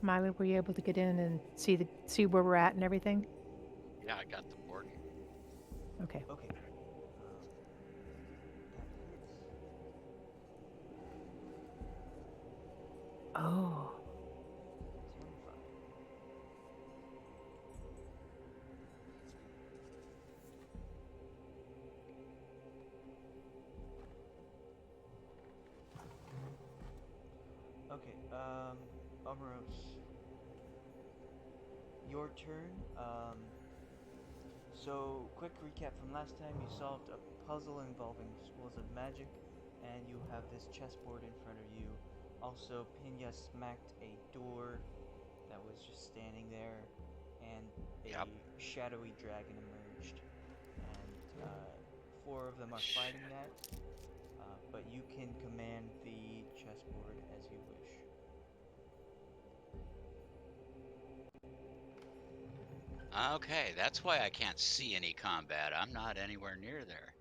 Miley, were you able to get in and see where we're at and everything? Yeah, I got the board. Okay. Okay. That hits. Oh. 25. Okay, Omiros, your turn. So, quick recap from last time, you solved a puzzle involving schools of magic, and you have this chessboard in front of you. Also, Pinya smacked a door that was just standing there, and Yep. a shadowy dragon emerged. And four of them are fighting that, but you can command the chessboard as you wish. Okay, that's why I can't see any combat. I'm not anywhere near there.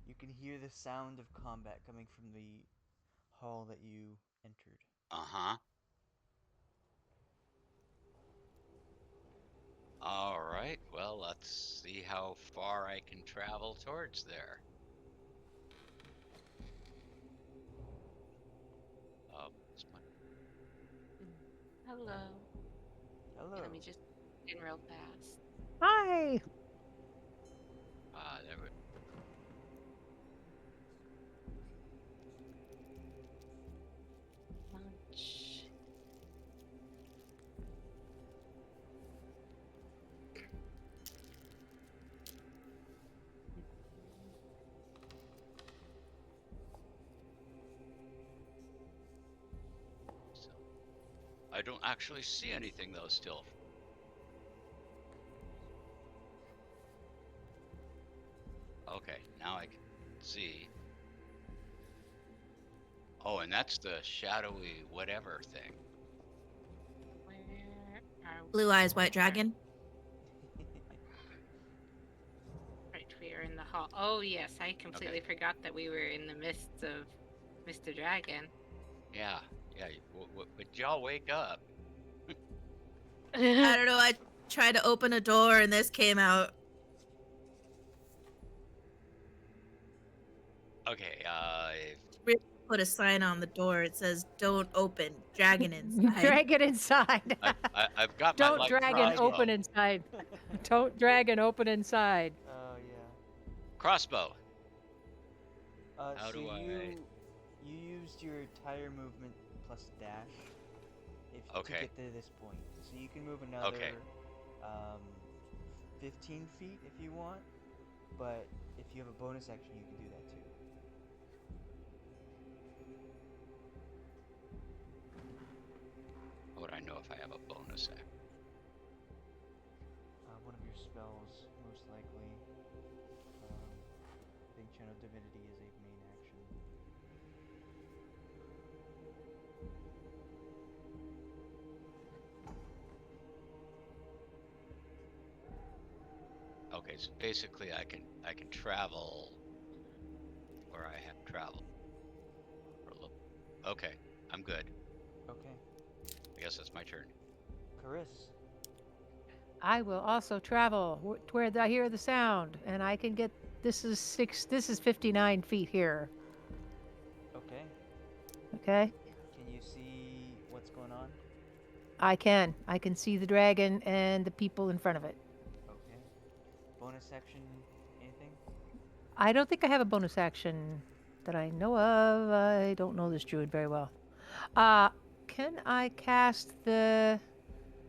You can hear the sound of combat coming from the hall that you entered. Uh-huh. All right, well, let's see how far I can travel towards there. It's my... Hello. Hello. Let me just in real fast. Hi. There we... Lunch. So, I don't actually see anything, though, still. Okay, now I can see. Oh, and that's the shadowy whatever thing. Where are Blue eyes, white dragon. Right, we are in the hall. Oh yes, I completely forgot that we were in the midst of Mr. Dragon. Yeah, yeah. But y'all wake up. I don't know. I tried to open a door and this came out. Okay, Really put a sign on the door. It says, "Don't open. Dragon inside." Drag it inside. I've got my Don't light drag an crossbow. open inside. Don't drag an open inside. Oh yeah. Crossbow. How So do I... you used your entire movement plus dash to Okay. get to this point. So you can move another Okay. 15 feet if you want, but if you have a bonus action, you can do that too. How would I know if I have a bonus act? One of your spells, most likely. I think Channel Divinity is a main action. Okay, so basically I can travel where I have traveled. Okay, I'm good. Okay. I guess that's my turn. Chris. I will also travel to where I hear the sound, and I can get. This is 59 feet here. Okay. Okay. Can you see what's going on? I can. I can see the dragon and the people in front of it. Okay. Bonus action, anything? I don't think I have a bonus action that I know of. I don't know this druid very well. Uh, can I cast the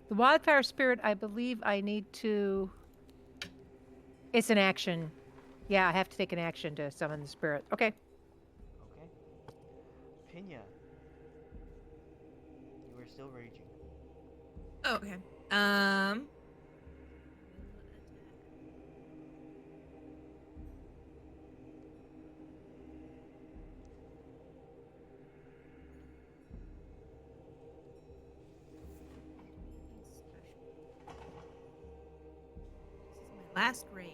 wildfire spirit? I believe I need to. It's an action. Yeah, I have to take an action to summon the spirit. Okay. Okay. Pinya. You are still raging. Okay. This is my last rage.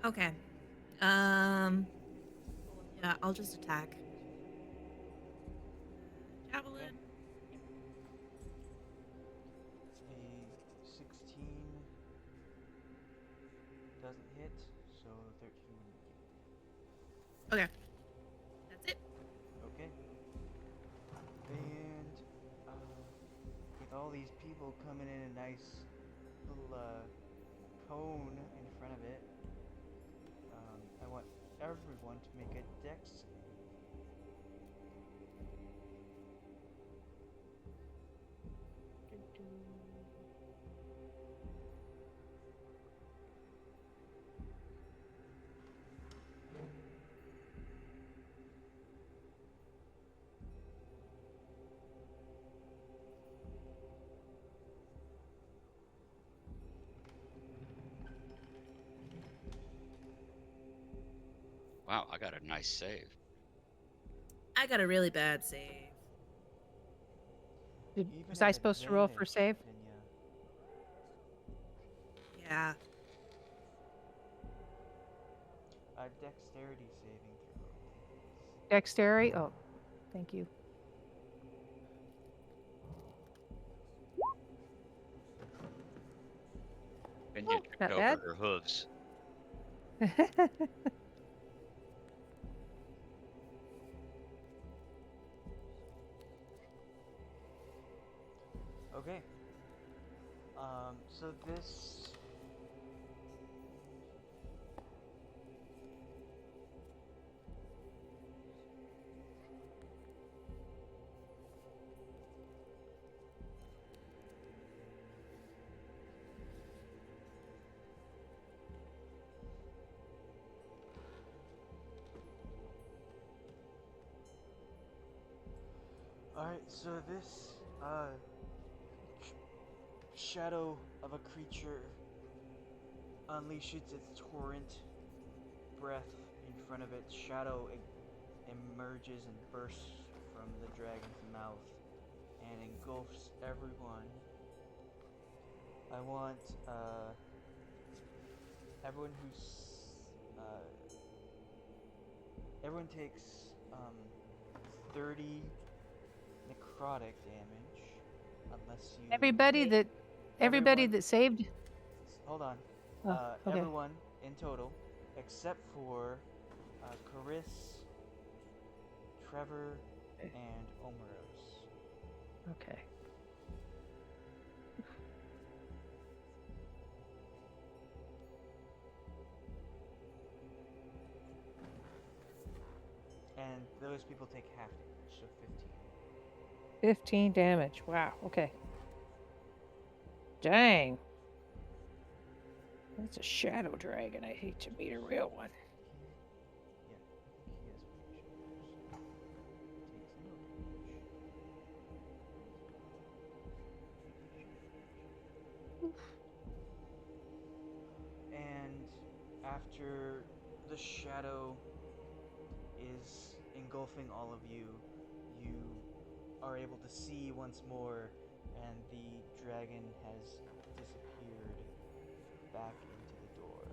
Okay. Yeah, I'll just attack. Javelin. A 16 doesn't hit, so 13 wouldn't do. Okay. That's it. Okay. And with all these people coming in a nice little cone in front of it, I want everyone to make a dex. Wow, I got a nice save. I got a really bad save. You even Was I have supposed to roll for advantage, save? Pinya. Yeah. Dexterity saving throw. Dexterity? Oh, thank you. Pinya Oh, tripped not over bad. her hooves. Okay. So this. Alright, so this, shadow of a creature unleashes its torrent breath in front of it. Shadow emerges and bursts from the dragon's mouth and engulfs everyone. I want everyone everyone takes 30 necrotic damage unless you everybody Okay. that everybody Everyone- that saved. hold on. Oh, okay. Everyone in total, except for Caris, Trevor, Okay. and Omiros. Okay. And those people take half damage, so 15. 15 damage. Wow. Okay. Dang. That's a shadow dragon. I hate to meet a real one. Yeah, I think he has range. So takes no damage. And after the shadow is engulfing all of you, you are able to see once more, and the dragon has disappeared back into the door.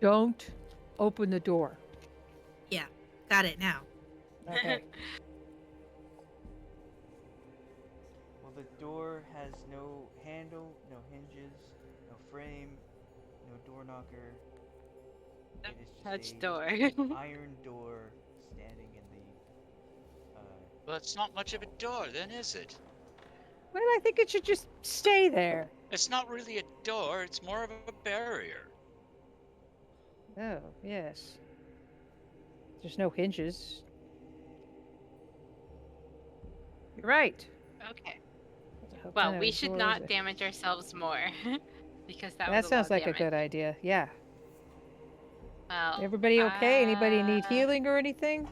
Don't open the door. Yeah. Got it now. Okay. Well, the door has no handle, no hinges, no frame, no door knocker. It is just Touch a door. iron door standing in the. Well, it's not much of a door, then, is it? Well, I think it should just stay there. It's not really a door, it's more of a barrier. Oh, yes. There's no hinges. You're right. Okay. What Well, kind we of should door is not it? damage ourselves more. Because that That was a lot sounds of like a damage. good idea. Yeah. Well, Everybody okay? Anybody need uh, healing or anything?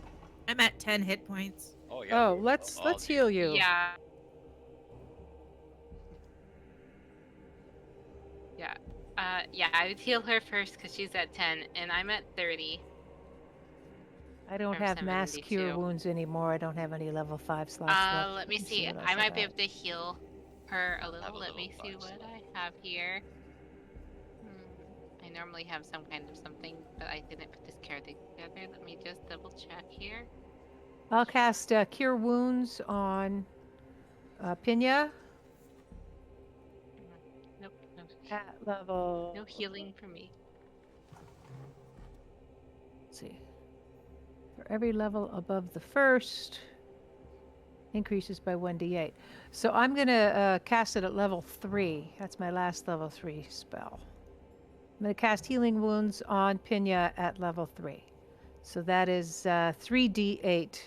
I'm at 10 hit points. Oh, yeah. Oh, we let's all need- heal you. Yeah. Yeah. Yeah, I would heal her first because she's at 10, and I'm at 30. I don't From have mass cure 72. wounds anymore. I don't have any level 5 slots left. Let me see. what else I might be got. able to heal her a Have little. a Let little me see fun what slot. I have here. normally have some kind of something, but I didn't put this character together. Let me just double check here. I'll cast Cure Wounds on Pinya Nope, at level. no healing for me. Let's see. For every level above the first, increases by 1d8. So I'm going to cast it at level 3. That's my last level 3 spell. I'm going to cast Healing Wounds on Pinya at level 3. So that is 3d8.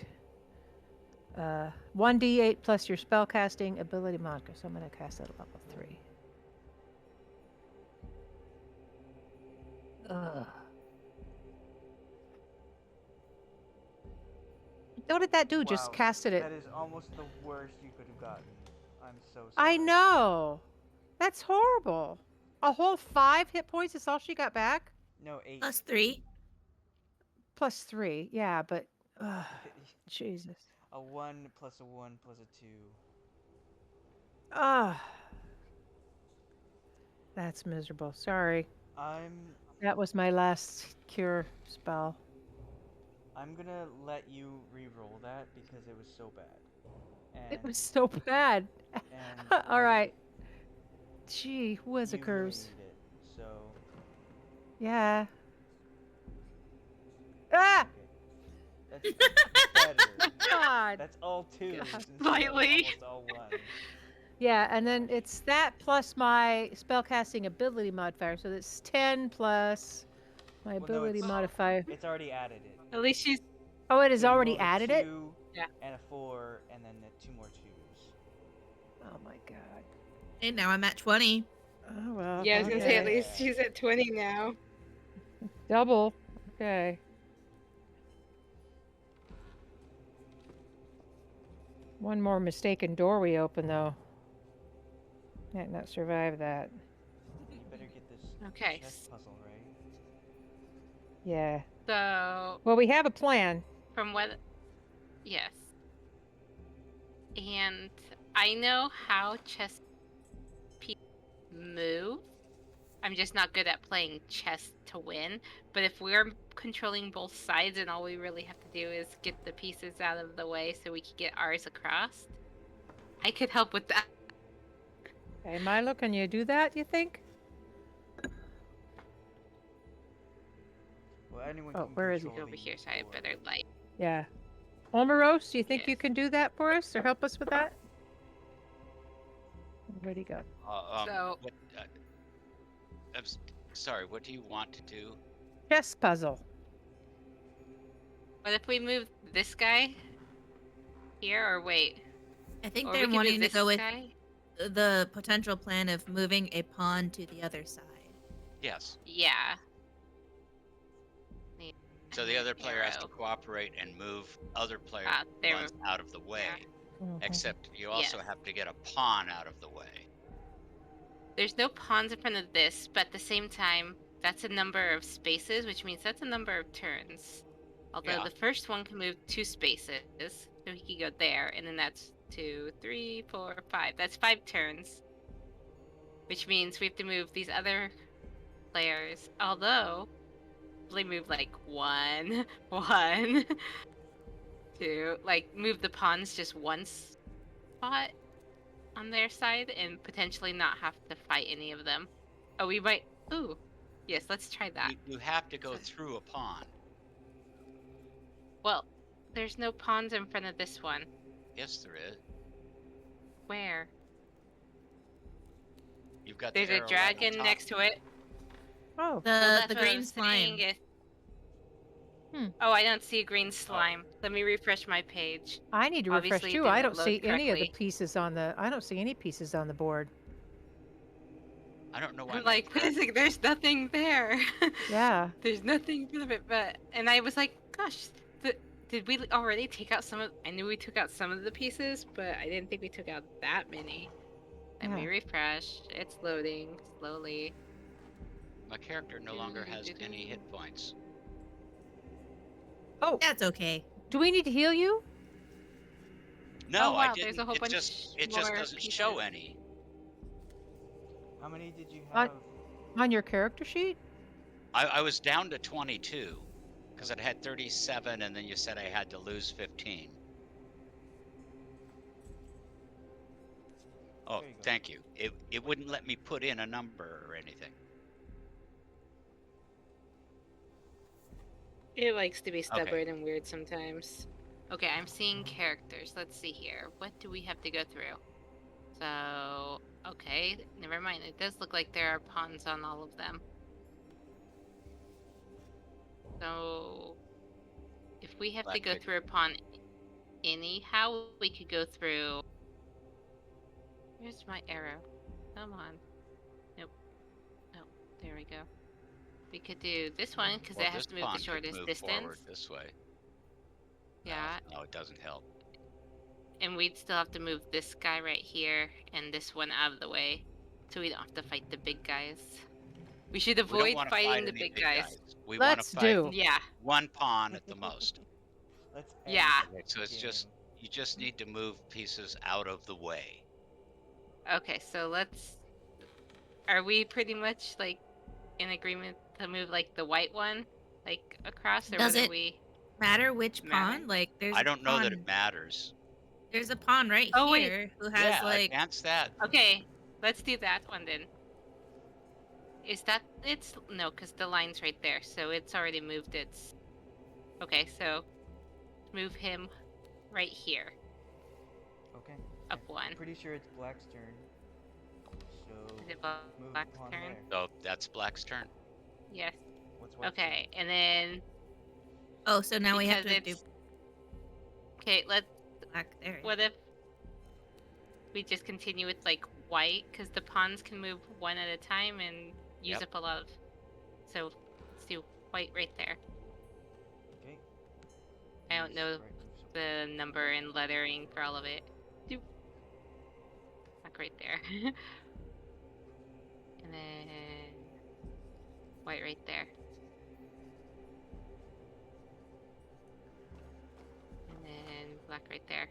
1d8 plus your spellcasting ability modifier. So I'm going to cast that at level 3. Ugh. What did that do? Just Wow, casted it. That is almost the worst you could have gotten. I'm so sorry. I know. That's horrible. A whole 5 hit points is all she got back? No, 8. Plus 3. Plus 3. Yeah, but... Jesus. A 1 plus a 1 plus a 2. That's miserable. Sorry. I'm That was my last cure spell. gonna let you re-roll that because it was so bad. And, It was so bad. and All like, right. Gee, whiz you a really curves. need it. So Yeah. Ah! okay. That's better. God. That's all 2s God. instead of Slightly. almost all 1s. Yeah, and then it's that plus my spellcasting ability modifier. So that's 10 plus my Well, no, ability it's- modifier. It's already added it. At least she's Oh, it has So you already rolled a added it? 2 Yeah. And a 4, and then 2 more 2s. Oh my god. And now I'm at 20. Oh well. yeah, I was gonna say at okay. least she's at 20 now. Double. Okay. One more mistaken door we open though. Might not survive that. You better get this Okay. chess puzzle right. Yeah. So Well, we have a plan. from what yes. And I know how chess people move. I'm just not good at playing chess to win. But if we're controlling both sides and all we really have to do is get the pieces out of the way so we can get ours across, I could help with that. Hey, Milo, can you do that, you think? Well, anyone Oh, can where is he? control Over the here, so I have board. better light. Yeah. Omiros, do you think you Yes. can do that for us or help us with that? Where'd he go? So- what, sorry, what do you want to do? Chess puzzle. But if we move this guy here, or wait, I think or we they're could do wanting to this go with guy. the potential plan of moving a pawn to the other side. Yes. Yeah. So the other player has to Arrow. cooperate and move other player there ones out of the way. Mhm. Except you also Yes. have to get a pawn out of the way. There's no pawns in front of this, but at the same time, that's a number of spaces, which means that's a number of turns. Although Yeah. the first one can move 2 spaces, so he can go there, and then that's 2, 3, 4, 5. That's 5 turns. Which means we have to move these other players, although they move like 1, 1, 2, like move the pawns just one spot on their side and potentially not have to fight any of them. Oh, we might. Ooh, yes, let's try that. You have to go through a pawn. Well, there's no pawns in front of this one. Yes, there is. Where? You've got There's the a arrow right on dragon top. next to it. Oh, Well, The that's the what I green was slime. saying is- Hmm. Oh, I don't see a green slime. Let me refresh my page. I need to refresh Obviously, it too. I didn't don't see load any of the correctly. pieces on the. I don't see any pieces on the board. I don't know why. I'm that like, wait a dragon- second, there's nothing there. Yeah. There's nothing in front of it, but and I was like, gosh, did we already take out some of? I knew we took out some of the pieces, but I didn't think we took out that many. Let me Yeah. refresh. It's loading slowly. My character no longer has any hit points. Oh, That's okay. do we need to heal you? No, wow, I there's didn't. a whole it bunch just more doesn't show pieces. any. How many did you On- have? On your character sheet? I was down to 22 because I'd had 37, and then you said I had to lose 15. Oh, There you go. thank you. It wouldn't let me put in a number or anything. It likes to be stubborn and weird sometimes. Okay, I'm seeing characters. Let's see here. What do we have to go through? So, okay, never mind. It does look like there are pawns on all of them. So, if we have to go through a pawn anyhow, we could go through... Where's my arrow? Come on. Nope. Nope. There we go. We could do this one, because Well, it has this to move pawn the could shortest move distance. forward this way. Yeah. No, it doesn't help. And we'd still have to move this guy right here and this one out of the way, so we don't have to fight the big guys. We should We don't avoid wanna fighting fight the any big guys. We want to Let's fight do. Yeah. one pawn at the most. Let's end Yeah. the Okay, so it's game. just you just need to move pieces out of the way. Okay, so let's... Are we pretty much, like, in agreement to move, like, the white one, like, across? Or Does whether it we... Matter which Matter? pawn? Like, there's I a don't know that pawn- it matters. There's a pawn right Oh, wait. here who has, Yeah, like... advance that. Okay, let's do that one then. Is that... It's... No, because the line's right there, so it's already moved its... Okay, so... Move him right here. Okay. Up one. I'm pretty sure it's Black's turn. So Is it move Black's pawn turn? there. So that's Black's turn. Yes. What's White's Okay, and then... Oh, so now we have because to do it's... Okay, let's... black there. What if we just continue with, like, white? Because the pawns can move one at a time and use Yep. up a lot of... So, let's do white right there. turn? Okay. I don't Yes, know right move, so- the number and lettering for all of it. Doop. Like right there. And then... White right there. And then black right there.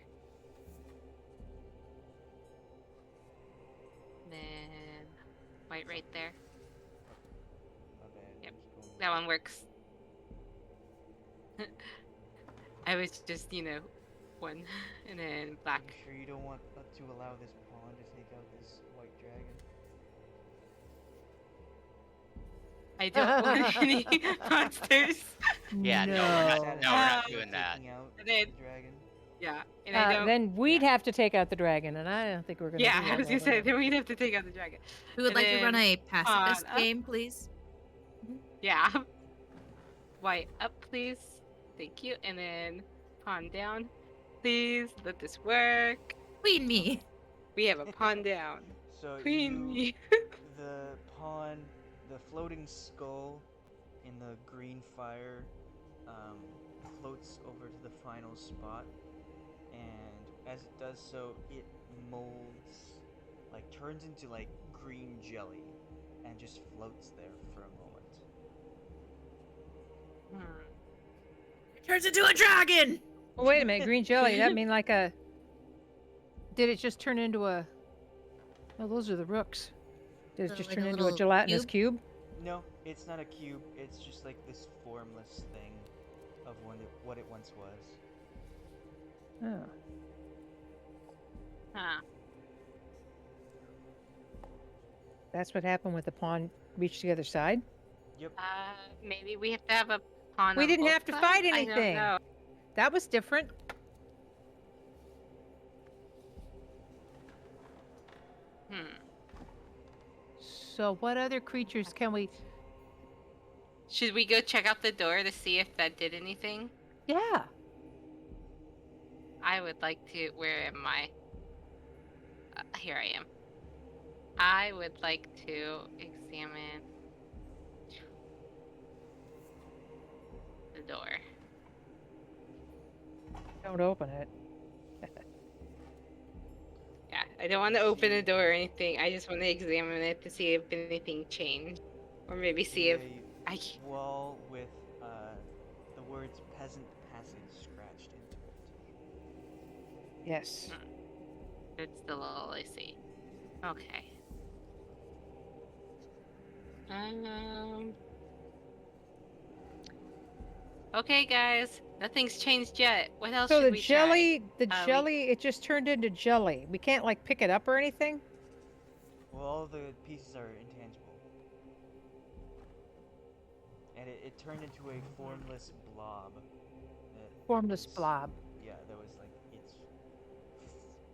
And then white right there. My bad. Yep. I'm just going- That one works. I was just, you know, one. And then black. Are you sure you don't want to allow this pawn to take out this white dragon? I don't want any monsters. Yeah, no, we're not- No. no, we're not doing that. Taking out And then- the dragon? Yeah. And I don't... Then we'd have to take out the dragon, and I don't think we're gonna. Yeah, do I that was gonna right say, now. then we'd have to take out the dragon. We would and like to run then a pacifist up. game, please. Yeah. White up, please. Thank you. And then pawn down. Please let this work. Queen me. We have a pawn down. So Queen you, me. the pawn, the floating skull in the green fire floats over to the final spot, and as it does so, it molds, like turns into like green jelly, and just floats there for a moment. It turns into a dragon. Oh, wait a minute, green jelly. That mean like a? Did it just turn into a? No, those are the rooks. Did it So just like turn a into a little gelatinous cube? No, it's not a cube. It's just like this formless thing of what it once was. Oh. Huh. That's what happened with the pawn reached the other side. Yep. Maybe we have to have a pawn. We on didn't both have to sides? fight I don't anything. know. That was different. So what other creatures can we? Should we go check out the door to see if that did anything? Yeah. I would like to. Where am I? Here I am. I would like to examine the door. Don't open it. Yeah, I don't want to open the door or anything. I just want to examine it to see if anything changed, or maybe see if I. Wall with the words "peasant passage" scratched into it. Yes. It's still all I see. Okay. Okay, guys, nothing's changed yet. What else So should the we jelly, try? it just turned into jelly. We can't like pick it up or anything. Well, all the pieces are intangible. And it turned into a formless blob. that Formless was- blob. Yeah, that was like its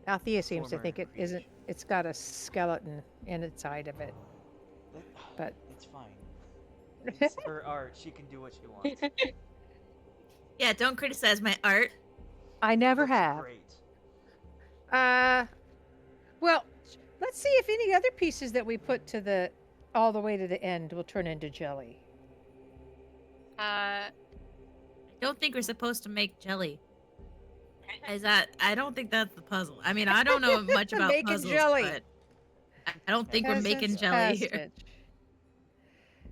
Althea seems to former think it isn't. creation. It's got a skeleton inside of it. That- But- it's fine. It's her art. She can do what she wants. Yeah, don't criticize my art. I never Looks have. Great. Well, let's see if any other pieces that we put to the all the way to the end will turn into jelly. I don't think we're supposed to make jelly. Is that? I don't think that's the puzzle. I mean, I don't know much about Making puzzles, jelly. but I don't think we're making Peasant's jelly here. passage.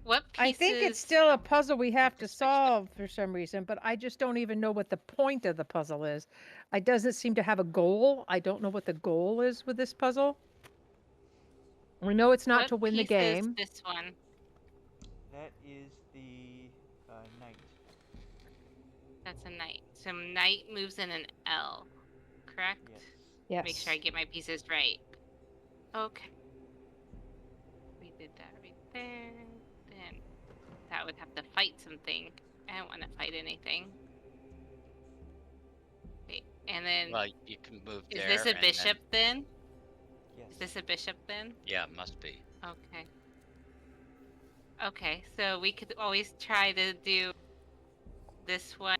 What pieces? I think it's still a of- puzzle we have to description. solve for some reason, but I just don't even know what the point of the puzzle is. It doesn't seem to have a goal. I don't know what the goal is with this puzzle. We know it's not What to win the piece is game. this one. That is the knight. That's a knight. So knight moves in an L, correct? Yes. Yes. Make sure I get my pieces right. Okay. We did that right there. Then that would have to fight something. I don't want to fight anything. Wait, and then Well, you can move is there. this a and bishop then? Yes. Is this a bishop then? Yeah, it must be. Okay. Okay, so we could always try to do this one.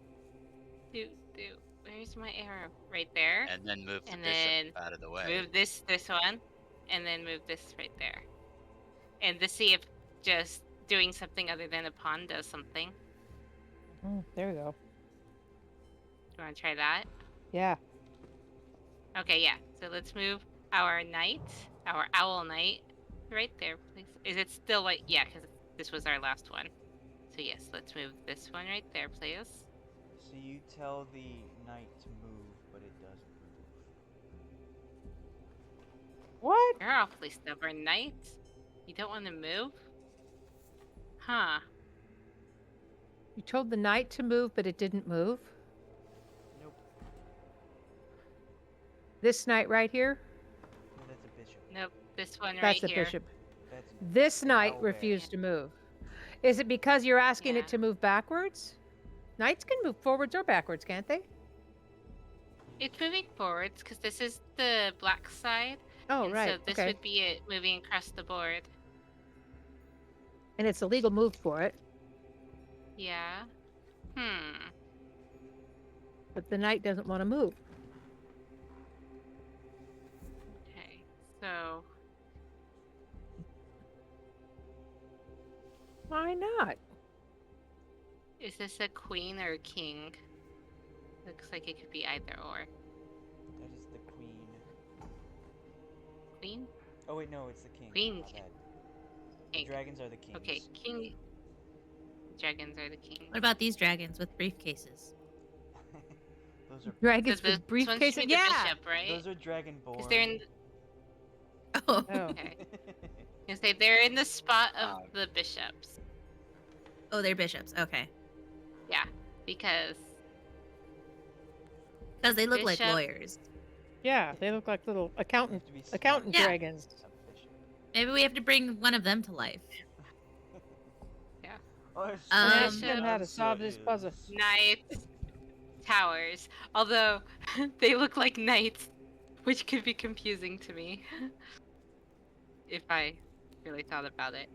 Where's my arrow? Right there. And then move the And bishop then out of the way. Move this one, and then move this right there. And to see if just doing something other than a pawn does something. There we go. You want to try that? Yeah. Okay, yeah. So let's move our knight, our owl knight, right there, please. Is it still like, yeah, because this was our last one. So yes, let's move this one right there, please. So you tell the knight to move, but it doesn't move. What? You're awfully stubborn, knight. You don't want to move? Huh. You told the knight to move, but it didn't move? Nope. This knight right here? No, that's a bishop. Nope, this one right That's a here. bishop. That's This knight owlbear. refused to move. Is it because you're asking Yeah. it to move backwards? Knights can move forwards or backwards, can't they? It's moving forwards because this is the black side. Oh, and right. So this okay. would be it moving across the board. And it's a legal move for it. Yeah. But the knight doesn't want to move. Okay. So Why not? is this a queen or a king? Looks like it could be either or. That is the queen. Queen? Oh wait, no, it's the king. Queen. My bad. The King. dragons are the kings. Okay, king. Dragons are the king. What about these dragons with briefcases? Those are Dragons So with this one should briefcases? be the Yeah. bishop, right? those are dragonborn. Because they're in. Oh, Oh. Okay. I say they're in the spot of Wow. the bishops. oh, they're bishops. Okay, Yeah, because because they look like Bishop. lawyers. Yeah, they look like little You accountant have to be accountant smart. Yeah. dragons. A bishop. Maybe we have to bring one of them to life. Our Um, second Learn how to answer solve this puzzle. is- knights, towers. Although they look like knights, which could be confusing to me if I really thought about it.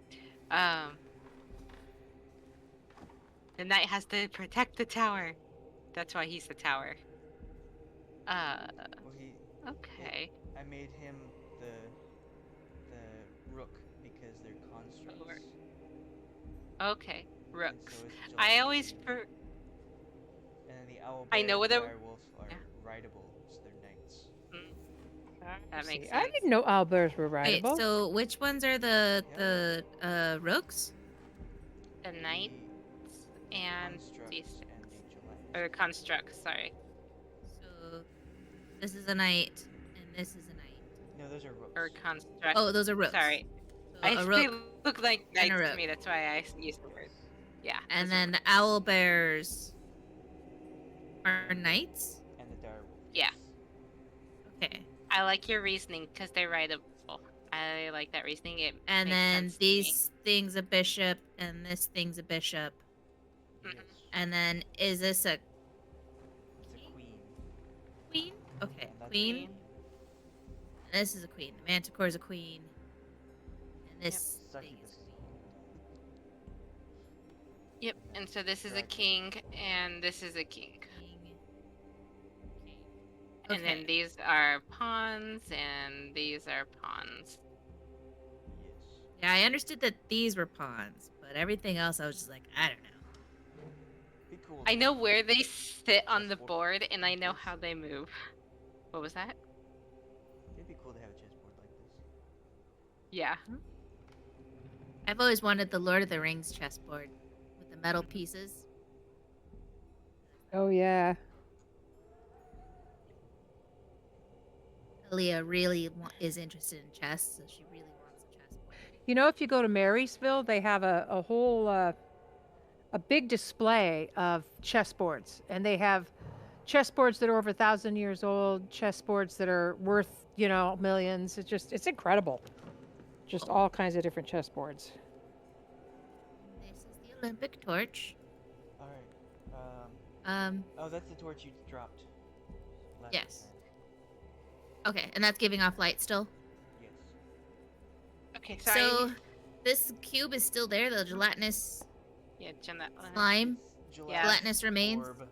The knight has to protect the tower. That's why he's the tower. Well, Okay. I made him the rook because they're constructs. Okay. and Rooks. so is the I giant always king. per- And then the owl I know bear what and a- direwolf are yeah. rideable, so they're knights. That makes I sense. didn't know owlbears were Wait, rideable. so which ones are the rooks? The knight The and constructs these and the giants. or the constructs. Sorry. So this is a knight, and this is a knight. No, those are rooks. Or construct. Oh, those are rooks. Sorry. So I a they rook, look like and a knights to rook. me. That's why I used the word. Yeah. and those are then the owl bears are knights? and the direwolf. Yeah. Okay. I like your reasoning because they're rightable. I like that reasoning. It And makes then sense to me. these thing's a bishop, and this thing's a bishop. Mhm. Yes. And then is this a It's a queen. queen? Okay, And that's queen. Queen. And this is a queen. The manticore is a queen. And this thing Succubus. is a queen. Yep. And so this is a Dragon. king, and this is a king. King. Okay. And then Okay. these are pawns, and these are pawns. Yes. Yeah, I understood that these were pawns, but everything else I was just like, I don't know. Be cool. I know where they sit on the Chessboard board, and I know like how this. they move. What was that? It'd be cool to have a chessboard like this. Yeah. I've always wanted the Lord of the Rings chessboard with the metal pieces. Oh yeah. Aaliyah really is interested in chess, so she really wants a chessboard. You know, if you go to Marysville, they have a whole a big display of chessboards, and they have chessboards that are over 1,000 years old, chessboards that are worth, you know, millions. It's incredible. Just all kinds of different chessboards. This is the Olympic torch. All right. Oh, that's the torch you dropped. last Yes. time. Okay, and that's giving off light still. Yes. Okay, sorry. So this cube is still there, the gelatinous Yeah, Jen, that one. slime. It's Gelatinous remains. orb.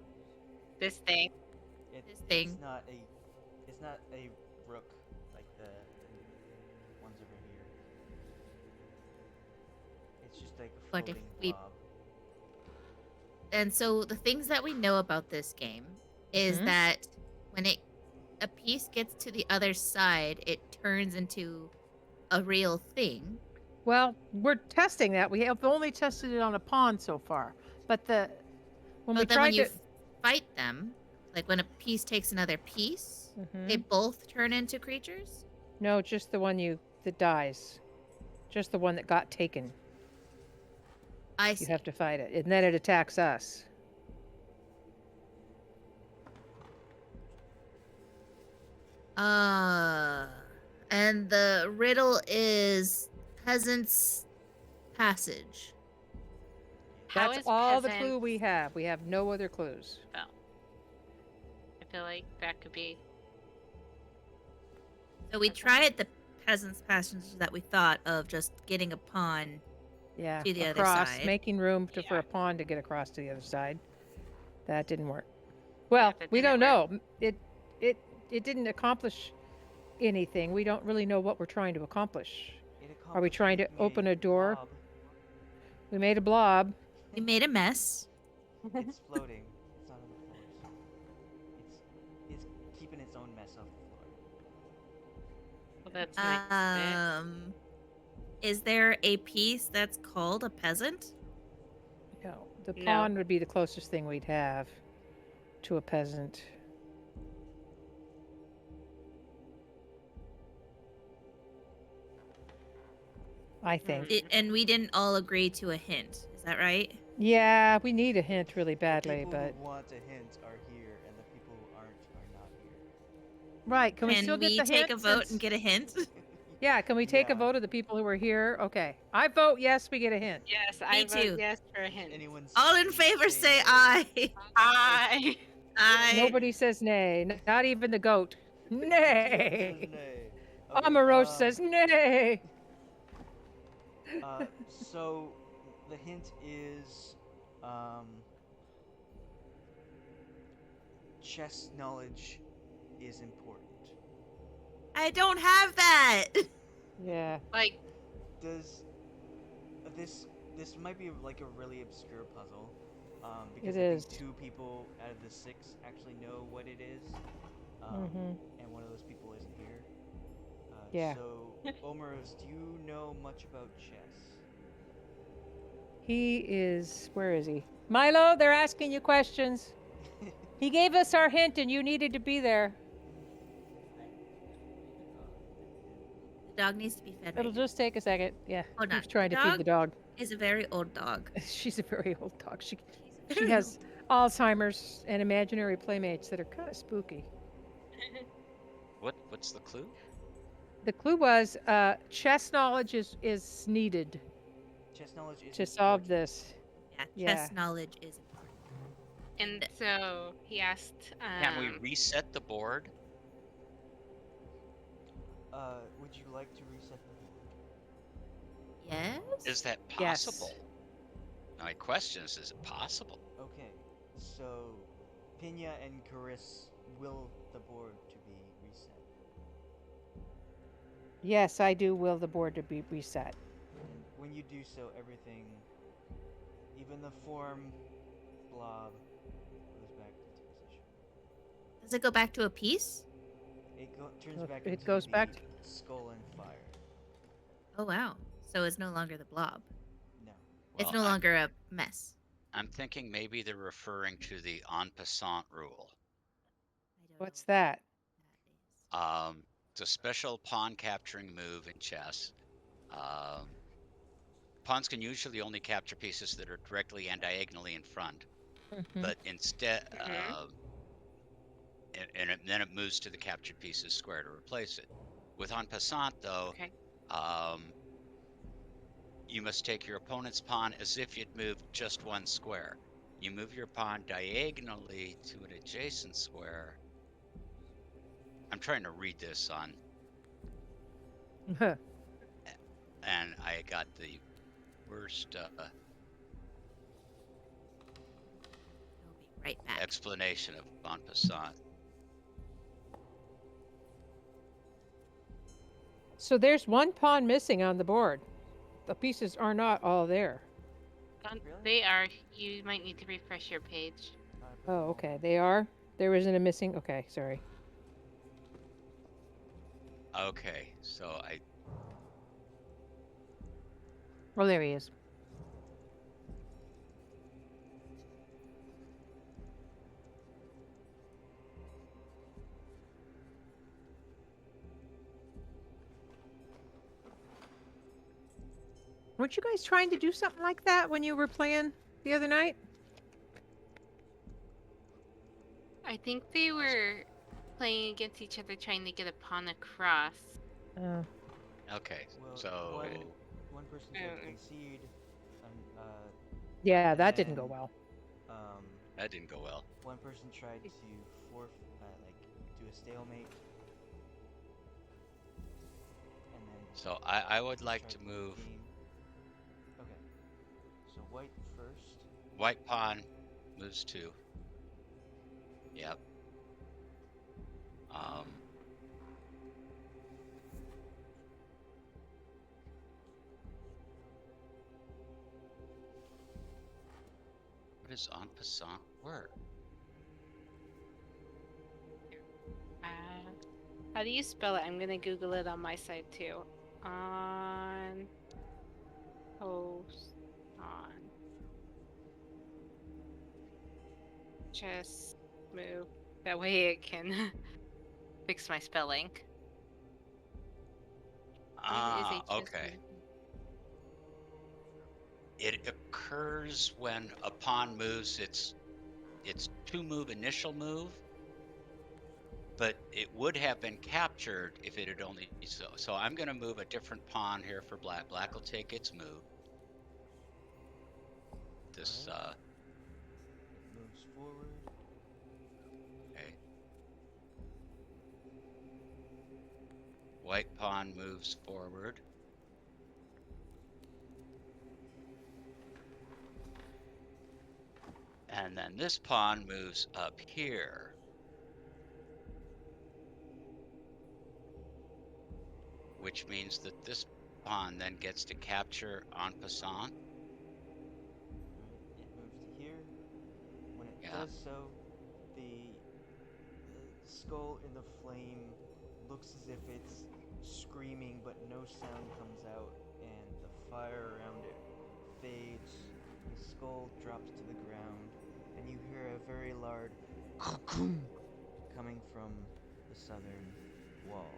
This thing. This thing. It's not a. It's not a rook like the ones over here. It's just like a But if floating we- blob. And so the things that we know about this game is Mhm. that when a piece gets to the other side, it turns into a real thing. Well, we're testing that. We have only tested it on a pawn so far, but when we But then tried when you to, fight them, like when a piece takes another piece, Mhm. they both turn into creatures. No, just the one that dies, just the one that got taken. I You see. have to fight it, and then it attacks us. And the riddle is Peasant's Passage. How That's is all the peasant- clue we have. We have no other clues. I feel like that could be. So we tried the Peasant's Passage that we thought of just getting a pawn. Yeah, To the other across, side. making room for Yeah. a pawn to get across to the other side. That didn't work. Well, that we didn't don't know. It didn't accomplish anything. We don't really know what we're trying to accomplish. It Are we accomplished trying to making open a door? blob. We made a blob. We made a mess. It's floating. It's not on the floor. It's keeping its own mess off the floor. Well, that's nice. Is there a piece that's called a peasant? No, the No. pawn would be the closest thing we'd have to a peasant. I think. And we didn't all agree to a hint. Is that right? Yeah, we need a hint really The badly, people but who want a hint are here, and the people who aren't are not here. right. Can we still get the take hint a vote since- and get a hint? Yeah, can we take a Yeah. vote of the people who are here? Okay. I vote yes, we get a hint. Yes, I vote too. yes for a hint. Anyone's All in favor say aye. Aye. Aye. Nobody says nay, not even the goat. Nay. Nay. Omiros says nay. So the hint is chess knowledge is important. I don't have that. Yeah. Like, Does this might be like a really obscure puzzle? Because It I is. think 2 people out of the 6 actually know what it is. Mhm. And one of those people isn't here. Yeah. So, Omiros, do you know much about chess? He is. Where is he? Milo, they're asking you questions. He gave us our hint, and you needed to be there. The dog needs to be fed. It'll Right just take a second. Yeah. Hold on. He's trying to The feed the dog. Is a very old dog. She's a very old dog. She Very has Alzheimer's and imaginary playmates that are kind of spooky. What's the clue? The clue was chess knowledge is needed Chess knowledge is to solve important. this. Yeah, Yeah. chess knowledge is important. And so he asked, Can we reset the board? Would you like to reset the board? Yes. Is that Yes. possible? My question is it possible? Okay, so Pinya and Karis will the board to be reset. Yes, I do will the board to be reset. And when you do so, everything, even the form blob, goes back into position. Does it go back to a piece? It turns Oh, back it into goes the back skull and fire. Oh wow. So it's no longer the blob. No. It's Well, no longer a mess. I'm thinking maybe they're referring to the en passant rule. I don't What's know that? what It's a special pawn capturing move in chess. Um, Pawns can usually only capture pieces that are directly and diagonally in front, Mhm. but instead, Mhm. then it moves to the captured pieces square to replace it. With en passant, though, Okay. you must take your opponent's pawn as if you'd moved just one square. You move your pawn diagonally to an adjacent square. I'm trying to read this on, and I got the worst We'll be right back. explanation of en passant. So there's one pawn missing on the board. The pieces are not all there. Really? They are. You might need to refresh your page. Oh, okay. They are? There isn't a missing? Okay, sorry. Okay, so Oh, there he is. Weren't you guys trying to do something like that when you were playing the other night? I think they were playing against each other, trying to get a pawn across. Oh. okay, Well, so one person tried to Mm. concede, and Yeah, And that didn't go then- well. that didn't go well. one person tried to do a stalemate, and then So I would like tried to win the move game. Okay, so white first. white pawn moves 2. Yep. What does en passant word? How do you spell it? I'm gonna Google it on my side too. On post on chess move. That way it can fix my spelling. It is a chess Okay. move. It occurs when a pawn moves its 2-move initial move, but it would have been captured if it had only so I'm going to move a different pawn here for black. Black will take its move. This Alright. Moves forward. okay. White pawn moves forward. And then this pawn moves up here. Which means that this pawn then gets to capture en passant. It moves to here. When it Yeah. does so, the skull in the flame looks as if it's screaming, but no sound comes out, and the fire around it fades. The skull drops to the ground, and you hear a very loud coming from the southern wall.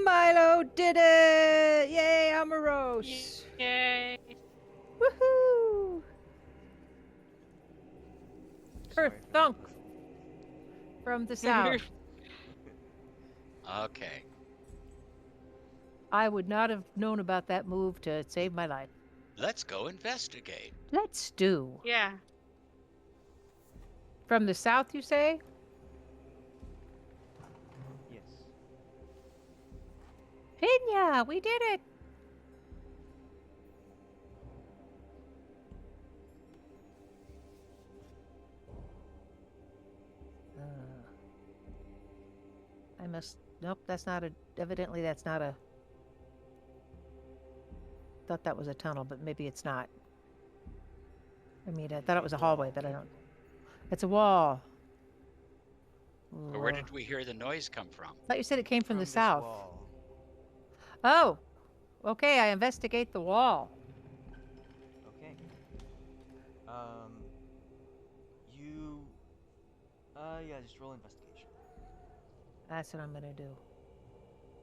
Milo did it! Yay, Omiros! Yay! Woohoo! sorry for that. thunk from the south. Okay. I would not have known about that move to save my life. Let's go investigate. Let's do. Yeah. From the south, you say? Yes. Pinya, we did it. I must. Nope, that's not a. Evidently, that's not a. Thought that was a tunnel, but maybe it's not. I mean, I thought it was a hallway, but I don't. It's a wall. But where Ugh. did we hear the noise come from? I thought you said it came from the this south. wall. Oh, okay. I investigate the wall. Okay. You. Yeah, just roll investigation. That's what I'm gonna do.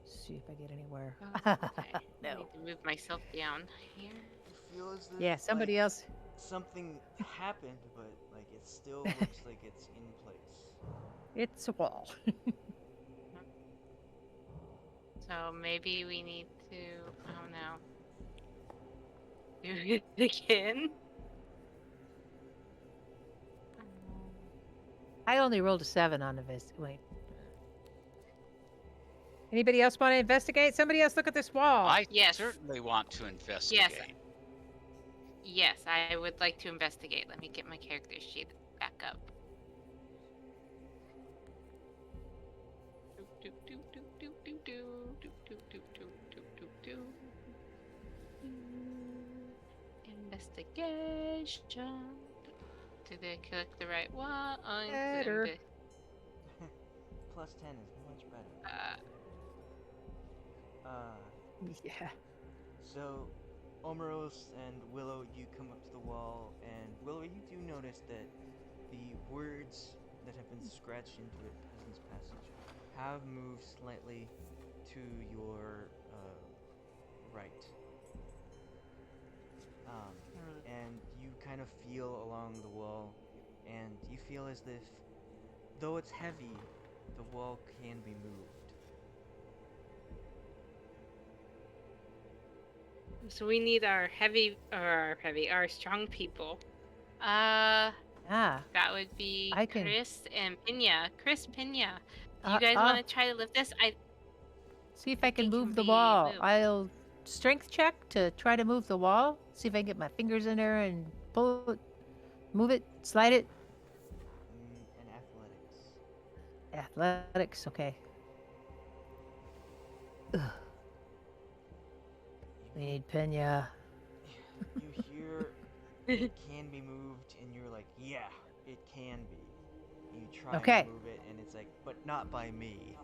See if I get anywhere. Okay. I No. need to move myself down here. You feel as if Yeah, somebody like, else. something happened, but like it still looks like it's in place. It's a wall. So maybe we need to. Oh no. Do it again. I only rolled a 7 on the wait. Anybody else want to investigate? Somebody else look at this wall. I Yes. certainly want to investigate. Yes, I would like to investigate. Let me get my character sheet back up. Investigation. Did I click the right one? Better. Plus 10 is much better. Yeah. So, Omiros and Willow, you come up to the wall, and Willow, you do notice that the words that have been scratched into it, Peasant's Passage, have moved slightly to your right. And you kind of feel along the wall, and you feel as if, though it's heavy, the wall can be moved. So we need our our strong people. Ah. That would be I can- Chris and Pinya. Chris, Pinya. Do Uh, you guys uh. want to try to lift this? See if I can It can move the be wall. moved. I'll strength check to try to move the wall. See if I can get my fingers in there and pull it, move it, slide it. And athletics. Athletics, okay. Ugh. We need Pinya. You hear it can be moved, and you're like, yeah, it can be. And you try Okay. to move it, and it's like, but not by me.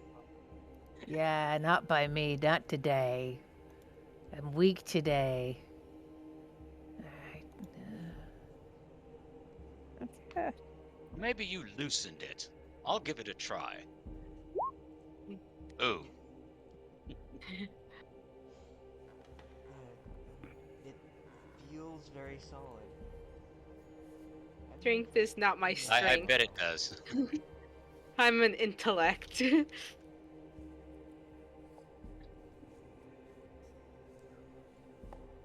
Yeah, not by me, not today. I'm weak today. Alright. Okay. Maybe you loosened it. I'll give it a try. Ooh. It feels very solid. Strength is not my I strength. bet it does. I'm an intellect.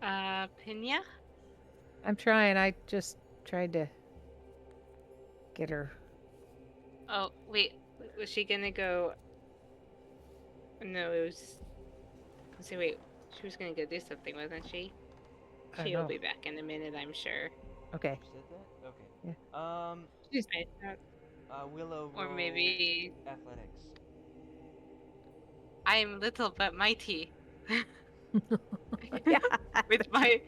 Pinya? I'm trying. I just tried to get her. Oh, wait. Was she gonna go? No, it was. So wait, she was gonna go do something, wasn't she? I She'll know. be back in a minute, I'm sure. Okay. You said that? Okay. Yeah. I thought- Willow Or roll maybe athletics. I'm little but mighty. Yeah. With my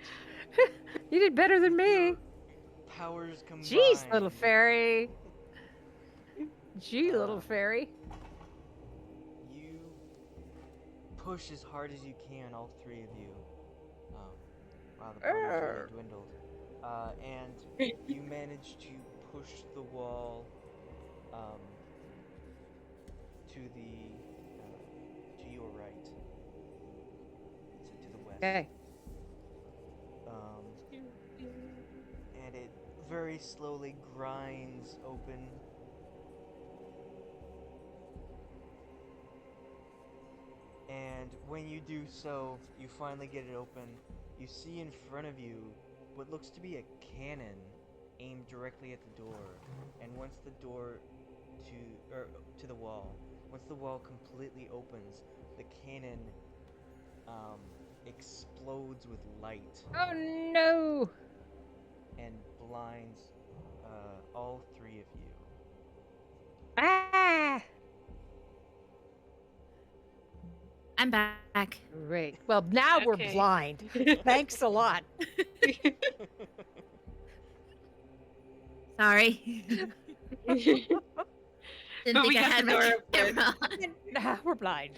You did better than me. Your powers combined. Jeez, little fairy. Gee, little Um, fairy. You push as hard as you can, all three of you. Wow, the powers really dwindled. And you manage to push the wall to your right, to the west. Okay. And it very slowly grinds open. And when you do so, you finally get it open. You see in front of you what looks to be a cannon aimed directly at the door. And once the door to the wall, once the wall completely opens, the cannon explodes with light Oh no! and blinds all three of you. Ah! I'm back. Great. Well, now we're Okay. blind. Thanks a lot. Sorry. Didn't But we think I got had the door my open. camera on. Nah, we're blind.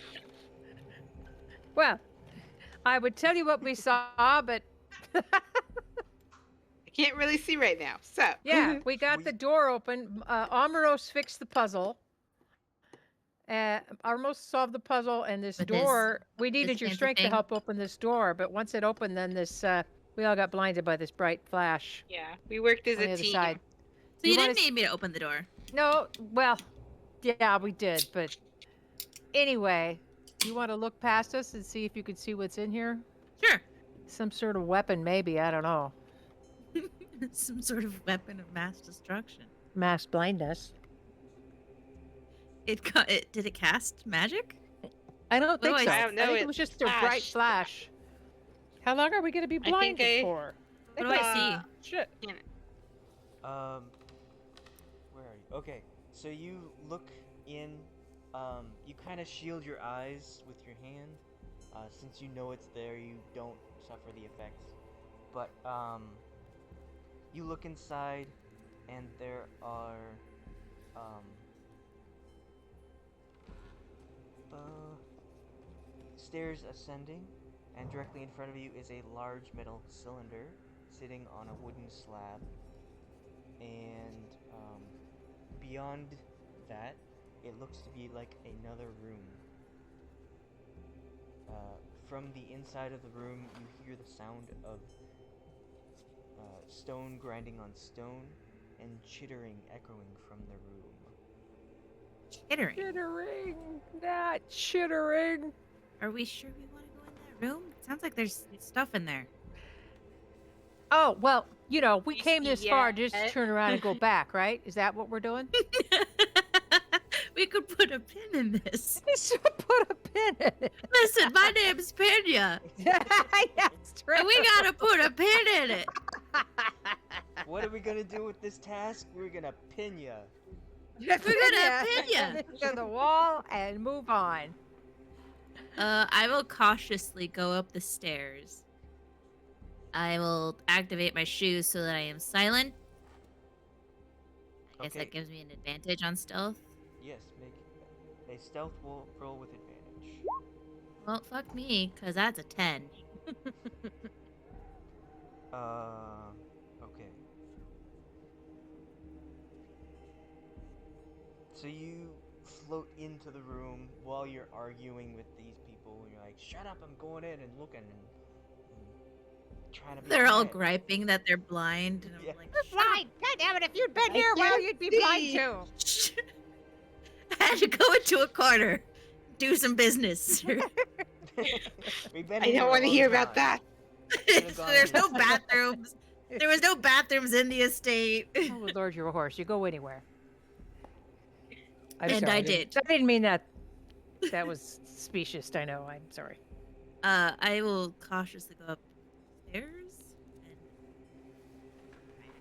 Well, I would tell you what we saw, but I can't really see right now. So yeah, we got the door open. Omiros fixed the puzzle. Almost solved the puzzle, and this With his- door. We his needed your fancy strength to thing. help open this door, but once it opened, then this we all got blinded by this bright flash yeah, we worked as on the a other team. side. So you wanna didn't need me to open the door. No, well, yeah, we did, but anyway, you want to look past us and see if you could see what's in here? Sure. Some sort of weapon, maybe. I don't know. Some sort of weapon of mass destruction. Mass blindness. Did it cast magic? I don't do think I so. see? I don't know, think it it was just a bright flashed. flash. How long are we going to be think blinded for? What do I see? Shit. Where are you? Okay, so you look in. You kind of shield your eyes with your hand. Since you know it's there, you don't suffer the effects. But you look inside, and there are stairs ascending, and directly in front of you is a large metal cylinder sitting on a wooden slab. And beyond that, it looks to be like another room. From the inside of the room, you hear the sound of stone grinding on stone and chittering echoing from the room. Chittering. Chittering. Not chittering. Are we sure we want to go in that room? It sounds like there's stuff in there. Oh, well, you know, we You came see this far just to yet? turn around and go back, right? Is that what we're doing? We could put a pin in this. Just put a pin in it. Listen, my name's Pinya, Yes, true. and we gotta put a pin in it. What are we gonna do with this task? We're gonna pin ya. We're gonna pin ya. to the wall and move on. I will cautiously go up the stairs. I will activate my shoes so that I am silent. I guess that Okay. gives me an advantage on stealth. Yes, make a stealth roll with advantage. Well, fuck me, because that's a 10. Okay. So you float into the room while you're arguing with these people. You're like, shut up, I'm going in and looking and trying to be They're all quiet." griping that they're blind, and I'm Yeah. like, You're blind. God damn it! If you'd been I here, well, can't you'd be blind see. too. "Shh." I had to go into a corner, do some business. We've been I here don't a want to long hear about time. that. There's no bathrooms. There was no bathrooms in the estate. Oh, Lord, you're a horse. You go anywhere. I'm And sorry, I didn't- did. I didn't mean that. That was specious. I know. I'm sorry. I will cautiously go upstairs and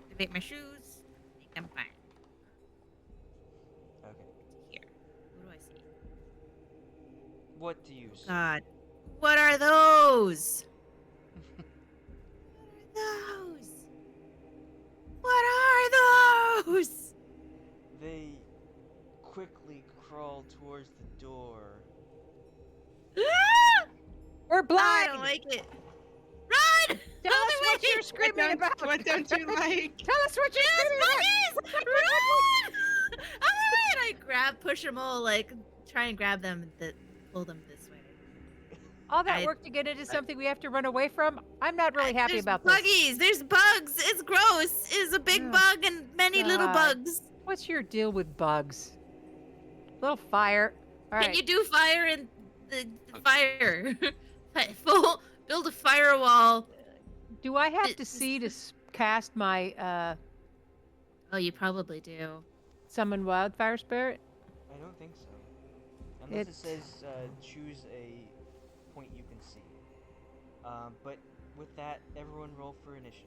activate my shoes. I think I'm fine. Okay. Here. What do I see? What do you see? God. What are those? What are those? What are those? They quickly crawl towards the door. We're I blind. don't like it. Run! Tell us what you're screaming about. What don't you like? Tell us what you're screaming about. Puppies! Run! I push them all, like, try and grab them, pull them this way. All that I- work to get into something we have to run away from? I'm not really happy There's about this. buggies. There's bugs. It's gross. It's a big Oh, bug and many little God. bugs. What's your deal with bugs? Little fire. All Can right. you do fire in the fire? Build a firewall. Do I have to It's- see to cast my Oh, you probably do. summon wildfire spirit? I don't think so. Unless it It- says choose a point you can see. But with that, everyone roll for initiative.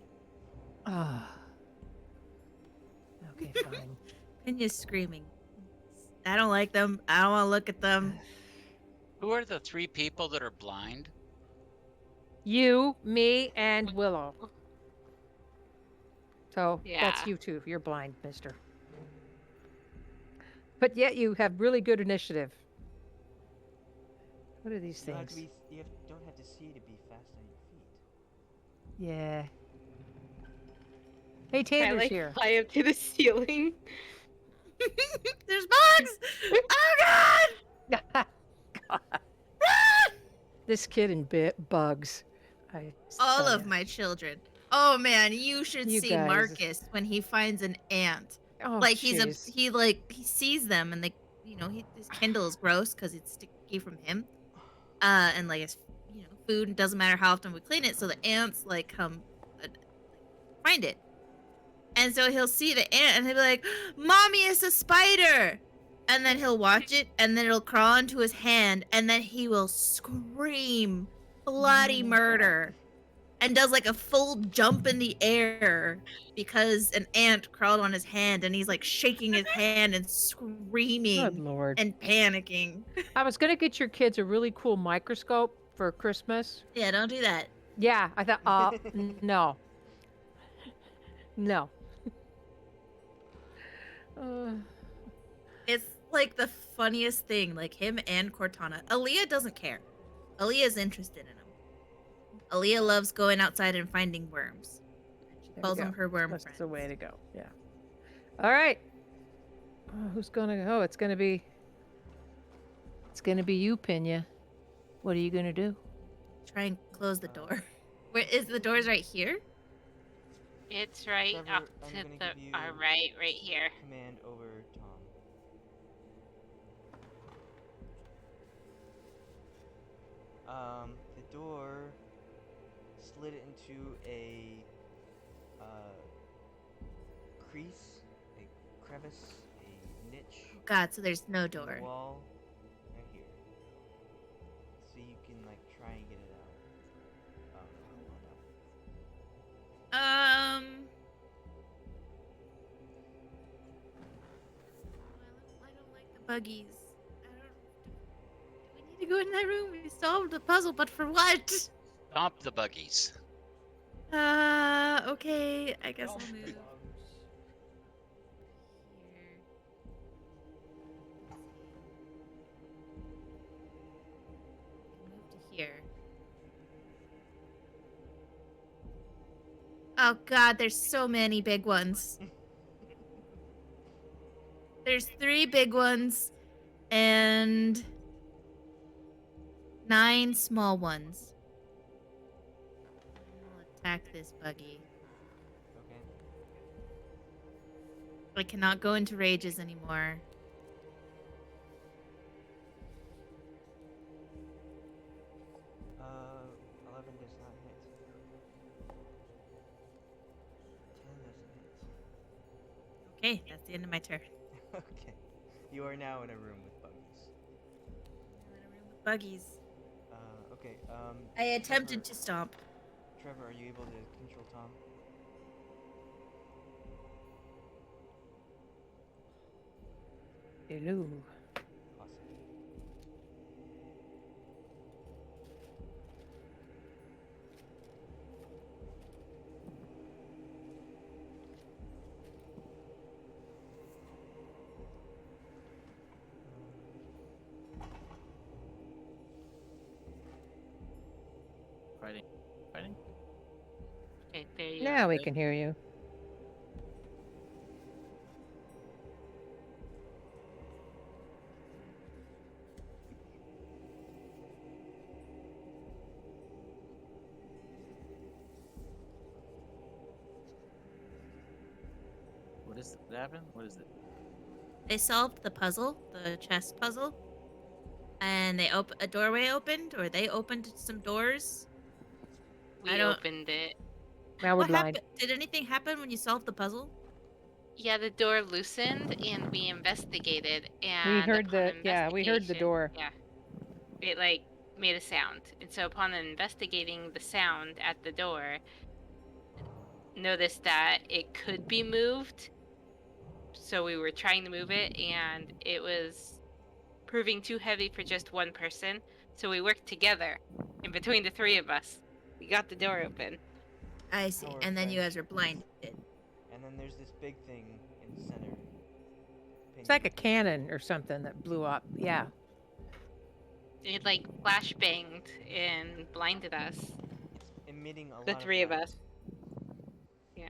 Ah. Okay, fine. Pinya's screaming. I don't like them. I don't want to look at them. Who are the 3 people that are blind? You, me, and Willow. So that's Yeah. you two. You're blind, mister. But yet you have really good initiative. What are these You don't have to things? don't have to see to be fast on your feet. Yeah. Hey, I Taylor's like here. fly up to the ceiling. There's bugs. Oh God! God. This kid and bugs. All of my children. Oh man, you should You see guys. Marcus when he finds an ant. Oh, Like jeez. he sees them and they, his Kindle is gross because it's sticky from him. And like it's food, and doesn't matter how often we clean it, so the ants like come find it. And so he'll see the ant and he'll be like, "Mommy, it's a spider!" And then he'll watch it and then it'll crawl into his hand and then he will scream bloody murder and does like a full jump in the air because an ant crawled on his hand and he's like shaking his hand and Good screaming Lord. and panicking. I was going to get your kids a really cool microscope for Christmas. Yeah, don't do that. Yeah, I thought, no. No. It's like the funniest thing, like him and Cortana. Aaliyah doesn't care. Aaliyah's interested in him. Aaliyah loves going outside and finding worms. She There we calls go. them her worm That's friends. the way to go. Yeah. All right. Oh, who's gonna go? It's gonna be you, Pinya. What are you gonna do? Try and close the door. Where is the door's right here? It's right Trevor, up I'm to gonna the give you right here. Command over Thom. The door slid into a crease, a crevice, a niche God, so there's no in the door. wall right here. So you can like try and get it out. Oh, no. I don't like the buggies. Do we need to go in that room? We solved the puzzle, but for what? Stomp the buggies. Okay. I guess I'll Don't move. bugs. Here. Move to here. Oh God, there's so many big ones. There's 3 big ones and 9 small ones. We'll attack this buggy. Okay. I cannot go into rages anymore. Uh, 11 does not hit. 10 doesn't hit. Okay, that's the end of my turn. Okay. You are now in a room with buggies. I'm in a room with buggies. Okay. I attempted to stomp. Trevor, are you able to control Thom? Hello. Awesome. Fighting. Fighting. Okay, there you Now are. we can hear you. What happened? What is it? They solved the puzzle, the chess puzzle, and a doorway opened, or they opened some doors. I We don't- opened it. Now we're What blind. happened? Did anything happen when you solved the puzzle? Yeah, the door loosened and we investigated. And We heard upon we heard the investigation- door. Yeah, it like made a sound, and so upon investigating the sound at the door, noticed that it could be moved. So we were trying to move it, and it was proving too heavy for just one person. So we worked together, and between the three of us, we got the door open. I see. Our And then you friends- guys were blinded. And then there's this big thing in the center. It's like a cannon or something that blew up. Yeah. It like flashbanged and blinded us, It's emitting a lot the of three of light. us. Yeah.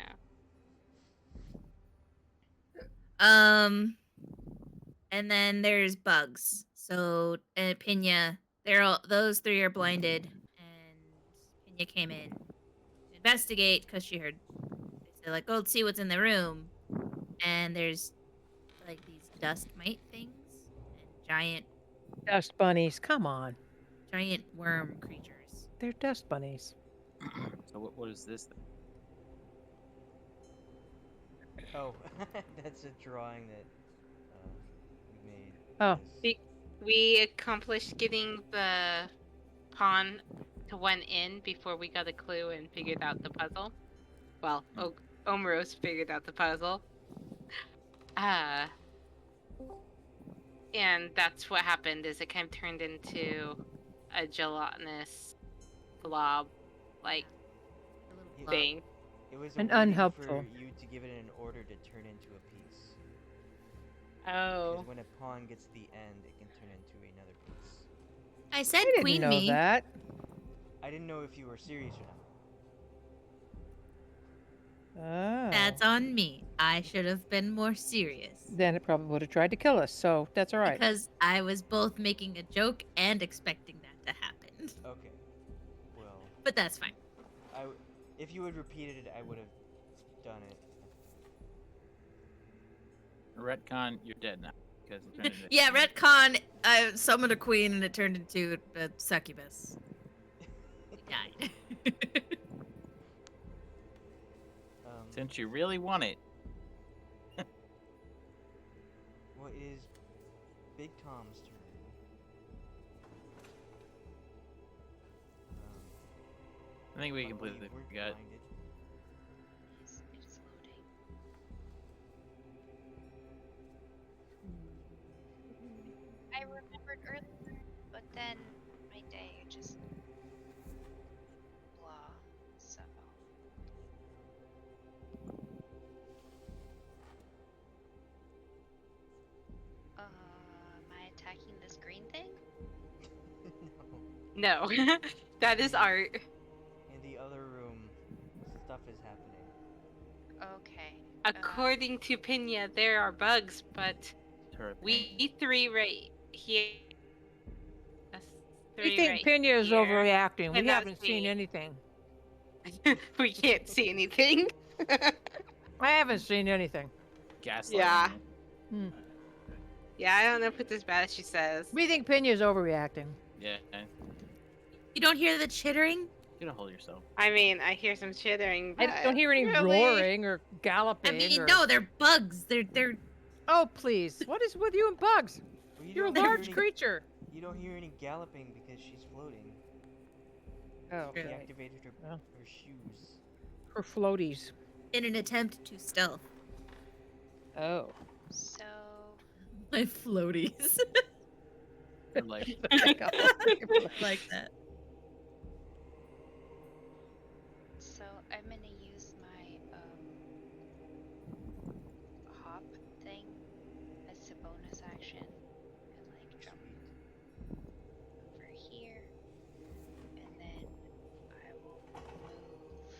And then there's bugs. So Pinya, those three are blinded, and Pinya came in to investigate because she heard. They said like, "Go see what's in the room," and there's like these dust mite things and Dust bunnies. Come on. giant worm creatures. They're dust bunnies. So what is this? Oh, that's a drawing that we made. Oh. Yes. We accomplished getting the pawn to one end before we got a clue and figured out the puzzle. Well, Omiros figured out the puzzle. And that's what happened, is it kind of turned into a gelatinous blob like A little Yeah. blob. thing. It was And waiting unhelpful. for you to give it an order to turn into a piece. Oh. Because when a pawn gets the end, it can turn into another piece. I said I didn't queen know me. that. I didn't know if you were serious or not. Oh. That's on me. I should have been more serious. Then it probably would have tried to kill us, so that's all right. Because I was both making a joke and expecting that to happen. Okay. Well, But that's fine. if you had repeated it, I would have done it. Retcon, you're dead now because it turned into Yeah, retcon. I summoned a queen and it turned into a succubus. We died. Since you really want it. What is Big Tom's turn? I think we Luckily, completely we're forgot. blinded. It's loading. I remembered earlier, but then my day just blah. So am I attacking this green thing? No. No. That is art. In the other room, stuff is happening. Okay. According to Pinya, there are bugs, but Turret we three right here. Us We three think right Pinya is here. overreacting. We And that's haven't seen me. anything. We can't see anything. I haven't seen anything. gaslighting. Yeah. you. Yeah, I don't know if it's as bad as she says. We think Pinya is overreacting. Yeah. You don't hear the chittering? You don't hold yourself. I mean, I hear some chittering. I But don't hear any really? roaring or galloping. I mean, or... no, they're bugs. They're Oh, please. What is with you and bugs? Well, You're a don't hear large any- creature. You don't hear any galloping because she's floating. Oh, She okay. activated her, Well. her shoes. Her floaties. in an attempt to stealth. Oh. So My floaties. You're like, like that. So I'm gonna use my hop thing as a bonus action and like jump over here, and then I will move.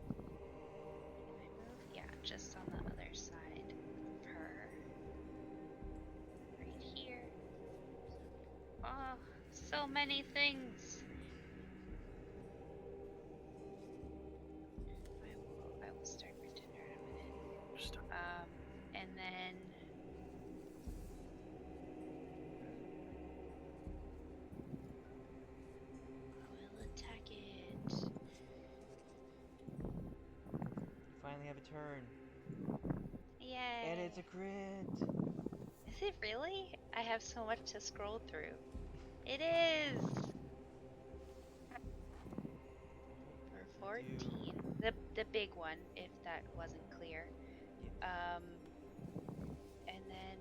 Can I move? Yeah, just on the other side of her. Right here. Oh, so many things. I will start my dinner in a minute. finally have a turn. Yay! And it's a crit! Is it really? I have so much to scroll through. It is! For Alright, you do- 14. The big one, if that wasn't clear. Yeah. And then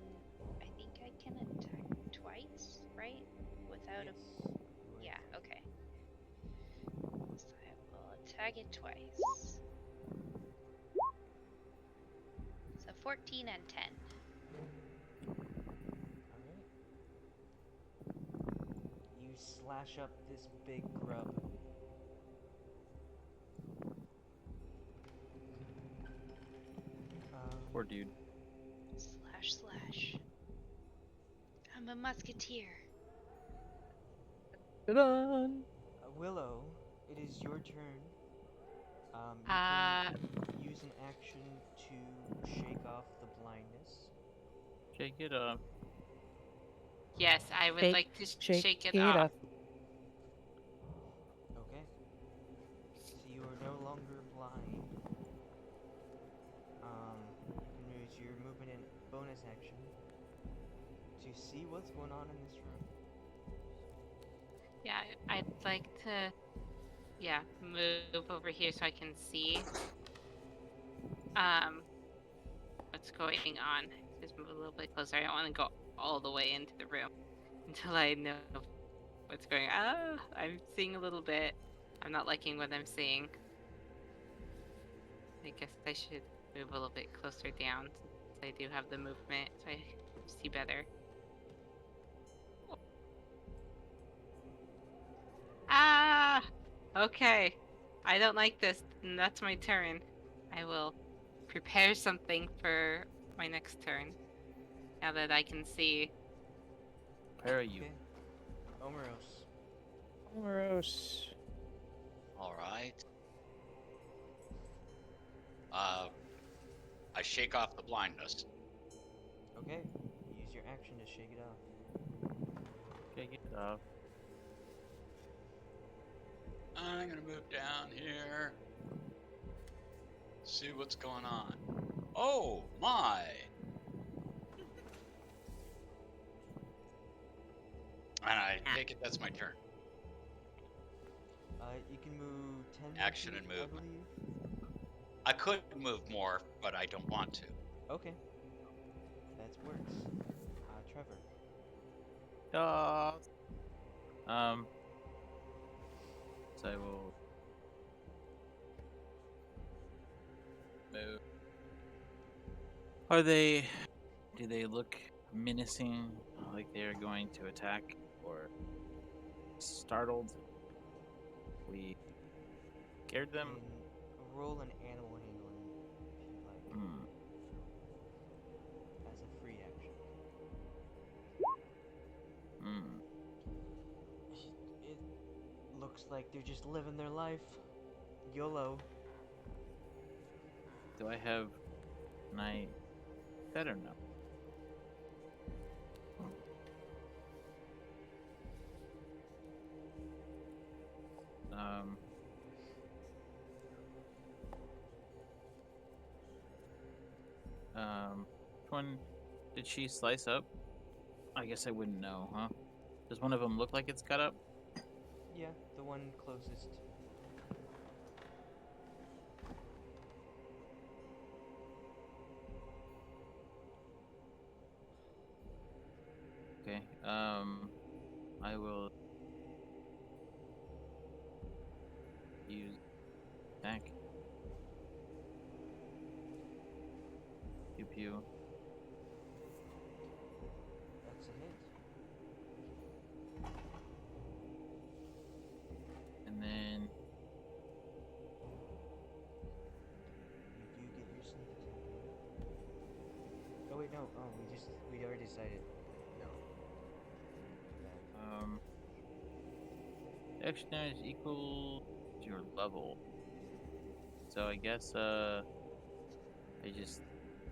I think I can attack twice, right? Without Yes. a. Yeah, okay. So I will attack it twice. So 14 and 10. Alright. You slash up this big grub. Poor dude. Slash, slash. I'm a musketeer. Good on. Willow, it is your turn. You Uh, can use an action to shake off the blindness. Shake it up. yes, I would Shake- like to shake shake it it off. off. Okay. So you are no longer blind. You can use your movement and bonus action to see what's going on in this room. Yeah, I'd like to, yeah, move over here so I can see what's going on. Just move a little bit closer. I don't want to go all the way into the room until I know what's going on. Ah, I'm seeing a little bit. I'm not liking what I'm seeing. I guess I should move a little bit closer down since I do have the movement so I see better. Ah! Okay. I don't like this. And that's my turn. I will prepare something for my next turn. Now that I can see. Where are you? Okay. Omiros. Omiros. All right. I shake off the blindness. Okay. Use your action to shake it off. Shake it up. I'm gonna move down here. See what's going on. Oh my! And I take it that's my turn. You can move 10 Action feet, and I movement. believe. I could move more, but I don't want to. Okay. That works. Trevor. So I will move. Do they look menacing, like they're going to attack, or startled? We scared them? Can roll an animal handling if you like, Hmm. as a free action. Hmm. It looks like they're just living their life. YOLO. Do I have night that or no? Um. Which one did she slice up? I guess I wouldn't know, huh? Does one of them look like it's cut up? Yeah, the one closest. Okay. I will use attack. Pew pew. That's a hit. And then You do get your sneak attack. Oh wait, no. Oh, we already decided. No. Bad. action damage equal to your level. So I guess I just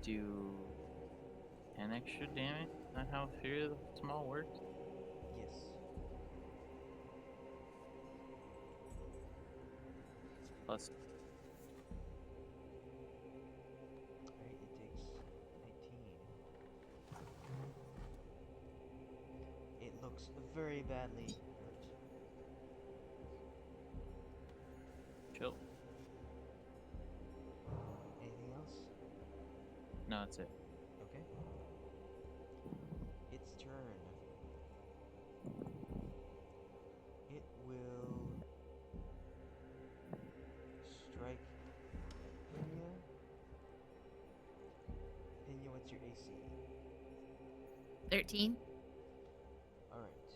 do 10 extra damage. Is that how Fear the Small works? Yes. Plus very badly hurt. Chill. Anything else? No, that's it. Okay. Its turn. It will strike at Pinya. Pinya, what's your AC? 13. Alright.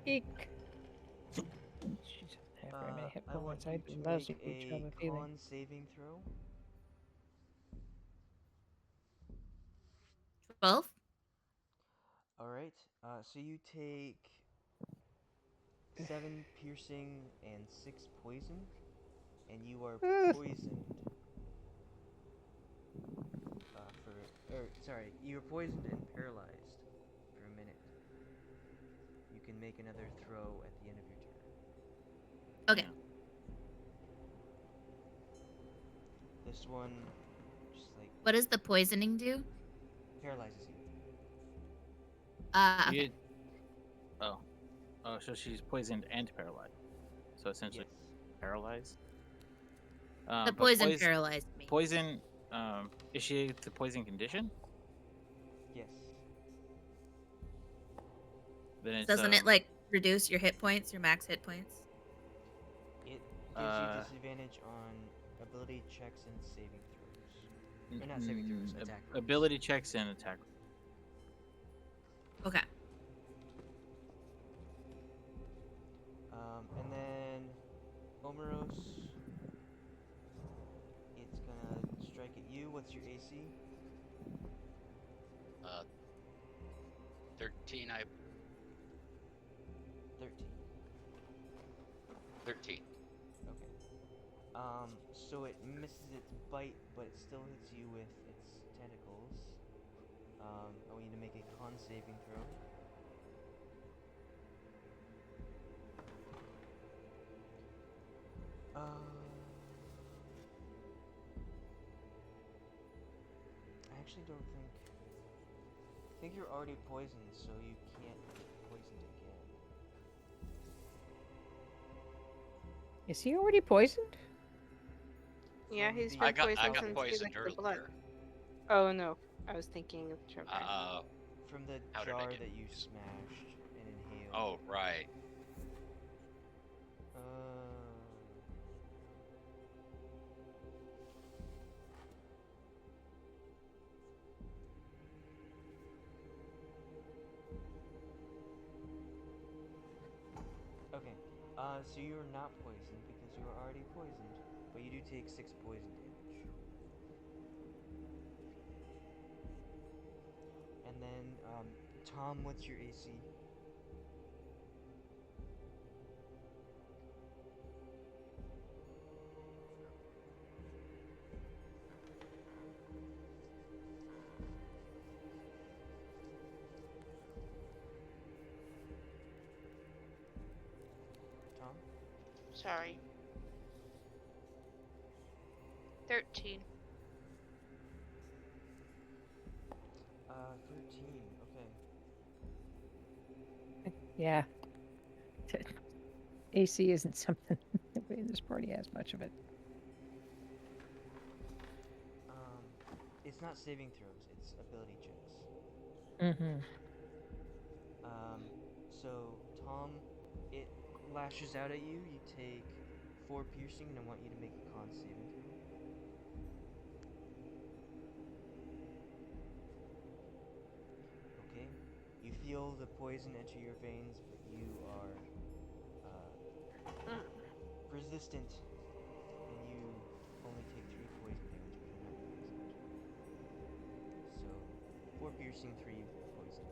Eek. She doesn't have very many hit I want points. you I to loves make you, each have a a feeling. con saving throw. 12. Alright, so you take 7 piercing and 6 poison, and you are poisoned. You're poisoned and paralyzed for a minute. You can make another throw at the end of your turn. Okay. This one just like What does the poisoning do? paralyzes you. Okay. You- Oh, so she's poisoned and paralyzed. So essentially Yes. paralyzed. The But poison paralyzed me. Poison. Is she the poison condition? Yes. Then it's Doesn't it like reduce your hit points, your max hit points? It gives you disadvantage on ability checks and saving throws. Or not saving throws, attack rolls. ability checks and attack. Okay. And then Omiros, it's gonna strike at you. What's your AC? 13. 13. 13. Okay. So it misses its bite, but it still hits you with its tentacles. I want you to make a con saving throw. I actually don't think. I think you're already poisoned, so you can't get poisoned again. Is he already poisoned? Yeah, From he's the been I got poisoned since poisoned giving the blood. earlier. Oh no, I was thinking of Trevor. From the How did I jar get that you poisoned? smashed and inhaled. Oh, right. Okay. So you're not poisoned because you are already poisoned, but you do take 6 poison damage. And then, Thom, what's your AC? Thom? Sorry. 13. 13. Okay. Yeah. AC isn't something nobody in this party has much of it. It's not saving throws, it's ability checks. Mm-hmm. So, Thom, it lashes out at you. You take 4 piercing, and I want you to make a con saving throw. Okay. You feel the poison enter your veins, but you are resistant, and you only take 3 poison damage, but you're not poisoned. So, 4 piercing, 3 poison.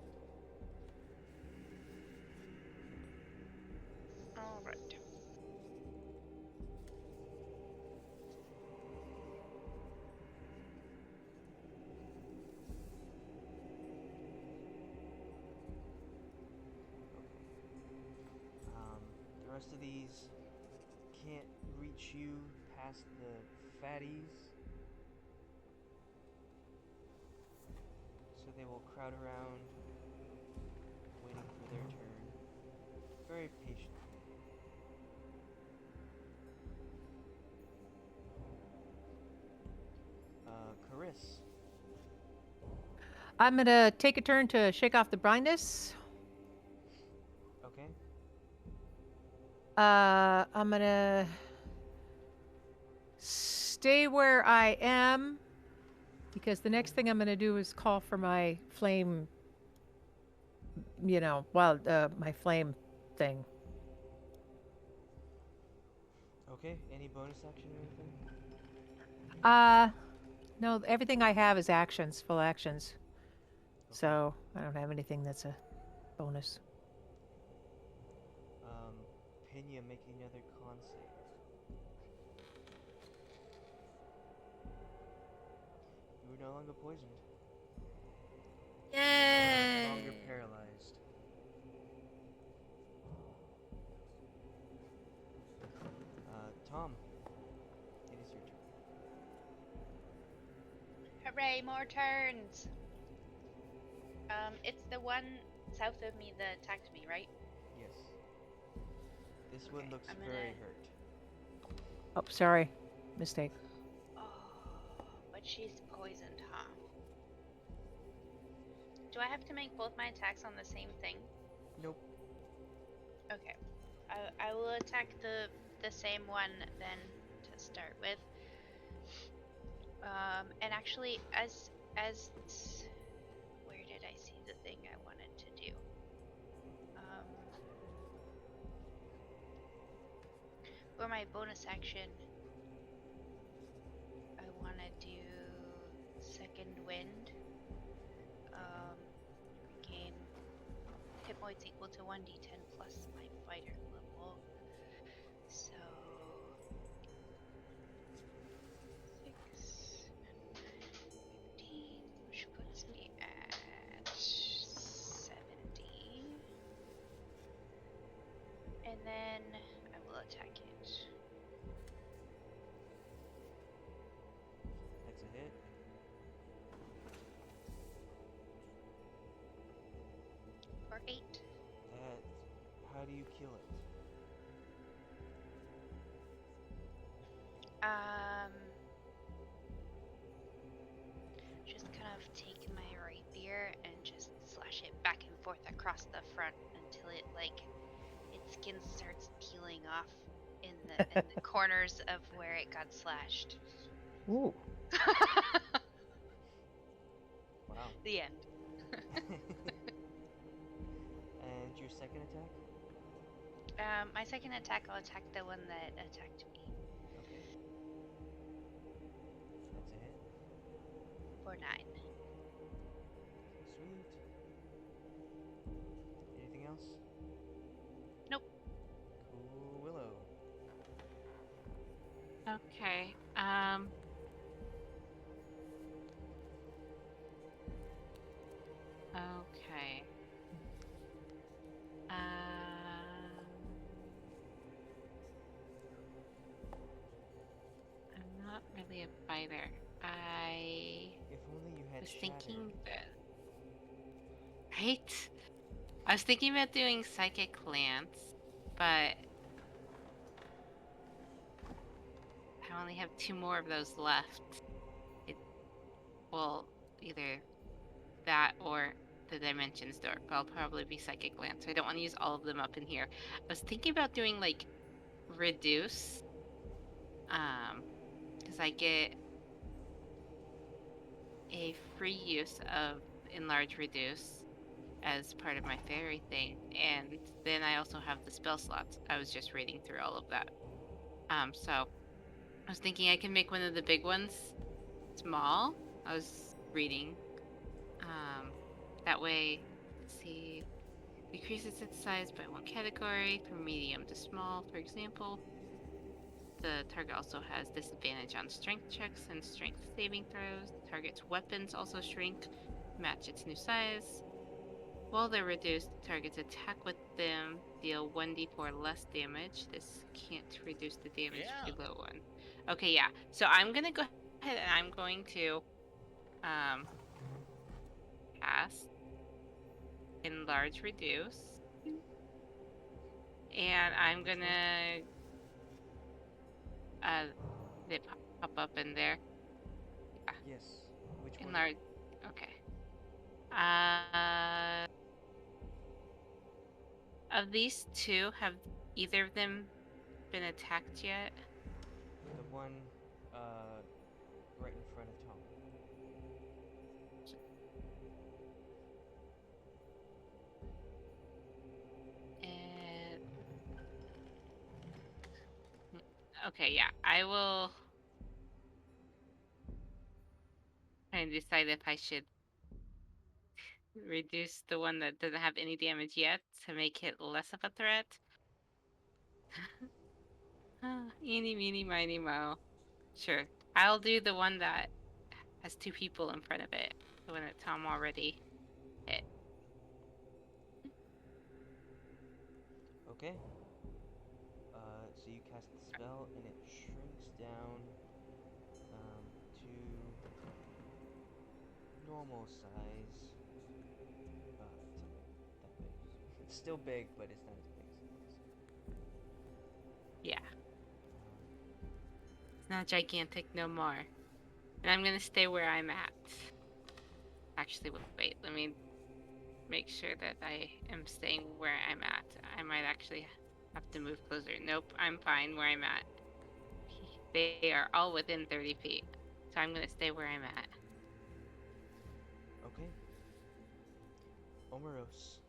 Alright. The rest of these can't reach you past the fatties, so they will crowd around for their turn. Very patiently. Chris. I'm gonna take a turn to shake off the blindness. Okay. I'm gonna stay where I am because the next thing I'm gonna do is call for my flame. My flame thing. Okay. Any bonus action or anything? No, everything I have is actions, full actions. Okay. So I don't have anything that's a bonus. Pinya making another con save. You are no longer poisoned. Yay! No longer paralyzed. Thom, it is your turn. Hooray, more turns! It's the one south of me that attacked me, right? Yes. This one Okay, looks I'm very gonna- hurt. Oh, sorry. Mistake. Oh, but she's poisoned, huh? Do I have to make both my attacks on the same thing? Nope. Okay. I will attack the same one then to start with. And actually, as where did I see the thing I wanted to do? For my bonus action, I want to do second wind. Regain hit points equal to 1d10 plus my fighter level. So 6 and 15, which puts me at 70. And then I will attack it. That's a hit. For 8. How do you kill it? Just kind of take my rapier and just slash it back and forth across the front until it its skin starts peeling off in the corners of where it got slashed. Ooh. Wow. The end. And your second attack? My second attack, I'll attack the one that attacked me. Okay. That's a hit. For 9. Sweet. Anything else? Nope. Cool. Willow. Okay. Okay. I'm not really a fighter. I If only you had was shattered. thinking that. Right? I was thinking about doing psychic lance, but I only have 2 more of those left. Well, either that or the Dimensions Door, but I'll probably be Psychic Lance. So I don't want to use all of them up in here. I was thinking about doing like Reduce, because I get a free use of Enlarge Reduce as part of my fairy thing, and then I also have the spell slots. I was just reading through all of that. So I was thinking I can make one of the big ones small. I was reading. That way, let's see, decreases its size by 1 category from medium to small, for example. The target also has disadvantage on strength checks and strength saving throws. The target's weapons also shrink, match its new size. While they're reduced, the target's attack with them deal 1d4 less damage. This can't reduce the damage Yeah. below 1. Okay, yeah. So I'm gonna go ahead and I'm going to cast Enlarge Reduce. and I'm gonna they pop up in there. Yes. Which one? Enlarge. Okay. Uh, of these two, have either of them been attacked yet? The one, right in front of Tom. And okay, yeah, I will try and decide if I should reduce the one that doesn't have any damage yet to make it less of a threat. Eeny, meeny, miny, moe. Sure, I'll do the one that has two people in front of it. The one that Tom already hit. Okay. So you cast the spell, and it shrinks down to normal size. It's not that big. It's still big, but it's not as big as it was. Yeah, Um, it's not gigantic no more. And I'm gonna stay where I'm at. Actually, wait, let me make sure that I am staying where I'm at. I might actually have to move closer. Nope, I'm fine where I'm at. They are all within 30 feet. So I'm gonna stay where I'm at. okay. Omiros.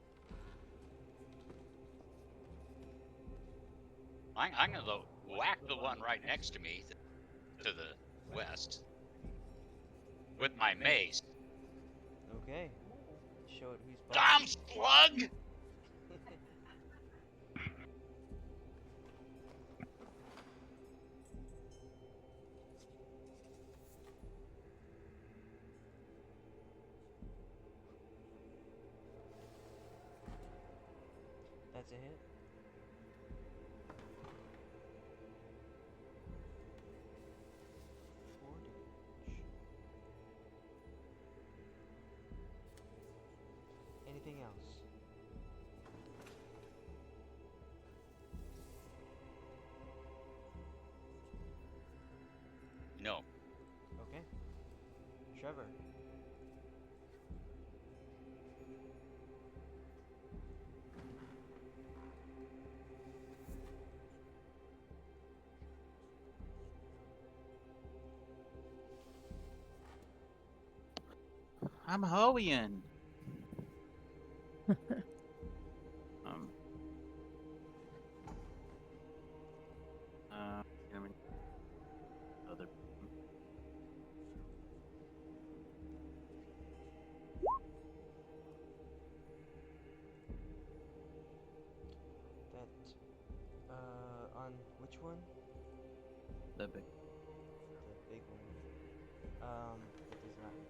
I'm gonna whack the one right next to me to the west with my mace. Okay. Show it who's boss. Thom slug! That's a hit. Four damage. Anything else? No. Okay. Trevor. I'm hoeing. um. Gonna make other. That, on which one? The big. The big one. It does not hit.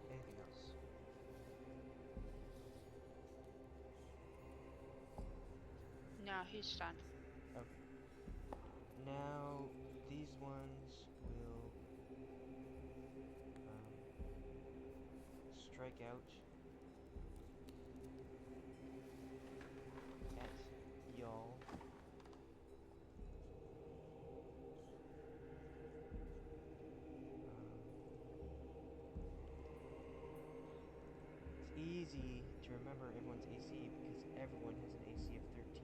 Anything else? No, he's done. Okay. Now, these ones will strike out at y'all. It's easy to remember everyone's AC because everyone has an AC of 13.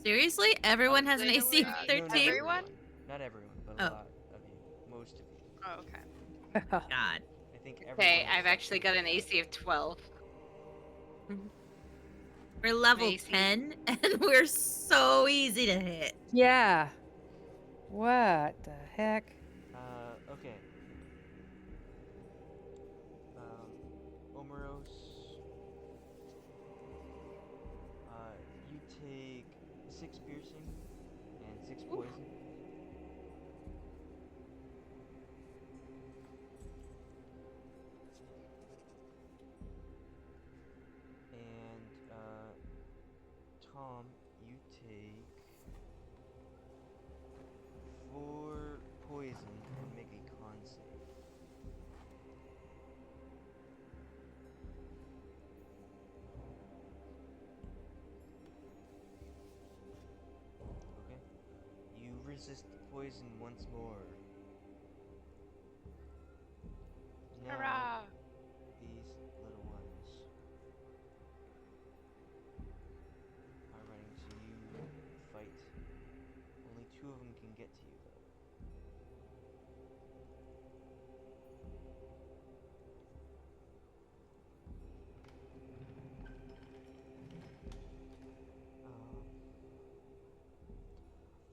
Seriously? Everyone has an AC of Literally 13? No, not Everyone? Not everyone, but Oh. a lot of you. Most of you. Oh, okay. God. I think everyone. Okay, I've except actually for got an Trevor. AC of 12. We're level AC. 10, and we're so easy to hit. Yeah. What the heck? Okay. Omiros. You take 6 piercing and 6 poison. And, Thom, you take 4 poison and make a con save. resist poison once more. Now, Hurrah! these little ones are running to you. Fight. Only 2 of them can get to you, though.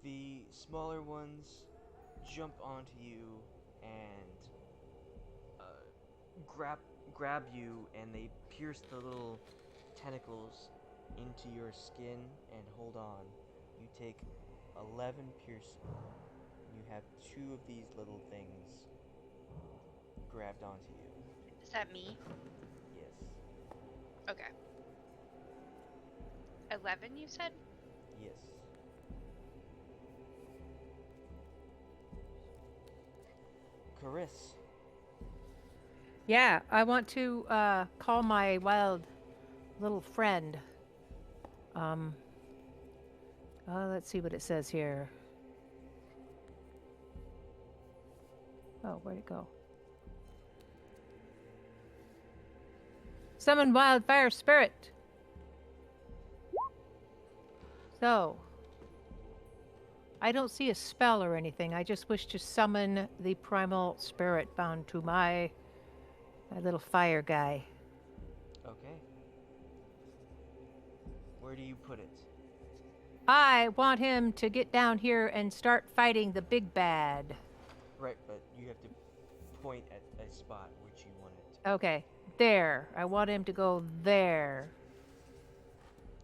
The smaller ones jump onto you and grab you, and they pierce the little tentacles into your skin and hold on. You take 11 piercing. You have 2 of these little things grabbed onto you. Is that me? Yes. Okay. 11, you said? Yes. Chris. Yeah, I want to call my wild little friend. Let's see what it says here. Oh, where'd it go? Summon wildfire spirit. So, I don't see a spell or anything. I just wish to summon the primal spirit bound to my little fire guy. Okay. Where do you put it? I want him to get down here and start fighting the big bad. Right, but you have to point at a spot which you want it to. Okay, there. I want him to go there.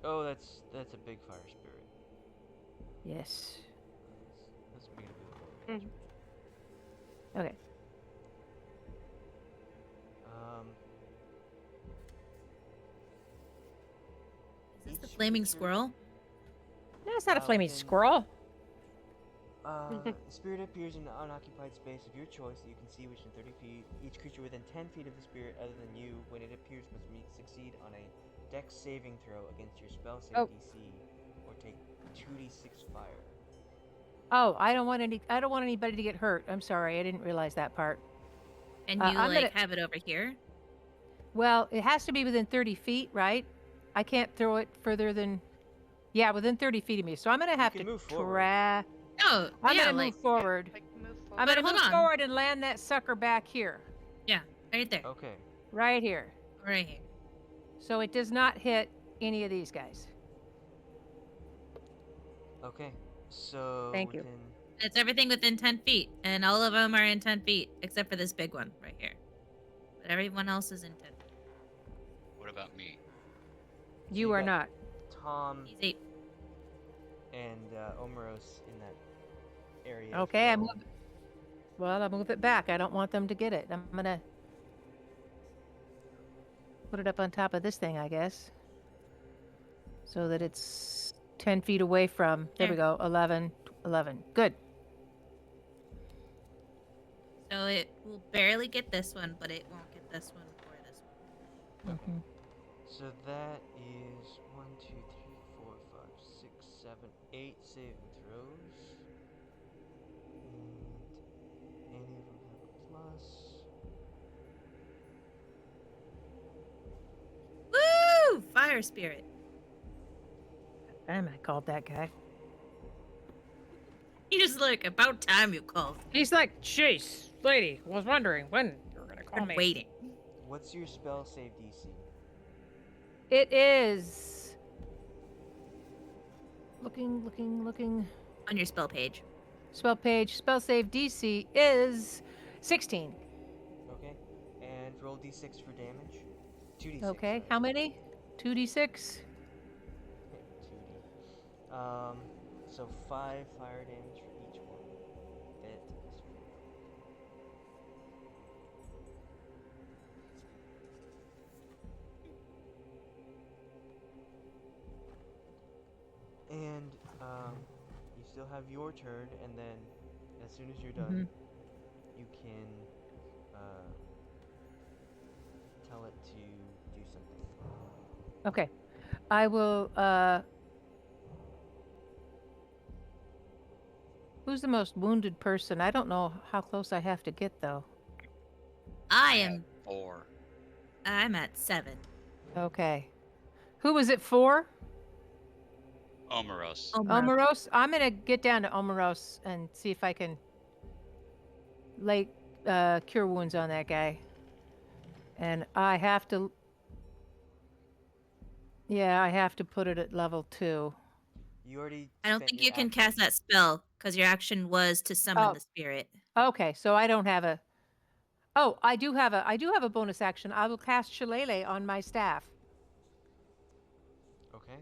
Oh, that's a big fire spirit. Yes. Let's make it a big fire spirit. Okay. Is this the Each flaming creature- squirrel? No, it's not a flaming within- squirrel. The spirit appears in an unoccupied space of your choice that you can see within 30 feet. Each creature within 10 feet of the spirit other than you, when it appears, must succeed on a dex saving throw against your spell save Oh. DC, or take 2d6 fire. Oh, I don't want anybody to get hurt. I'm sorry, I didn't realize that part. And I'm you gonna- have it over here? Well, it has to be within 30 feet, right? I can't throw it further than, yeah, within 30 feet of me. So I'm gonna have can to move forward. try. Oh, I'm yeah, gonna like move forward. Like, move forward. I'm But gonna hold move on. forward and land that sucker back here, right there, Okay. right here. right here. So it does not hit any of these guys. Okay. So Thank you. within It's everything within 10 feet, and all of them are in 10 feet, except for this big one right here. But everyone else is in 10 feet. What about me? You you are got- not. Thom He's 8. and Omiros in that area. as Okay, I well. move. Well, I'll move it back. I don't want them to get it. I'm gonna put it up on top of this thing, I guess, so that it's 10 feet away from. There we There. go. 11. Good. So it will barely get this one, but it won't get this one or this one. Mhm. So that is 1, 2, 3, 4, 5, 6, 7, 8 saving throws. And any of them have a plus. Woo! Fire spirit. Damn, I called that guy. He just like, about time you called. He's like, jeez, lady, was wondering when you were gonna call Been me. waiting. What's your spell save DC? It is. Looking. On your spell page. Spell page. Spell save DC is 16. Okay. And roll d6 for damage. 2d6. Okay, sorry. how many? 2d6. Okay, 2d. So 5 fire damage for each one. That is 4. And you still have your turn, and then as soon as you're done, you can tell it to do something. Okay. I will Who's the most wounded person? I don't know how close I have to get, though. I have am. 4. I'm at 7. Okay. Who was it for? Omiros. Omiros? I'm going to get down to Omiros and see if I can lay cure wounds on that guy. And I have to... Yeah, I have to put it at level 2. You already. I don't spent think your you can action. cast that spell because your action was to summon Oh. the spirit. Okay, so I don't have a... Oh, I do have a bonus action. I will cast Shillelagh on my staff Okay.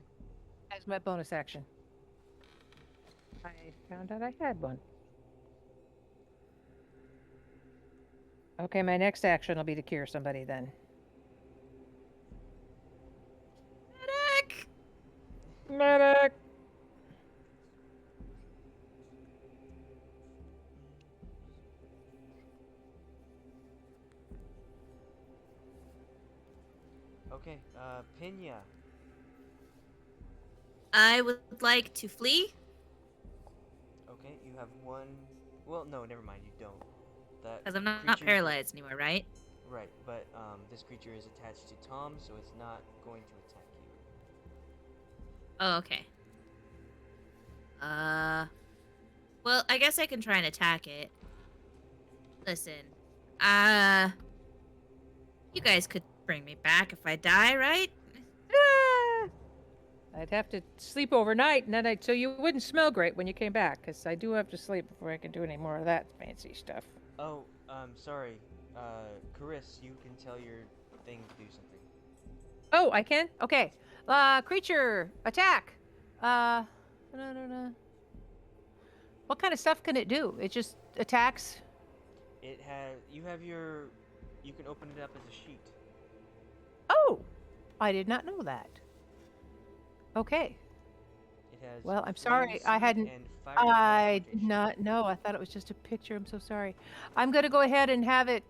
as my bonus action. I found out I had one. Okay, my next action will be to cure somebody then. Medic! Medic! Okay. Pinya. I would like to flee. Okay, you have one. Well, no, never mind. You don't. That Because I'm not creature- paralyzed anymore, right? Right, but this creature is attached to Thom, so it's not going to attack you. Oh, okay. Well, I guess I can try and attack it. Listen, you guys could bring me back if I die, right? Ah! I'd have to sleep overnight, and then so you wouldn't smell great when you came back, because I do have to sleep before I can do any more of that fancy stuff. Oh, sorry. Chris, you can tell your thing to do something. Oh, I can? Okay. Creature, attack! What kind of stuff can it do? It just attacks? It has. You have your. You can open it up as a sheet. Oh! I did not know that. Okay. It has. Well, I'm flame sorry, I seed hadn't- and fire I did teleportation. not know. I thought it was just a picture. I'm so sorry. I'm going to go ahead and have it...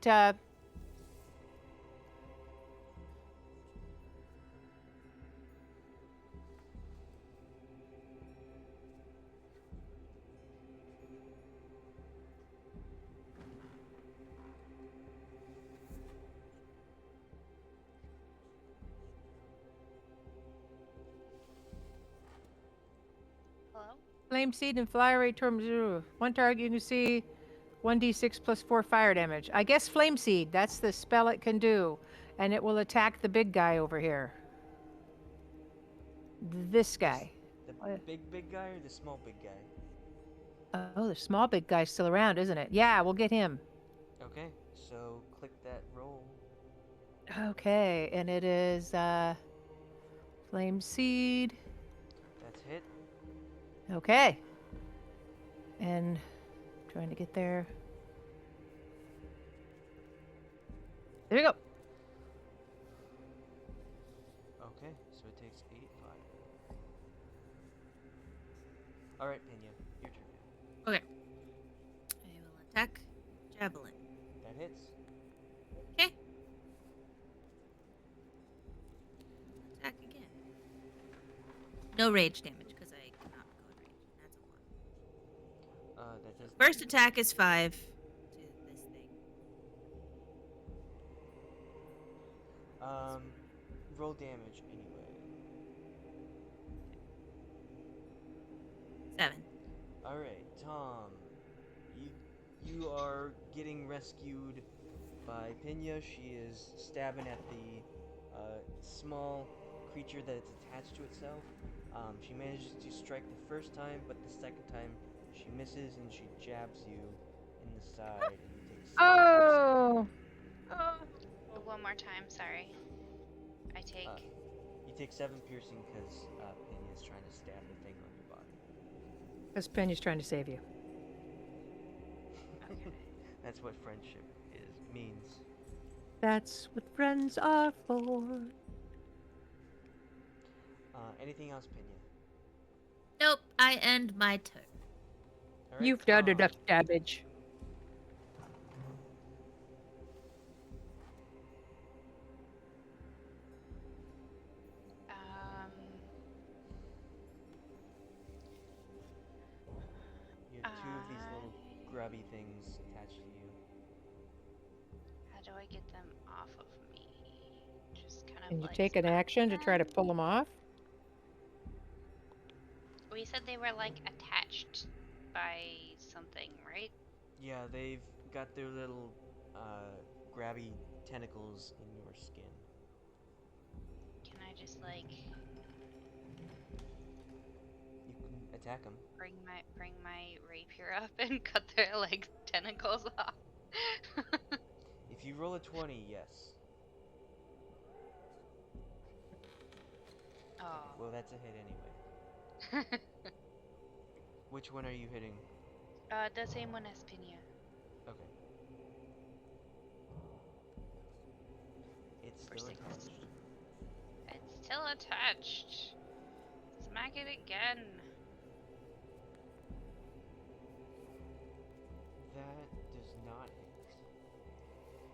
Hello? Flame Seed and Fly Ray terms. One target you can see 1d6 plus 4 fire damage. I guess Flame Seed, that's the spell it can do. And it will attack the big guy over here. This guy. The Oh, yeah. big guy or the small big guy? Oh, the small big guy's still around, isn't it? Yeah, we'll get him. Okay, so click that roll. Okay, and it is Flame Seed. That's hit. Okay. And trying to get there. There you go. Okay, so it takes 8 fire. Alright, Pinya, your turn. Okay. I will attack Javelin. That hits. Okay. Attack again. No rage damage because I cannot go in range. That's a 1. That does. First attack is 5 to this thing. Roll damage anyway. 7. Alright, Thom. You are getting rescued by Pinya. She is stabbing at the small creature that it's attached to itself. She manages to strike the first time, but the second time she misses and she jabs you in the side and you take 7 Oh! One more time, sorry. I take. You take 7 piercing because Pinya is trying to stab the thing on your body. Because Penny's trying to save you. That's what friendship means. That's what friends are for. Anything else, Pinya? Nope, I end my turn. All right, You've done Thom. enough damage. You have 2 of grabby things attached to you. How do I get them off of me? Just kind of Can you like take an smack action to try to them? pull them off? We said they were like attached by something, right? Yeah, they've got their little grabby tentacles in your skin. Can I just like You can attack them. bring my rapier up and cut their like tentacles off? If you roll a 20, yes. Okay, well that's a hit anyway. Oh. Which one are you hitting? The same one as Pinya. Okay. It's For still 6. attached. It's still attached. Smack it again. That does not hit.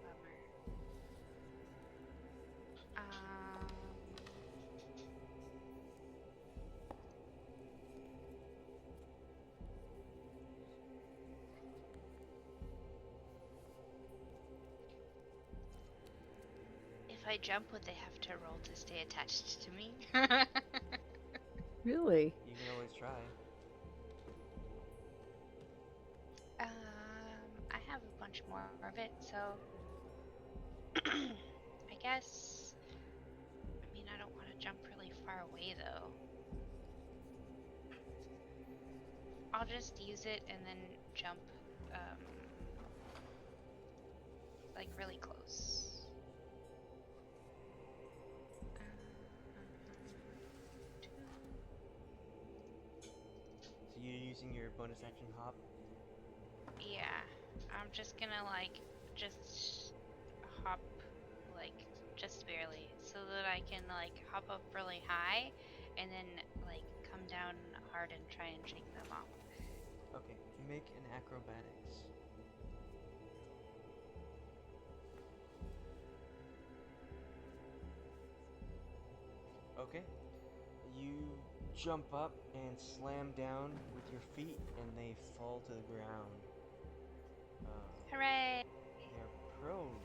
Bummer. If I jump, would they have to roll to stay attached to me? Really? You can always try. I have a bunch more of it, so I guess. I mean, I don't want to jump really far away though. I'll just use it and then jump, like really close. So you're using your bonus action hop? Yeah, I'm just gonna like just hop like just barely so that I can like hop up really high and then like come down hard and try and shake them off. Okay, make an acrobatics. Okay. You jump up and slam down with your feet, and they fall to the ground. Hooray! They're prone.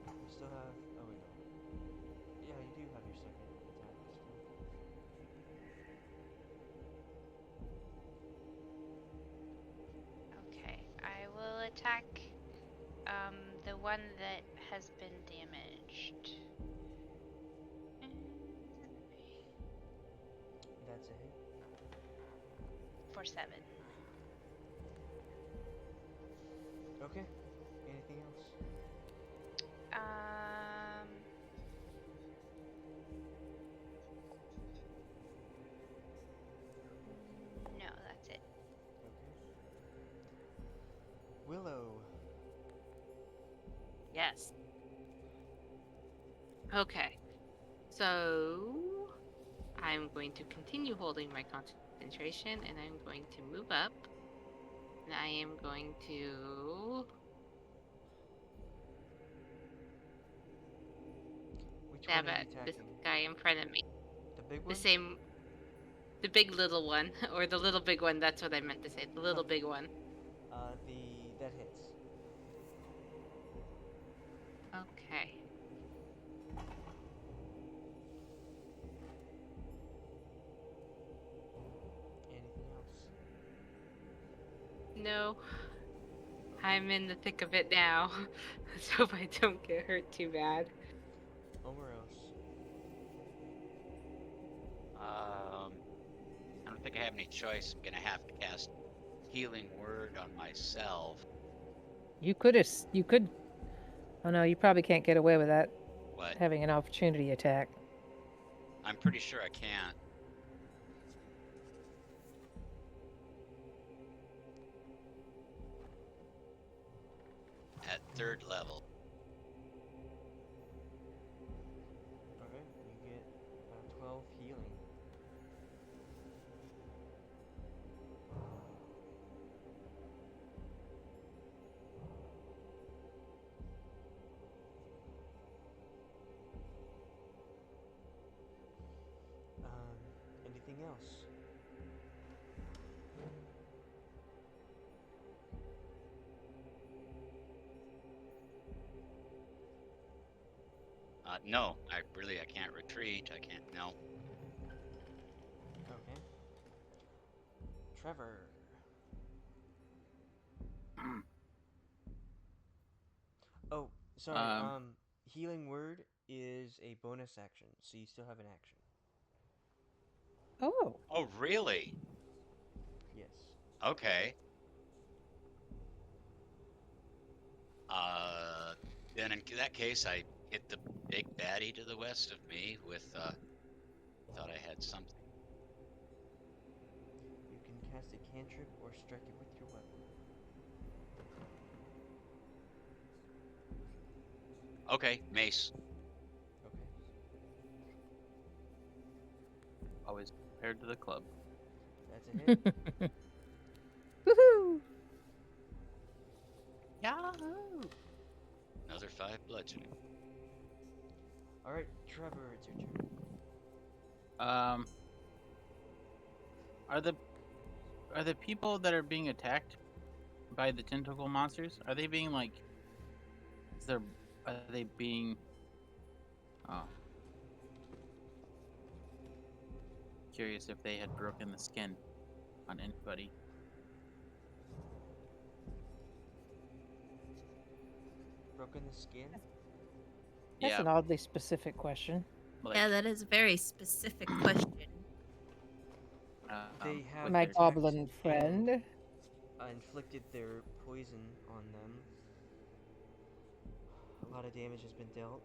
You still have. Oh wait, no. Yeah, you do have your second attack still. Okay, I will attack the one that has been damaged. That's a hit. For 7. Okay. Anything else? No, that's it. Okay. Willow. Yes. Okay. So I'm going to continue holding my concentration and I'm going to move up. And I am going to Which stab one are you at this attacking? guy in front of me. The big The one? same, the big little one, or the little big one, that's what I meant to say. The little Okay. big one. That hits. Okay. Anything else? No. I'm in the thick of it now. Let's hope I don't get hurt too bad. Omiros. I don't think I have any choice. I'm gonna have to cast Healing Word on myself. You could have. You could. Oh no, you probably can't get away with that. What? Having an opportunity attack. I'm pretty sure I can't. At 3rd level. Okay, you get 12 healing. anything else? No, I can't retreat. I can't. No. Okay. Trevor. Oh, sorry. Healing word is a bonus action, so you still have an action. Oh. Oh, really? Yes. Okay. Then in that case, I hit the big baddie to the west of me with. Thought I had something. You can cast a cantrip or strike it with your weapon. Okay, mace. Okay. Always prepared to the club. That's a hit. Woohoo! Yahoo! Another 5 bludgeoning. Alright, Trevor, it's your turn. Are the people that are being attacked by the tentacle monsters, are they being like, are they being, oh, curious if they had broken the skin on anybody. Broken the skin? That's Yeah, an oddly specific question. like, Yeah, that is a very specific question. They have with My their- goblin and- friend. Inflicted their poison on them. A lot of damage has been dealt.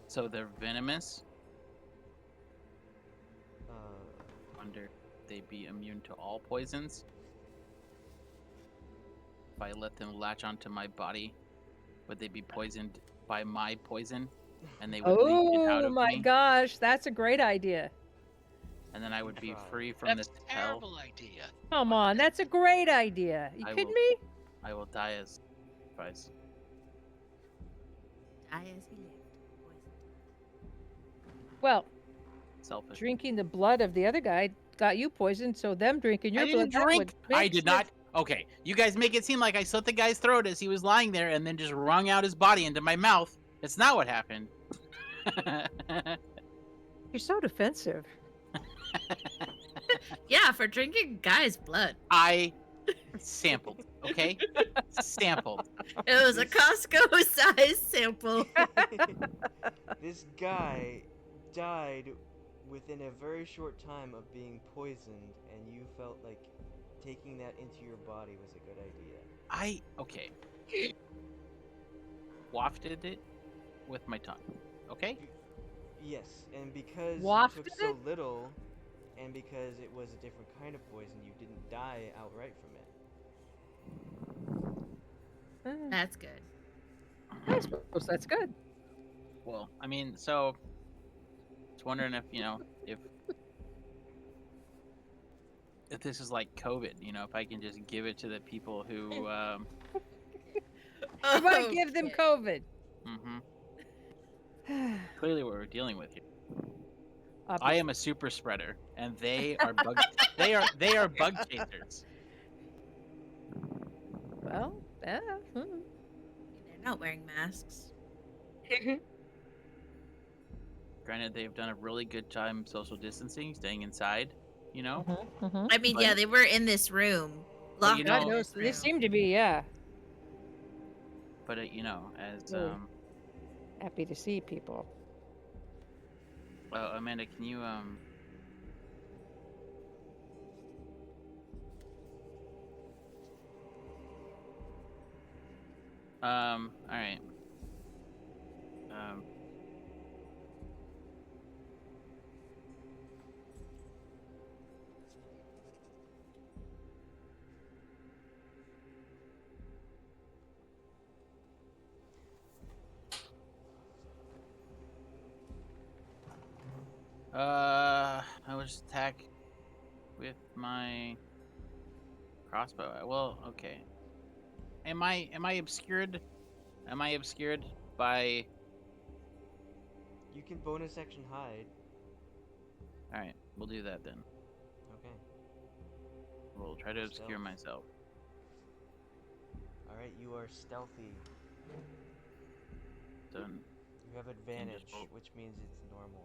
So they're venomous. Uh, Wonder if they be immune to all poisons. If I let them latch onto my body, would they be poisoned by my poison? And they would leak it out Oh of my me? gosh, that's a great idea. And then I would be Try. free from That's this a hell. terrible idea. Come on, that's a great idea. You I kidding will- me? I will die as sacrifice. Die as he lived. Poisoned. Well, Selfish. drinking the blood of the other guy got you poisoned, so them drinking your I didn't blood. that drink. would I make did sense. not. Okay, you guys make it seem like I slit the guy's throat as he was lying there and then just wrung out his body into my mouth. It's not what happened. You're so defensive. Yeah, for drinking guy's blood. I sampled. Okay, sampled. It was a Costco-sized sample. this guy died within a very short time of being poisoned, and you felt like taking that into your body was a good idea. Okay. Wafted it with my tongue. Okay. Yes, and because Wafted you took so it? little, and because it was a different kind of poison, you didn't die outright from it. That's good. I suppose that's good. Well, I mean, so just wondering if if this is like COVID, if I can just give it to the people who, You might give them COVID. clearly what we're dealing with here. I Obviously. am a super spreader, and they are bug. they are bug chasers. Well, They're not wearing masks. Granted, they've done a really good time social distancing, staying inside. I mean, But- yeah, they were in this room. Well, Locked you God in know- knows, this they room. seem to be, yeah. But as Really? Happy to see people. well, Amanda, can you all right. I will just attack with my crossbow. Well, okay. Am I obscured? Am I obscured by? You can bonus action hide. All right, we'll do that then. try to obscure Stealth. myself. Alright, you are stealthy. Done. You have advantage, roll. which means it's normal.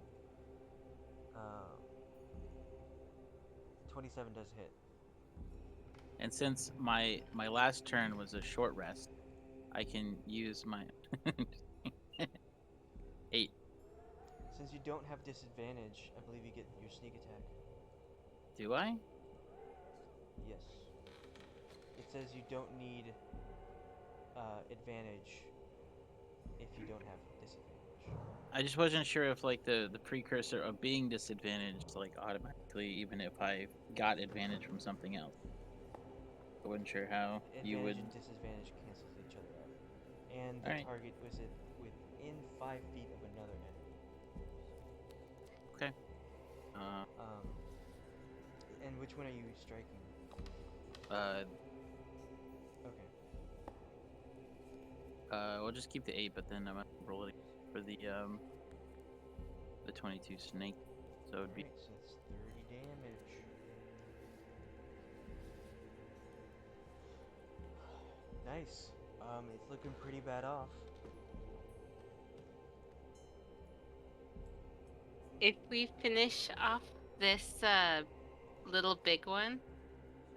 27 does hit. And since my last turn was a short rest, I can use my 8. Since you don't have disadvantage, I believe you get your sneak attack. Do I? Yes. It says you don't need advantage if you don't have disadvantage. I just wasn't sure if like the precursor of being disadvantaged like automatically, even if I got advantage from something else. I wasn't sure how you would. Advantage and disadvantage cancels each other out. And the Alright. target was within 5 feet of another enemy. Okay. And which one are you striking? Okay. Okay. We'll just keep the 8, but then I'm gonna roll it for the 22 snake. So it'd be Alright, so it's 30 damage. Nice. It's looking pretty bad off. If we finish off this little big one,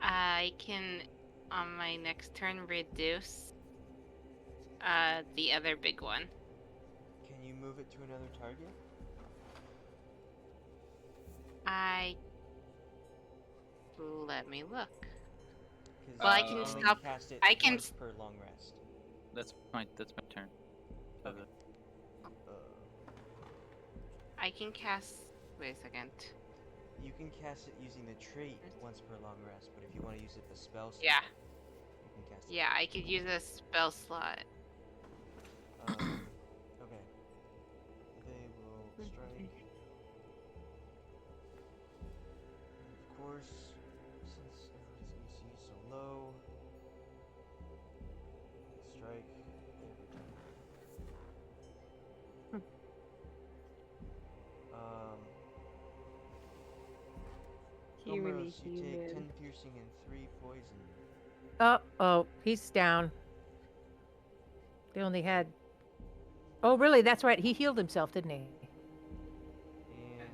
I can, on my next turn, reduce the other big one. Can you move it to another target? Let me look. 'Cause Well, I you can only stop- cast it I can once per long rest. that's my turn. So Okay. I can cast. Wait a second. You can cast it using the trait once per long rest, but if you want to use it the spell slot, Yeah. you can cast it. Yeah, I could use a spell slot. Okay. They will strike. Of course, since everybody's AC is so low, strike every time. Omiros, you take 10 piercing and 3 poison. Oh, he's down. They only had. Oh, really? That's right. He healed himself, didn't he? And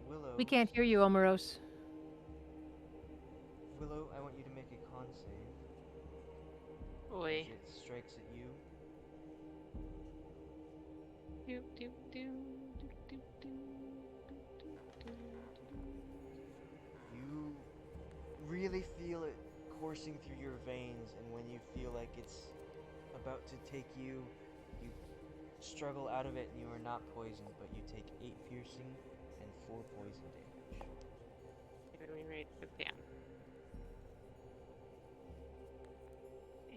Willow. We can't hear you, Omiros. Willow, I want you to make a con save. Oi. As it strikes at you. You really feel it coursing through your veins, and when you feel like it's about to take you, you struggle out of it, and you are not poisoned, but you take 8 piercing and 4 poison damage. Let me write it down.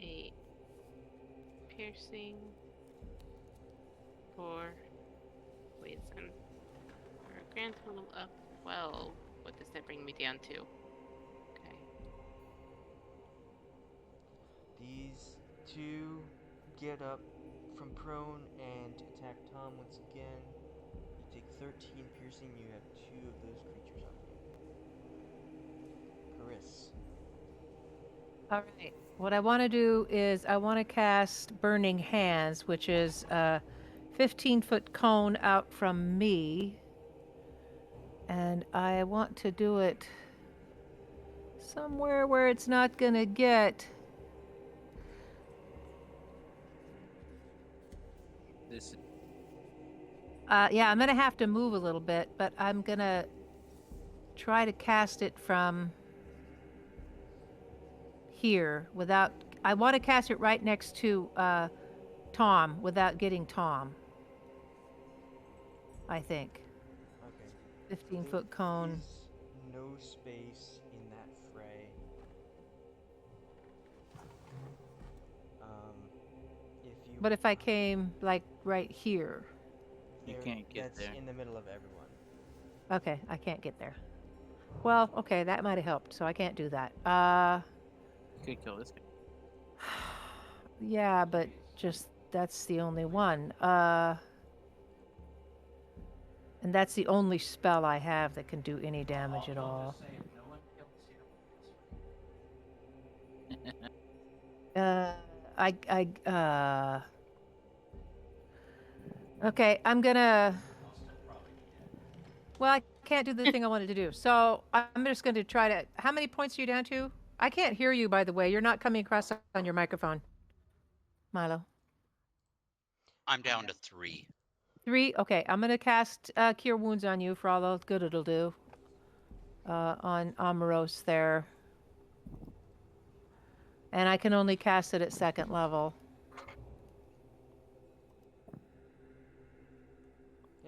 8 piercing, 4 poison. For a grand total of 12. What does that bring me down to? Okay. These two get up from prone and attack Thom once again. You take 13 piercing, you have 2 of those creatures on you. Chris. All right. What I want to do is I want to cast Burning Hands, which is a 15-foot cone out from me. And I want to do it somewhere where it's not going to get... This is yeah, I'm going to have to move a little bit, but I'm going to try to cast it from here without... I want to cast it right next to Thom without getting Thom, I think. Okay. 15-foot cone. Is no space in that fray. If you... But if I came, like, right here... You there- can't get that's there. in the middle of everyone. Okay, I can't get there. Well, okay, that might have helped, so I can't do that. you could kill this guy. Yeah, but just that's the only one. And And that's the only spell I have that can do any damage at all. Okay, I'm gonna. Well, I can't do the thing I wanted to do. So I'm just going to try to. How many points are you down to? I can't hear you, by the way. You're not coming across on your microphone, Milo. I'm down to 3. 3? Okay, I'm going to cast Cure Wounds on you for all the good it'll do. On Omiros there. And I can only cast it at 2nd level.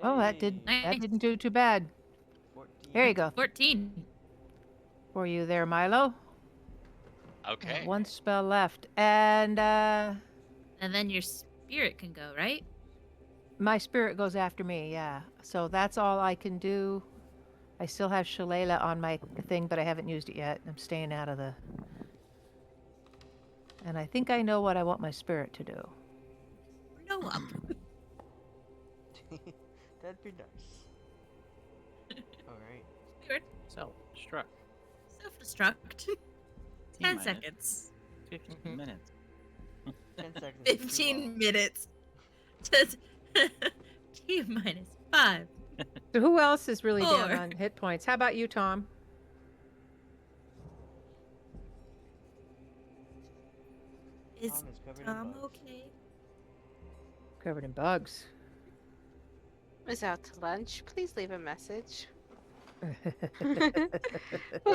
Oh, that Nice. didn't do too bad. 14. There you go. 14. For you there, Milo. Okay. 1 spell left. And And then your spirit can go, right? my spirit goes after me, yeah. So that's all I can do. I still have Shalala on my thing, but I haven't used it yet. I'm staying out of the... And I think I know what I want my spirit to do. No up. That'd be nice. Alright. Spirit. Self-destruct. Self-destruct. 10 T-minus seconds. 15 minutes. 10 seconds. is too 15 long. minutes. T-minus 5. So who else is really down 4. on hit points? How about you, Thom? Is Thom is covered in Tom bugs. okay? Covered in bugs. Was out to lunch. Please leave a message. We'll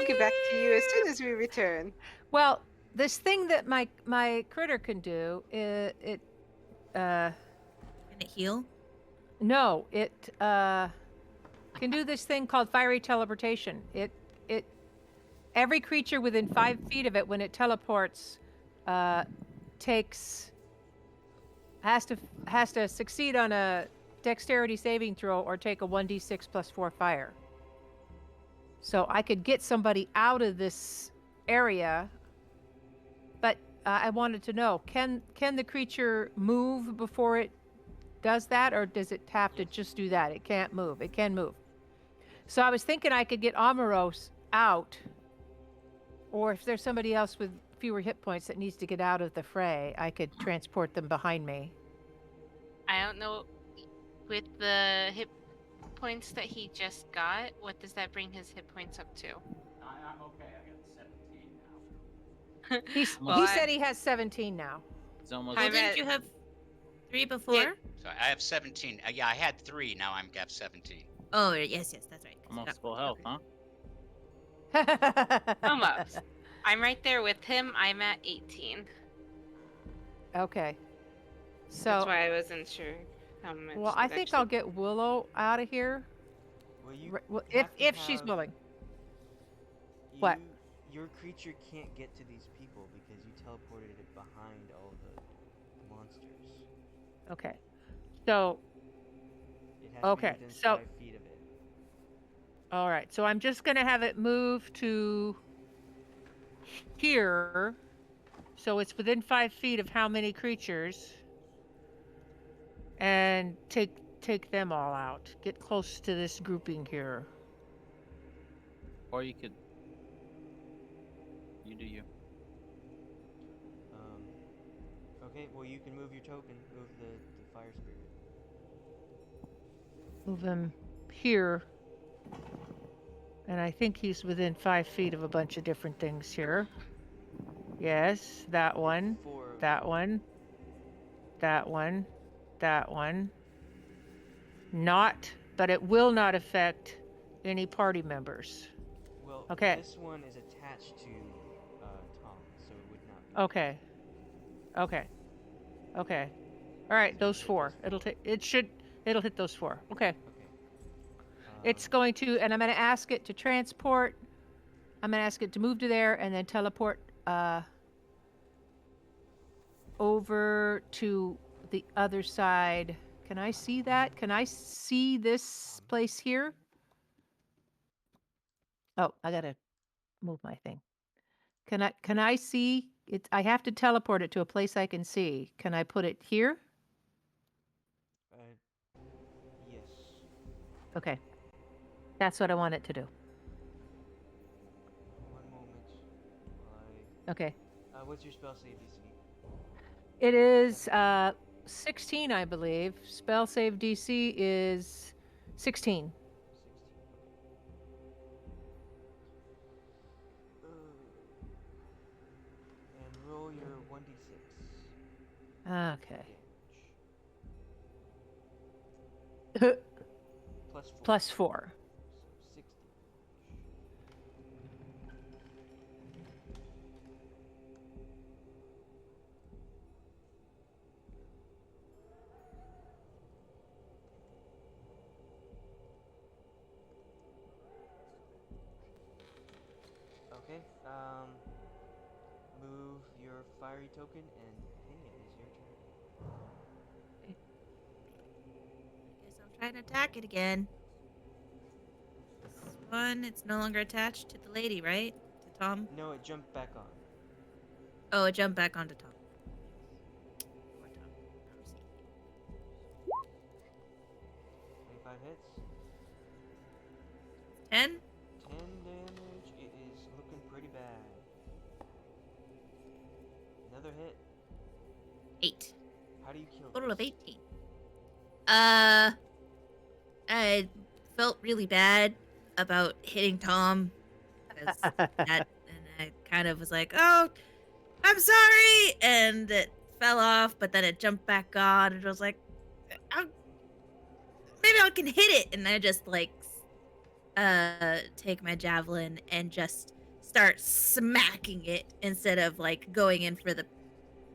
get back to you as soon as we return. Well, this thing that my critter can do, it Can it heal? no, it can do this thing called fiery teleportation. It every creature within 5 feet of it, when it teleports, has to succeed on a dexterity saving throw or take a 1d6 plus 4 fire. So I could get somebody out of this area, but I wanted to know, can the creature move before it does that, or does it have to just do that? It can't move. It can move. So I was thinking I could get Omiros out, or if there's somebody else with fewer hit points that needs to get out of the fray, I could transport them behind me. I don't know. With the hit points that he just got, what does that bring his hit points up to? I'm okay. I got 17 now. He said he has 17 now. It's almost. Well, I'm didn't at- you have 3 before? So I have 17. Yeah, I had 3. Now I'm got 17. Oh, yes, that's right. 'cause I Almost got- full health, huh? Almost. I'm right there with him. I'm at 18. Okay. That's So, why I wasn't sure how much. well, I that think actually- I'll get Willow out of here. Well, you Well, have to if she's have- willing. What? Your creature can't get to these people because you teleported it behind all the monsters. Okay. So, It has Okay, to be within so- 5 feet of it. all right. So I'm just going to have it move to here. So it's within 5 feet of how many creatures? And take them all out. Get close to this grouping here. Or you could. You do you. Okay, well you can move your token, move the fire spirit. Move him here. And I think he's within 5 feet of a bunch of different things here. Yes, that one, 4 of that one, that one, that one. Not, but it will not affect any party members. Well, Okay. this one is attached to Thom, so it would not be. Okay. Okay. Okay. All right, those 4. It'll hit those 4. Okay. Okay. It's going to, and I'm going to ask it to transport. I'm going to ask it to move to there and then teleport over to the other side. Can I see that? Can I see this place here? Oh, I got to move my thing. Can I see it? I have to teleport it to a place I can see. Can I put it here? Yes. Okay. That's what I want it to do. One moment. While Okay. what's your spell save DC? It is 16, I believe. Spell save DC is 16. 16. And roll your 1d6 Okay. damage. Plus 4. Plus 4. So 60. Okay. Move your fiery token, and Pinya, it is your turn. I guess I'll try and attack it again. This one, it's no longer attached to the lady, right? To Thom? No, it jumped back on. Oh, it jumped back onto Thom. Poor Thom. 25 hits. 10? 10 damage. It is looking pretty bad. Another hit. 8. How do you kill Total of this? 18. I felt really bad about hitting Thom. 'Cause that, and I kind of was like, oh, I'm sorry! And it fell off, but then it jumped back on, and I was like, maybe I can hit it! And I just, like, take my javelin and just start smacking it instead of, like, going in for the,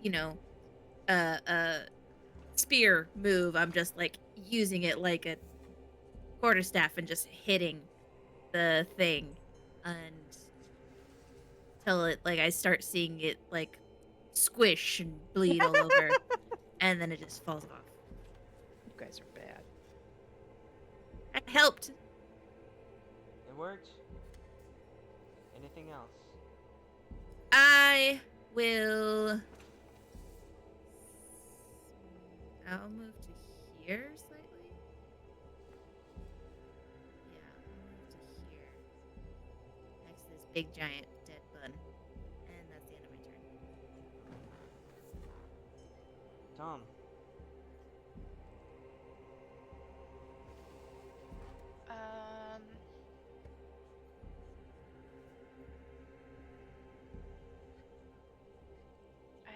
you know, spear move. I'm just, like, using it like a quarterstaff and just hitting the thing, and till it, like, I start seeing it, like, squish and bleed all over, and then it just falls off. You guys are bad. I helped. It worked. Anything else? I will. I'll move to here slightly. Yeah, I'll move to here. Next to this big giant dead bun. And that's the end of my turn. Thom. Um. I.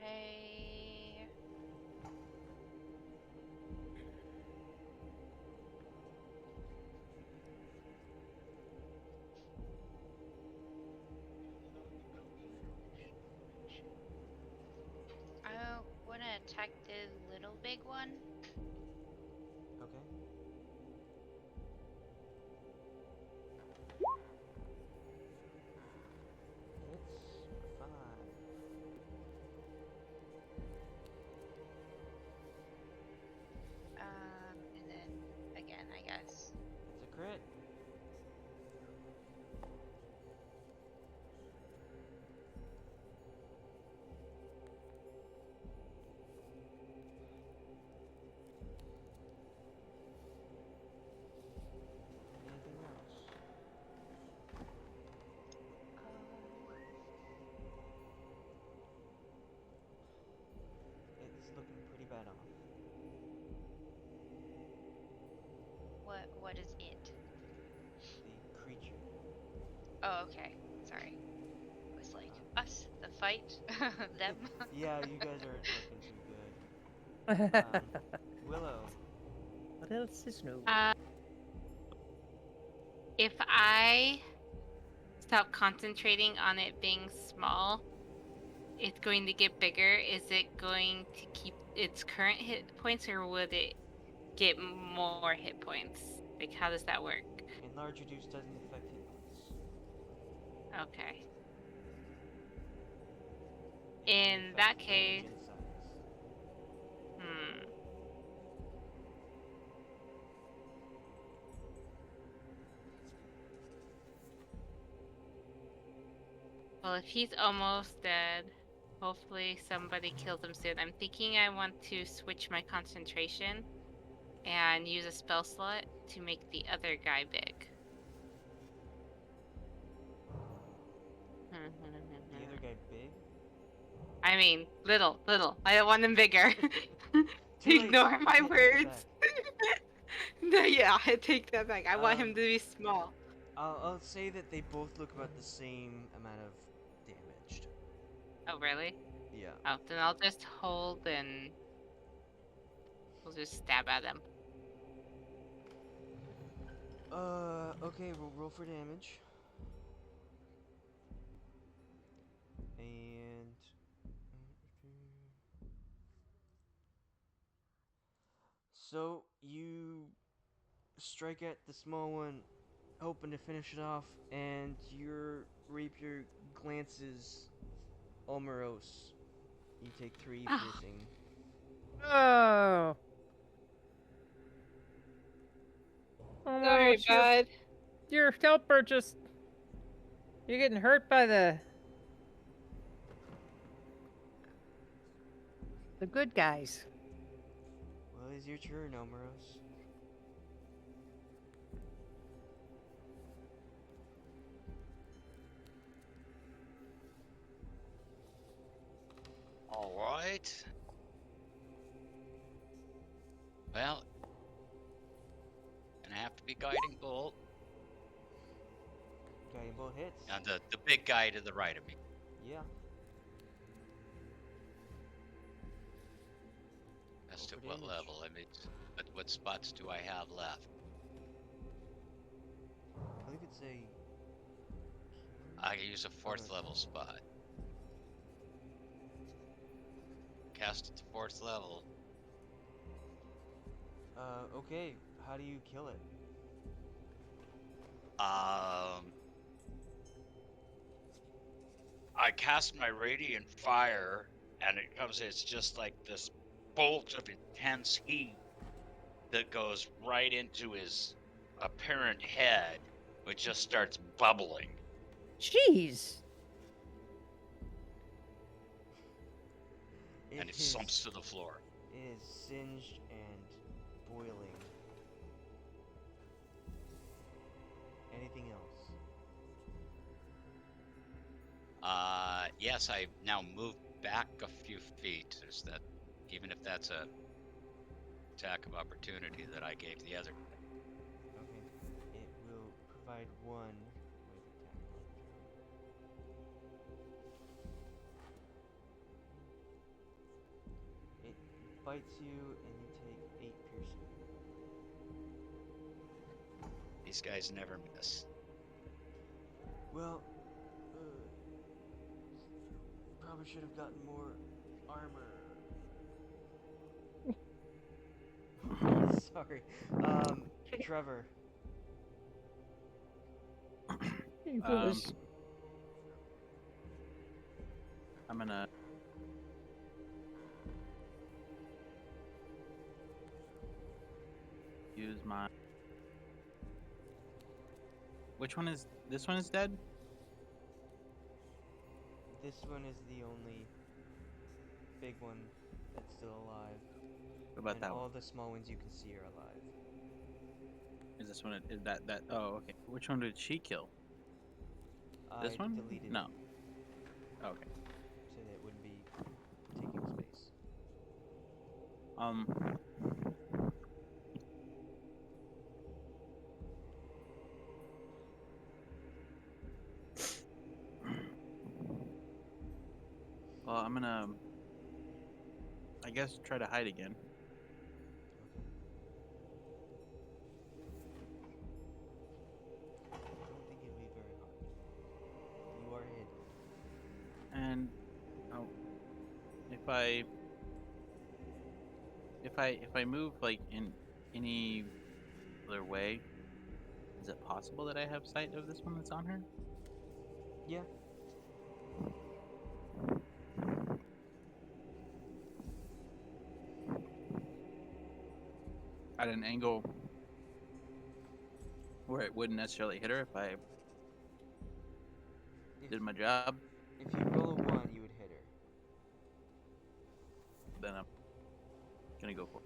I want to attack the little big one. Okay. Hits. 5. And then again, I guess. It's a crit. Anything else? It's looking pretty bad off. What is it? The creature. Oh, okay. Sorry. It was like us, the fight, them. Yeah, you guys aren't looking too good. Willow. What else is new? If I stop concentrating on it being small, it's going to get bigger. Is it going to keep its current hit points, or would it get more hit points? Like, how does that work? Enlarge reduce doesn't affect hit points. Okay. It only In affects that damage case, and size. Well, if he's almost dead, hopefully somebody kills him soon. I'm thinking I want to switch my concentration and use a spell slot to make the other guy big. The other guy big? I mean, little. I don't want him bigger. Too late, Ignore you my can't take it words. No, yeah, I take that back. I want him to be small. I'll say that they both look about the same amount of damaged. Oh, really? Yeah. Oh, then I'll just hold and we'll just stab at him. Okay, we'll roll for damage. And... So, you strike at the small one, hoping to finish it off, and your rapier glances Omiros. You take 3 Oh. piercing. Oh. Oh, Sorry, bud. Your helper just. You're getting hurt by the good guys. Well, it's your turn, Omiros. All right. Well, gonna have to be guiding bolt. Guiding bolt hits. And the big guy to the right of me. Yeah. As to Roll for what damage. level? I mean, what spots do I have left? I believe it's a... I can use a 4th that's- level spot. Cast at the 4th level. Okay. How do you kill it? I cast my radiant fire, and it comes. It's just like this bolt of intense heat that goes right into his apparent head, which just starts bubbling. Jeez. And it slumps to the floor. It is singed and boiling. Anything else? Yes, I now move back a few feet. There's that, even if that's a attack of opportunity that I gave the other. Okay. It will provide 1 with attack opportunity. It bites you and you take 8 piercing. These guys never miss. Well, probably should have gotten more armor. Sorry. Trevor. I'm gonna use my. Which one is this one is dead? This one is the only big one that's still alive. What about and that all one? the small ones you can see are alive. Is this one? Is that? Oh, okay. Which one did she kill? This I one? deleted No. it Oh, okay. so that it wouldn't be taking space. Well, I'm gonna. I guess try to hide again. I don't think it'll be very hard. You are hidden. And oh, if I move like in any other way, is it possible that I have sight of this one that's on her? Yeah. At an angle where it wouldn't necessarily hit her if I did my job, If you roll a 1, you would hit her. then I'm gonna go for it.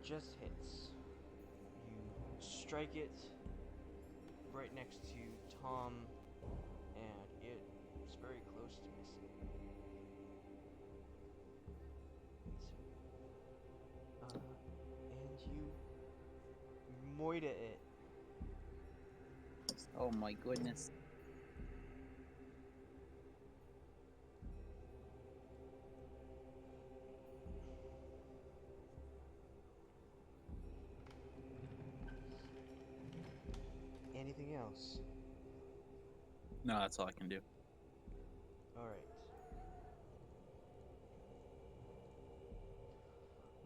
just hits. You strike it right next to Thom, and it's very close to missing. And you moita it. Oh my goodness. Anything else? No, that's all I can do. Alright.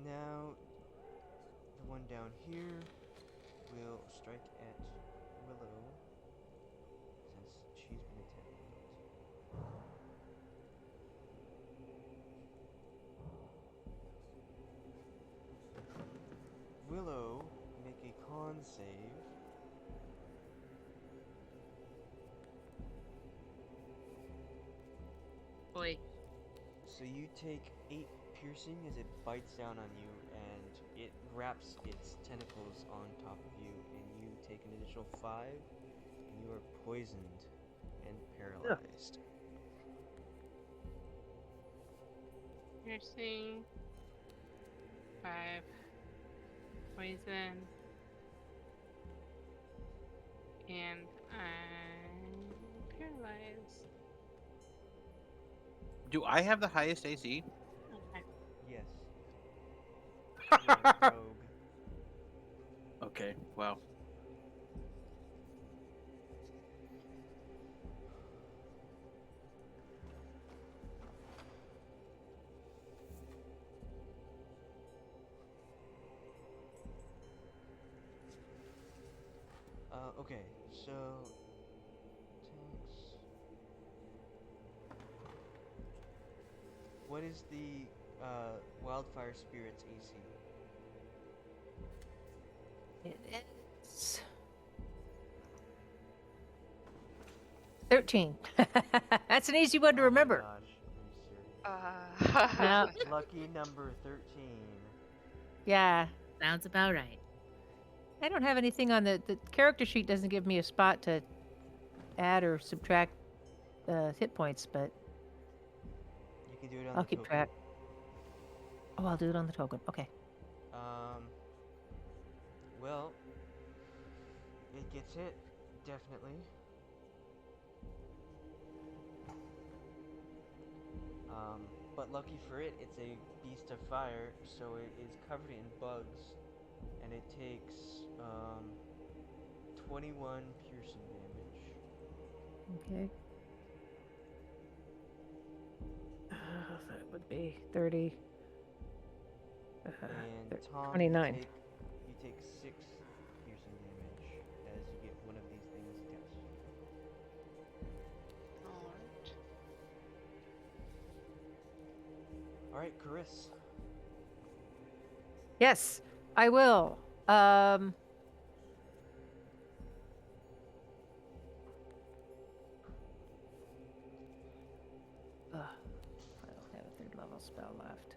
Now, the one down here will strike at Willow, since she's been attacking it. Willow, make a con save. Boy. So you take 8 piercing as it bites down on you, and it wraps its tentacles on top of you, and you take an additional 5, and you are poisoned and paralyzed. Piercing. 5. Poison. And I'm paralyzed. Do I have the highest AC? Okay. Yes. You're a rogue. Okay, wow. Okay, so attacks. What is the wildfire spirit's AC? It is 13. That's an easy one to Oh my remember. gosh, are you serious? No. Lucky number 13. Yeah. Sounds about right. I don't have anything on the character sheet. Doesn't give me a spot to add or subtract hit points, but You can do it on I'll the keep token. track. Oh, I'll do it on the token. Okay. Well, it gets hit, definitely. But lucky for it, it's a beast of fire, so it is covered in bugs, and it takes 21 piercing damage. Okay. That would be 30. And thir- Thom, 29. You take 6 piercing damage as you get one of these things attached. Alright, Chris. Yes, I will. I don't have a 3rd level spell left.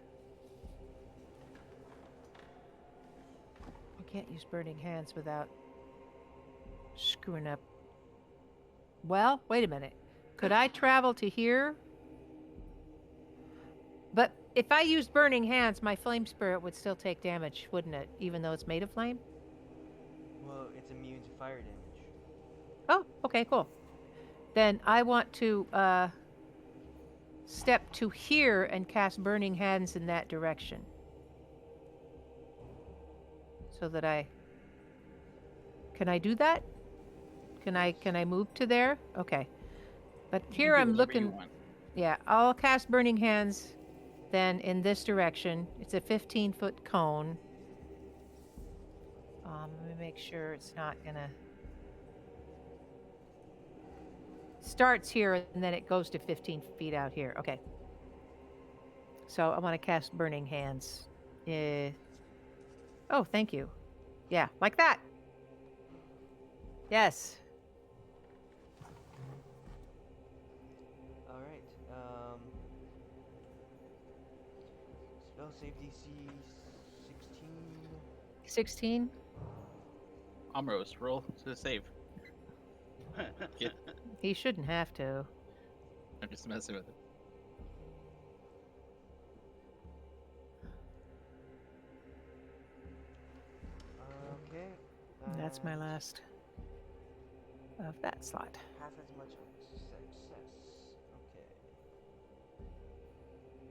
I can't use Burning Hands without screwing up. Well, wait a minute. Could I travel to here? But if I used Burning Hands, my Flame Spirit would still take damage, wouldn't it? Even though it's made of flame? Well, it's immune to fire damage. Oh, okay, cool. Then I want to step to here and cast Burning Hands in that direction. So that I... Can I do that? Can I move to there? Okay. But You here can do I'm whatever you looking... want. Yeah, I'll cast Burning Hands then in this direction. It's a 15-foot cone. Let me make sure it's not gonna... Starts here and then it goes to 15 feet out here. Okay. So I want to cast Burning Hands. Oh, thank you. Yeah, like that. Yes. Alright, spell save DC 16. 16. Omiros, roll to save. Kid. He shouldn't have to. I'm just messing with it. Okay. That's my and last of that slot. Half as much success. Okay.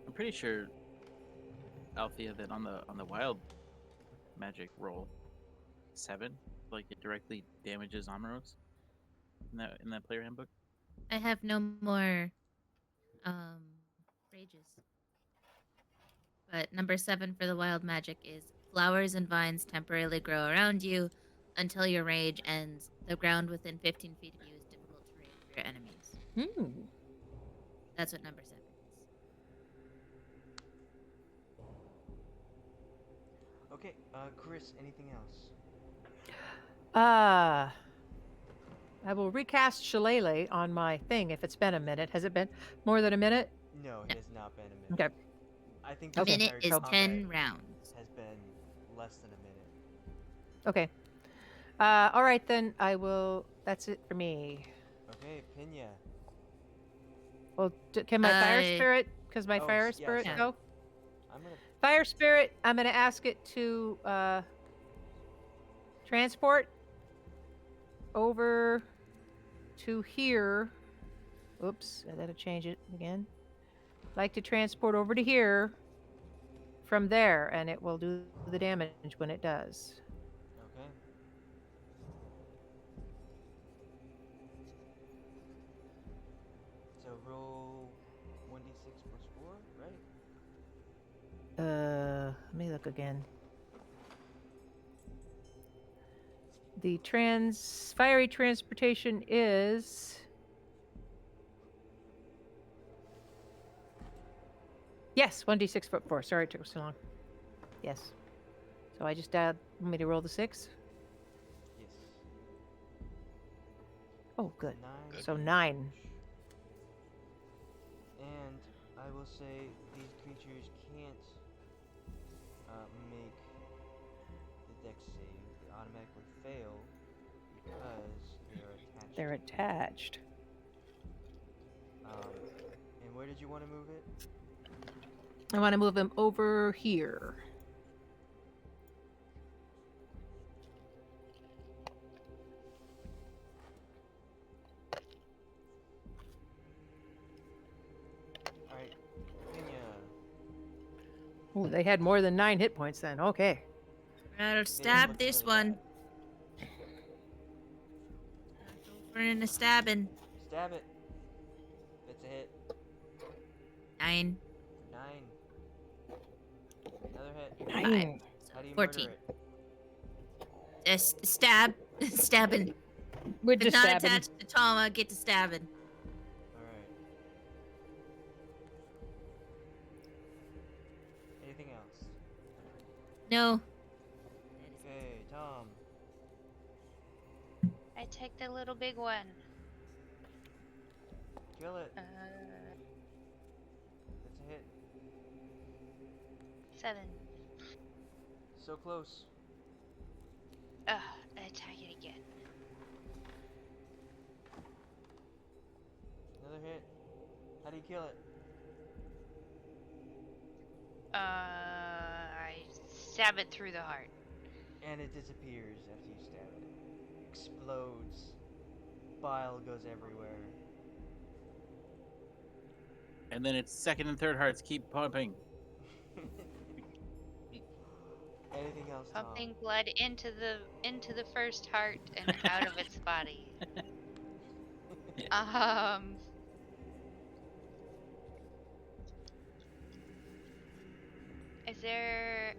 I'm pretty sure, Althea, that on the wild magic roll 7, like it directly damages Omiros in that player handbook. I have no more um rages. But number 7 for the wild magic is flowers and vines temporarily grow around you until your rage ends. The ground within 15 feet of you is difficult terrain for your enemies. Hmm. That's what number 7 is. Okay. Chris, anything else? I will recast Shillelagh on my thing if it's been a minute. Has it been more than a minute? No, it has not been a minute. Okay. I think A the minute entire is combat 10 rounds. has been less than a minute. Okay. All right, then I will. That's it for me. Okay, Pinya. Well, can my fire Uh, spirit? Because my Oh, fire yeah, spirit sorry. go? I'm gonna. Fire spirit. I'm gonna ask it to transport over to here. Oops, I gotta change it again. Like to transport over to here from there, and it will do the damage when it does. Okay. So roll 1d6 plus 4, right? Let me look again. The fiery transportation is. Yes, 1d6 foot 4. Sorry it took so long. Yes. So I just want me to roll the 6? Yes. Oh, good. 9. So 9. And I will say these creatures can't make the dex save. They automatically fail because they are attached. They're attached. And where did you want to move it? I want to move them over here. Alright, Pinya. Oh, they had more than 9 hit points then. Okay. I'll stab looks this really one. Go for a stabbing. Stab it. It's a hit. 9. 9. Another hit. 9. How do you 14. murder it? Stab. Stabbing. We're If just it's not stabbing. attached to Thom, I get to stabbing. Alright. Anything else? No. Okay, Thom. I take the little big one. Kill it. It's a hit. 7. So close. Attack it again. Another hit. How do you kill it? I stab it through the heart. And it disappears after you stab it. Explodes. Bile goes everywhere. And then its second and third hearts keep pumping. Anything else, Thom? Pumping blood into the first heart and out of its body. Is there?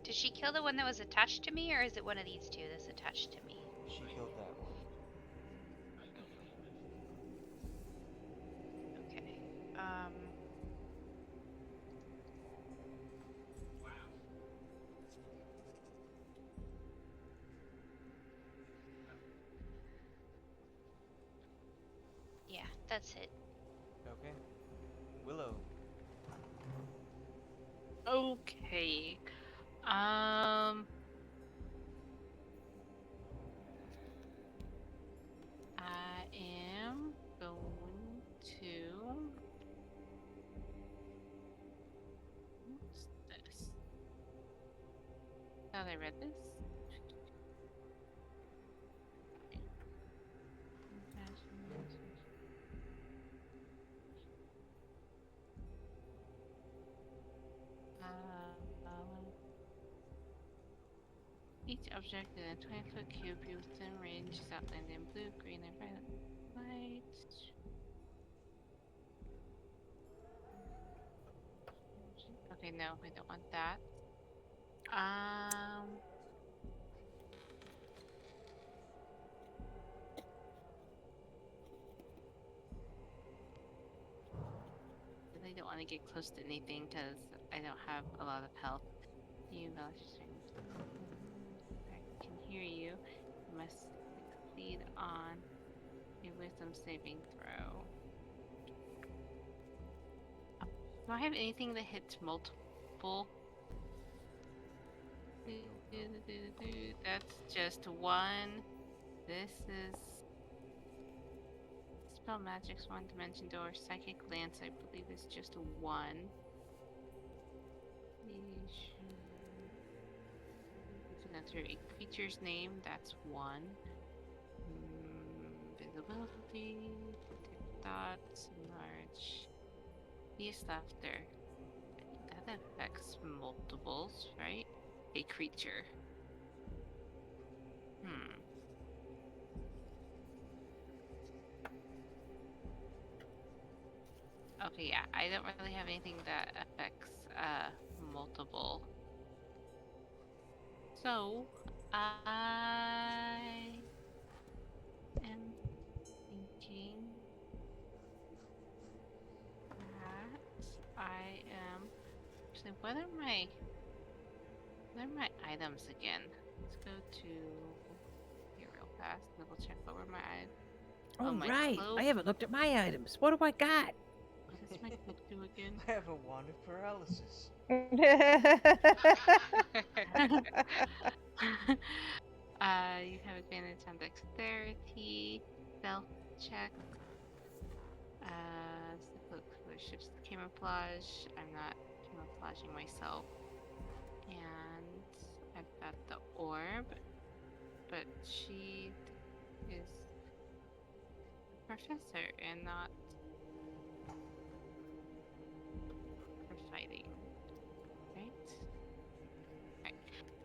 Did she kill the one that was attached to me, or is it one of these two that's attached to me? She killed that one. Okay. Yeah, that's it. Okay. Willow. Okay. Um, thought I read this. Each object in a 20-foot cube within range is outlined in blue, green, and violet light. Okay, no, I don't want that. I don't want to get close to anything because I don't have a lot of health. You I can hear you. You must succeed on a wisdom saving throw. Do I have anything that hits multiple? That's just one. This is spell magic's one dimension door. Psychic lance, I believe, is just a one. Through a creature's name, that's one. Visibility, detect thoughts, enlarge. These laughter. That affects multiples, right? A creature. Okay, yeah, I don't really have anything that affects multiple. So, I am thinking that I am. Actually, what are my items again? Let's go to here real fast. Double check what were my items. Oh, my right. cloak. I haven't looked at my items. What do I got? What does my cloak do again? I have a wand of paralysis. You have advantage on dexterity, stealth check. The cloak for shifts to camouflage. I'm not camouflaging myself. And I've got the orb, but she is a professor and not for fighting. Right?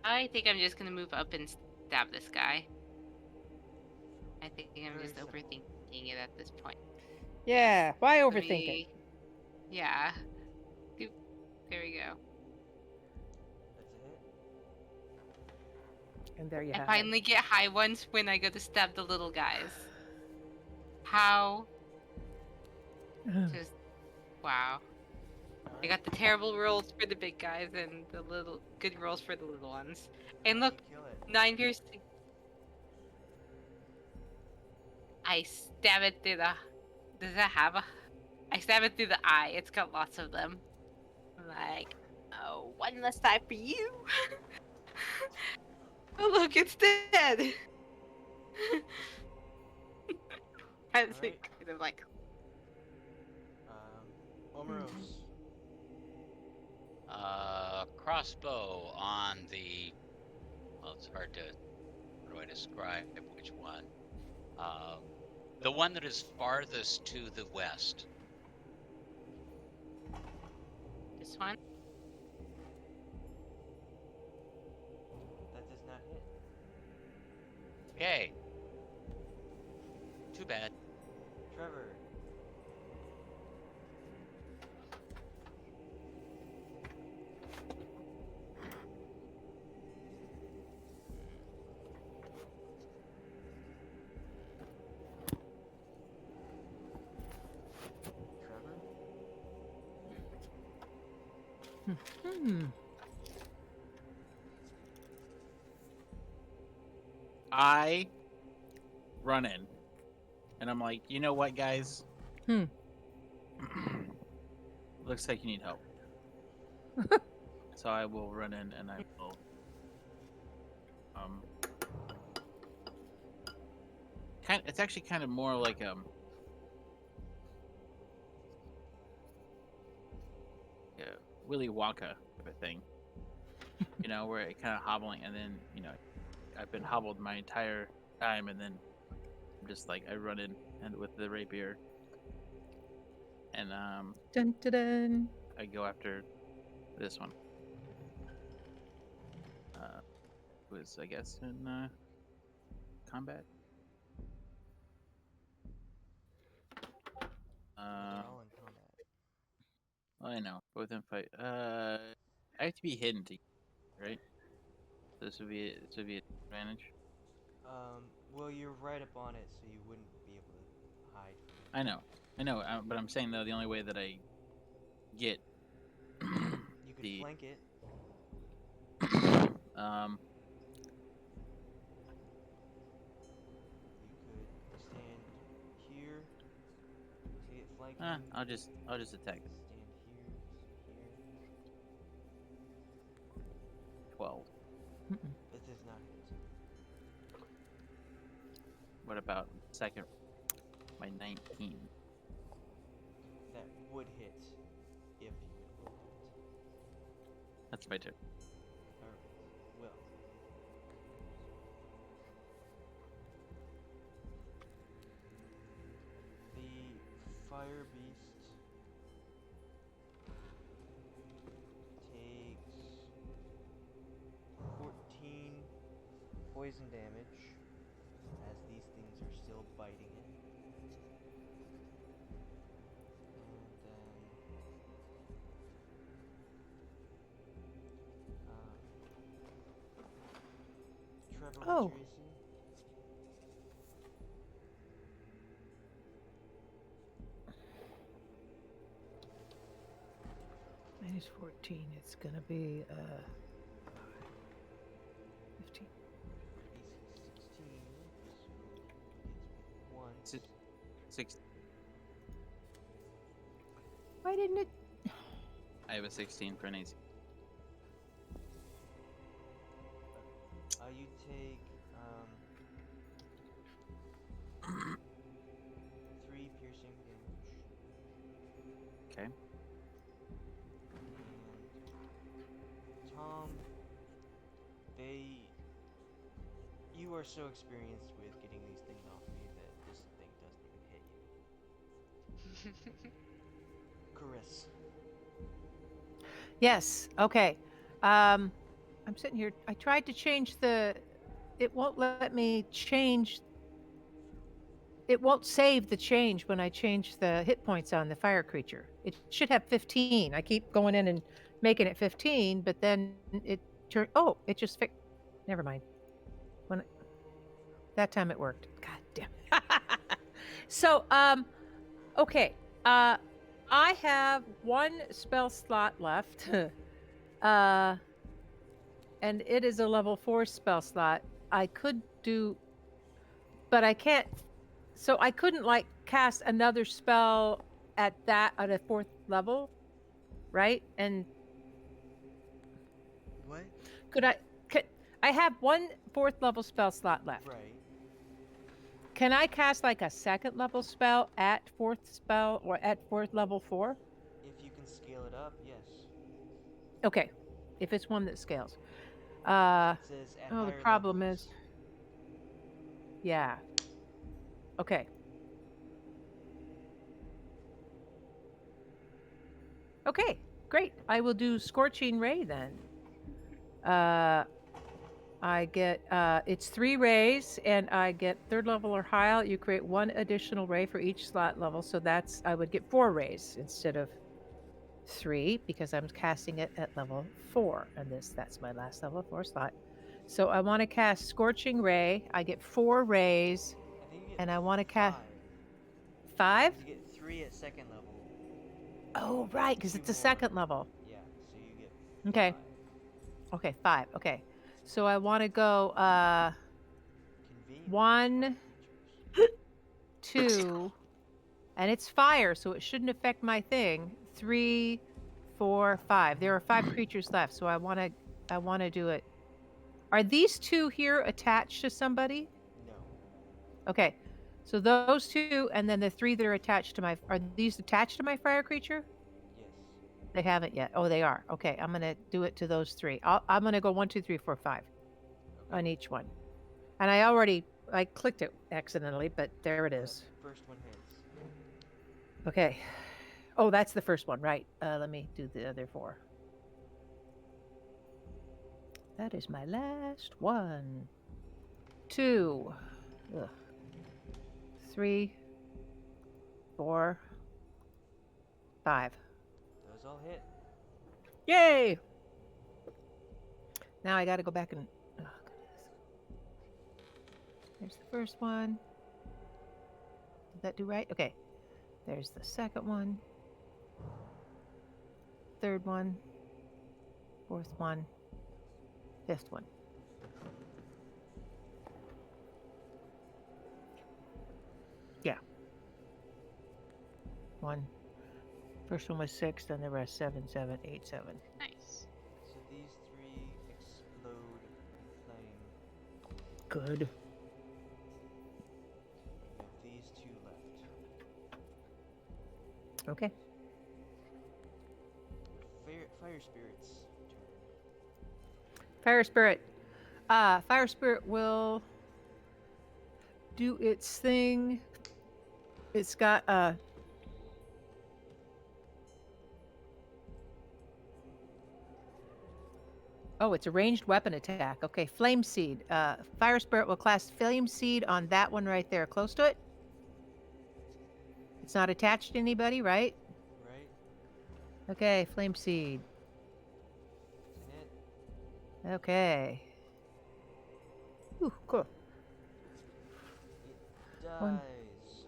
I think I'm just gonna move up and stab this guy. I think I'm Very just simple. overthinking it at this point. Yeah, why Let overthink it? me- Yeah. Doop. There we go. That's a hit. And there you I have finally get high ones when I go to stab the little guys. How? it. Just wow. I Alright. got the terrible rolls for the big guys and the little good rolls for the little ones. And look, You kill it. 9 piercing. I stab it through the. Does that have a? I stab it through the eye. It's got lots of them. I'm like, oh, one less die for you. Oh look, it's dead. I was Alright. kind of like, Omiros. Crossbow on the. Well, it's hard to. How do I describe which one? The one that is farthest to the west. this one. That does not hit. Okay. Too bad. Trevor. Trevor? Hmm. I run in, and I'm like, you know what, guys? Looks like you need help. So I will run in, and I will. It's actually kind of more like yeah, Willy Wonka type of thing. you know, where it kind of hobbling, and then you know, I've been hobbled my entire time, and then I'm just like I run in and with the rapier, and Dun, dun, dun. I go after this one. Who is I guess in combat. They're all in combat. I know. Both in fight. I have to be hidden to, right? So this would be an advantage. Well, you're right up on it, so you wouldn't be able to hide from it. I know. But I'm saying though, the only way that I get You could the flank it. um You could stand here to get flanking. I'll just attack it. Stand here. 12. This does not hit. What about second? My 19. That would hit if you had rolled it. That's my turn. Alright, well. The fire beast takes 14 poison damage as these things are still biting it. And then Trevor, Oh. what's your AC? Minus 14. It's gonna be 15. AC 16, so it's 1. Si- 6. Why didn't it? I have a 16 for an AC. You take 3 piercing damage. Okay. And Thom, you are so experienced with getting these things off of you that this thing doesn't even hit you. Caress. Yes. Okay. I'm sitting here. I tried to change the. It won't let me change. It won't save the change when I change the hit points on the fire creature. It should have 15. I keep going in and making it 15, but then it turned. Oh, it just fixed. Never mind. That time it worked. God damn it. So, okay. I have one spell slot left. And it is a level 4 spell slot. I could do, but I can't. So I couldn't like cast another spell at a 4th level, right? And What? could I have one 4th level spell slot left. Right. Can I cast like a 2nd level spell at 4th spell or at 4th level 4? If you can scale it up, yes. Okay, if it's one that scales. It says at Oh, the higher problem levels. is, yeah. Okay. Okay, great. I will do Scorching Ray then. I get, it's 3 rays, and I get 3rd level or higher. You create 1 additional ray for each slot level, so I would get 4 rays instead of 3 because I'm casting it at level 4, and that's my last level 4 slot. So I want to cast Scorching Ray. I get 4 rays, I think you get and I want to cast 5. 5. You get 3 at 2nd level. Oh, right, because it's a 2nd level. Yeah, so you get Okay. 5. Okay, 5. Okay. So I want to go Convenient 1, creatures. 2, and it's fire, so it shouldn't affect my thing. 3, 4, 5. There are 5 creatures left, so I want to do it. Are these 2 here attached to somebody? No. Okay. So those 2 and then the 3 that are attached to are these attached to my fire creature? Yes. They haven't yet. Oh, they are. Okay, I'm gonna do it to those 3. I'm gonna go 1, 2, 3, 4, 5 on each one. And I clicked it accidentally, but there it is. First one hits. Okay. Oh, that's the first one, right? Let me do the other 4. That is my last one. 2. Ugh. 3. 4. 5. Those all hit. Yay! Now I gotta go back and. Oh, goodness. There's the first one. Did that do right? Okay. There's the second one. Third one. Fourth one. Fifth one. Yeah. 1. First one was 6, then the rest 7, 7, 8, 7. Nice. So these 3 explode in flame. Good. You have these 2 left. Okay. Fire spirits. Turn. Fire Spirit. Fire Spirit will do its thing. It's got Oh, it's a ranged weapon attack. Okay, Flame Seed. Fire Spirit will cast Flame Seed on that one right there, close to it. It's not attached to anybody, right? Right? Okay, Flame Seed. It's a hit. Okay. Ooh, cool. It One. dies.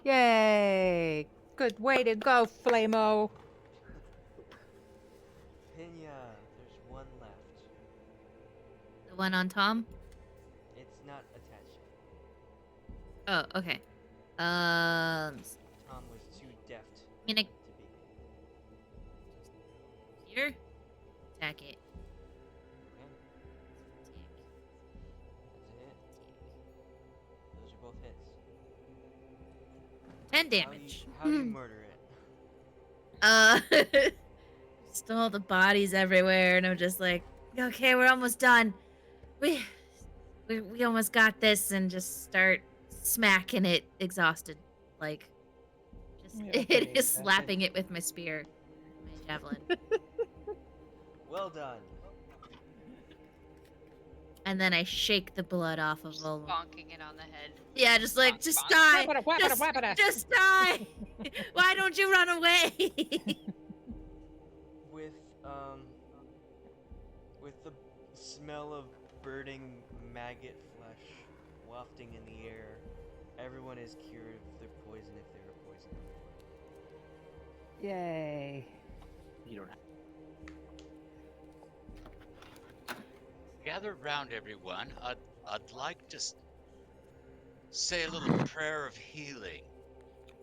Yay! Good way to go, Flamo. Pinya, there's one left. The one on Thom? It's not attached yet. Oh, okay. Thom was too deft I'm gonna to be. here. Attack it. Okay, that's a hit. Those are both hits. 10 How do you- damage. How do you murder it? Just all the bodies everywhere, and I'm just like, okay, we're almost done. We almost got this, and just start smacking it, exhausted, like, just Okay, just slapping it with my spear, my javelin, Well done. and then I shake the blood off of all. Bonking it on the head. Yeah, just like, just Bonk. die, Whack it, whack it, whack it. just die. Why don't you run away? With the smell of burning maggot flesh wafting in the air, everyone is cured of their poison if they were poisoned before. Yay. You don't have. Gather round, everyone. I'd like to say a little prayer of healing.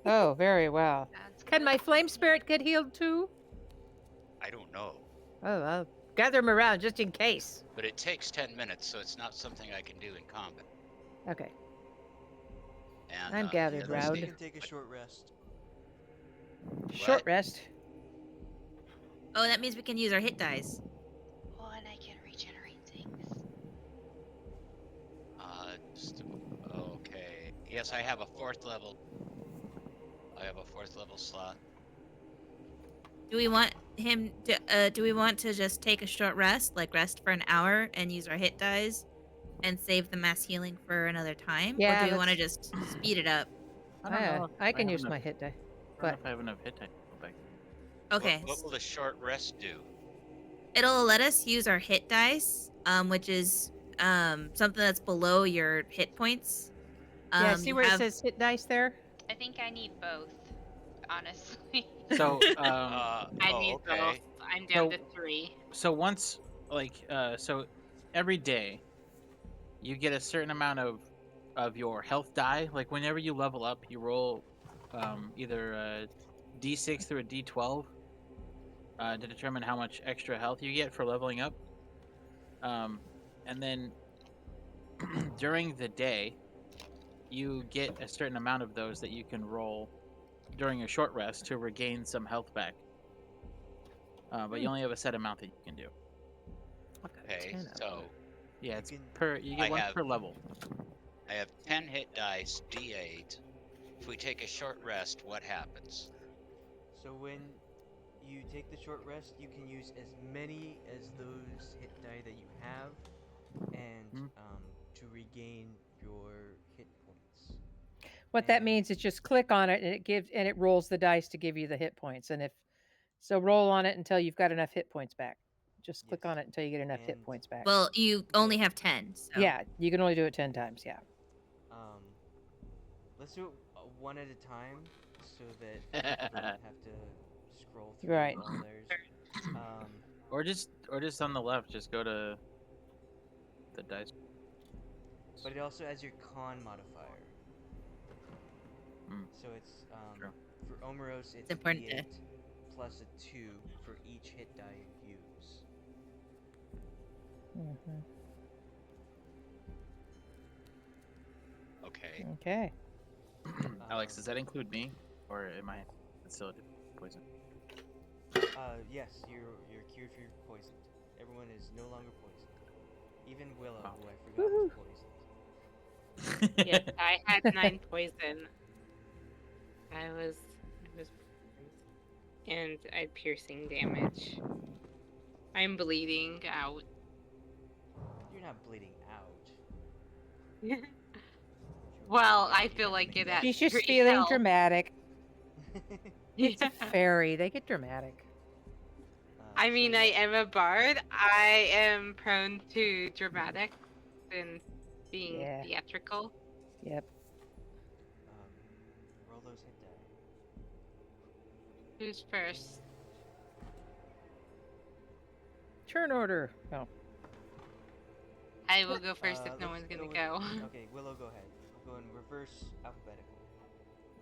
Oh, very well. Sounds Can good. my Flame Spirit get healed too? I don't know, Oh, I'll gather them around just in case. but it takes 10 minutes, so it's not something I can do in combat. Okay. And I'm the gathered other round. You thing- can take a short rest. Short What? rest. Oh, that means we can use our hit dice. Oh, and I can regenerate things. Okay. Yes, I have a 4th level. I have a 4th level slot. Do we want him to, do we want to just take a short rest, like rest for an hour and use our hit dice and save the mass healing for another time? Yeah, Or do we want to let's- just speed it up? I don't know. I if can have use enough- my hit die. I don't know But if I have enough hit dice to go back. Okay. What will the short rest do? It'll let us use our hit dice, which is something that's below your hit points. yeah, see you where have- it says hit dice there? I think I need both, honestly. So, I need okay. both. I'm down So- to 3. so once, so every day, you get a certain amount of your health die. Like whenever you level up, you roll either a d6 through a d12 to determine how much extra health you get for leveling up. And then during the day, you get a certain amount of those that you can roll during a short rest to regain some health back. But you only have a set amount that you can do. I've got Okay, 10 of so them. Yeah, You it's can- per. You I get one have- per level. I have 10 hit dice, D8. If we take a short rest, what happens? So when you take the short rest, you can use as many as those hit die that you have, and Hmm. to regain your hit points. What that And- means is just click on it and it rolls the dice to give you the hit points. And if so, roll on it until you've got enough hit points back. Just click on Yes. it until you get enough hit And- points back. Well, you only have 10. So. yeah, you can only do it 10 times. Yeah. Let's do it one at a time, so that people don't have to scroll through Right. all theirs. Or just on the left, just go to the dice. But it also has your con modifier. Mm. So it's True. for Omiros, it's important to- D8 plus a 2 for each hit die you use. Mm-hmm. Okay. Okay. Alex, does that include me, or am I still poison? Yes, you're cured for your poison. Everyone is no longer poisoned. Even Willow, Oh. who I forgot was poisoned. Yes, I had 9 poison. I was and I had piercing damage. I'm bleeding out. You're not bleeding out. Well, I feel like it at She's just 3 feeling health. dramatic. Yeah. It's a fairy. They get dramatic. I So mean, yeah, I am a bard. I am prone to dramatic and being Yeah. theatrical. Yep. roll those hit die. Who's first? Turn order. Oh. I will go first if no Let's one's gonna go go. in- Okay, Willow, go ahead. We'll go in reverse alphabetical.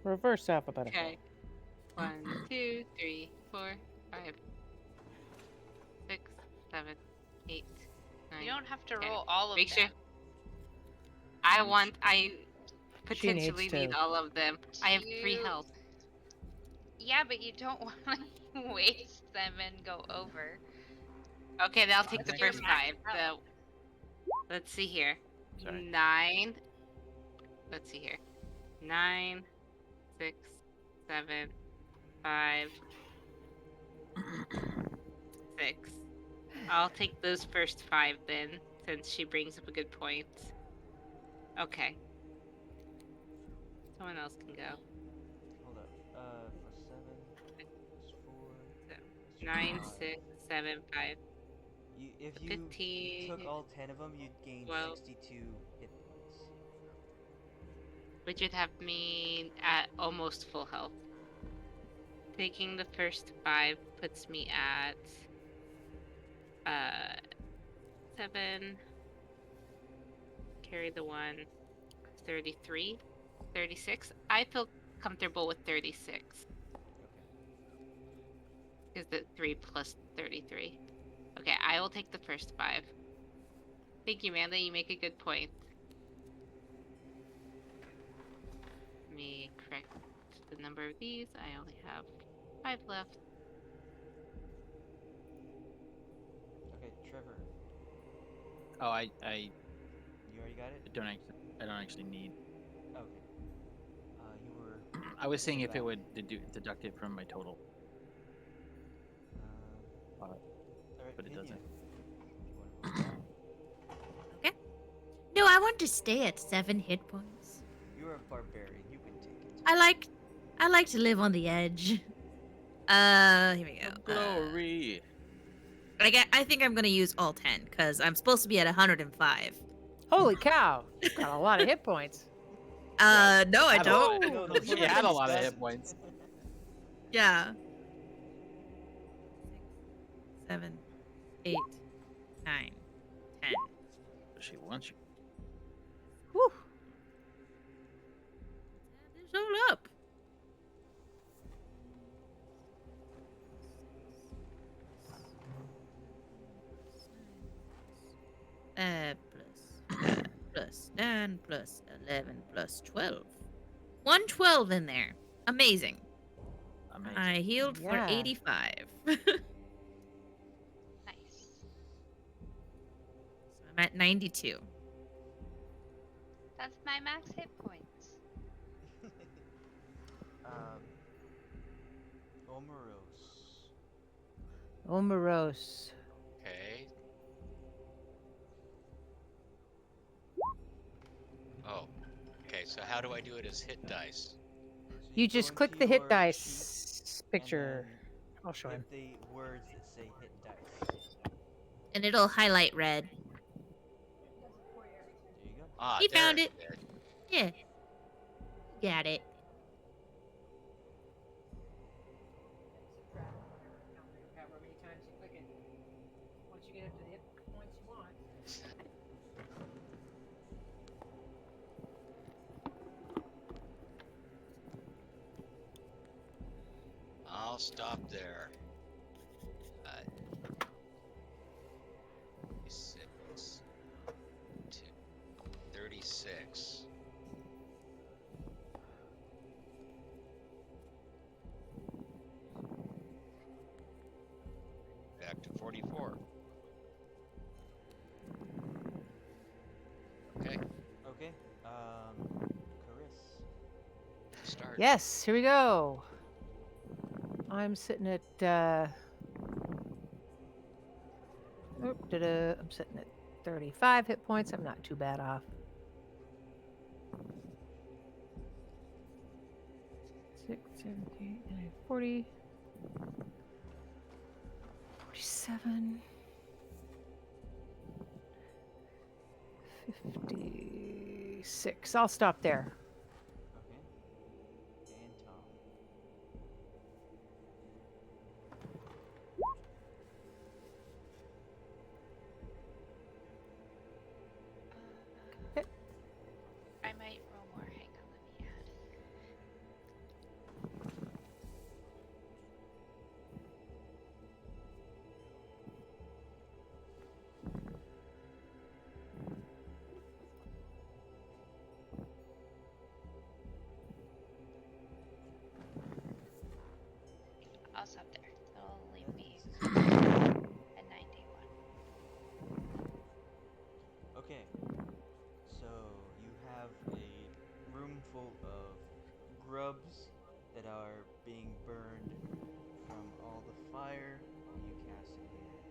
Reverse alphabetical. Okay. 1, 2, 3, 4, 5, 6, 7, 8, 9. You don't have to Okay. roll all of Make them. sure. I potentially to. need all of them. I have 3 You- health. Yeah, but you don't want to waste them and go over. Okay, then I'll take the You're first maxed 5. out. So, let's see here. Sorry. 9. Let's see here. 9, 6, 7, 5, 6. I'll take those first 5 then, since she brings up a good point. Okay. Someone else can go. Hold up. Plus 7, plus 4, plus 9, 5. 6, 7, 5, If you 15. took all 10 of them, you'd gain 12. 62 hit points. Which would have me at almost full health. Taking the first 5 puts me at 7. Carry the 1. 33. 36. I feel comfortable with 36. Okay. Is the 3 plus 33. Okay, I will take the first 5. Thank you, Amanda. You make a good point. Let me correct the number of these. I only have 5 left. Okay, Trevor, Oh, I you already got it? don't actually need. Okay. You were. I was seeing if it back. would deduct it from my total. Alright, but it Pinya, doesn't. do you wanna roll that? No, I want to stay at 7 hit points. You're a barbarian. You can take it. I like to live on the edge. Here we go. Glory. I think I'm gonna use all 10 because I'm supposed to be at 105. Holy cow! You've got a lot of hit points. No, I Had a don't. lot- No, the She point had a is lot of hit doesn't. points. Yeah. 7, 8, 9, 10. She wants you. Whew. It's all up. Plus 10, plus 11, plus 12. 112 in there. Amazing. Amazing. I healed Yeah. for 85. I'm at 92. That's my max hit points. Omiros. Omiros. Okay. Oh. Okay, so how do I do it as hit dice? So You go just click into the hit your dice sheet picture. and I'll show then him. hit the words that say hit dice. And it'll highlight red. There you go. Ah, He there found it it. did. Yeah. Got it. However many times you click it. Once you get up to the hit points you want. I'll stop there. 36 to 36. Back to 44. Okay, Okay. Caris. start. Yes, here we go. I'm sitting at I'm sitting at 35 hit points. I'm not too bad off. 6, 7, 8, 9, 40. 47. 56. I'll stop there. Okay. And Thom. Okay. I might roll more. Hang on, let me add. I'll stop there. That'll leave me at 91. Okay. So you have a room full of grubs that are being burned from all the fire that you cast in here.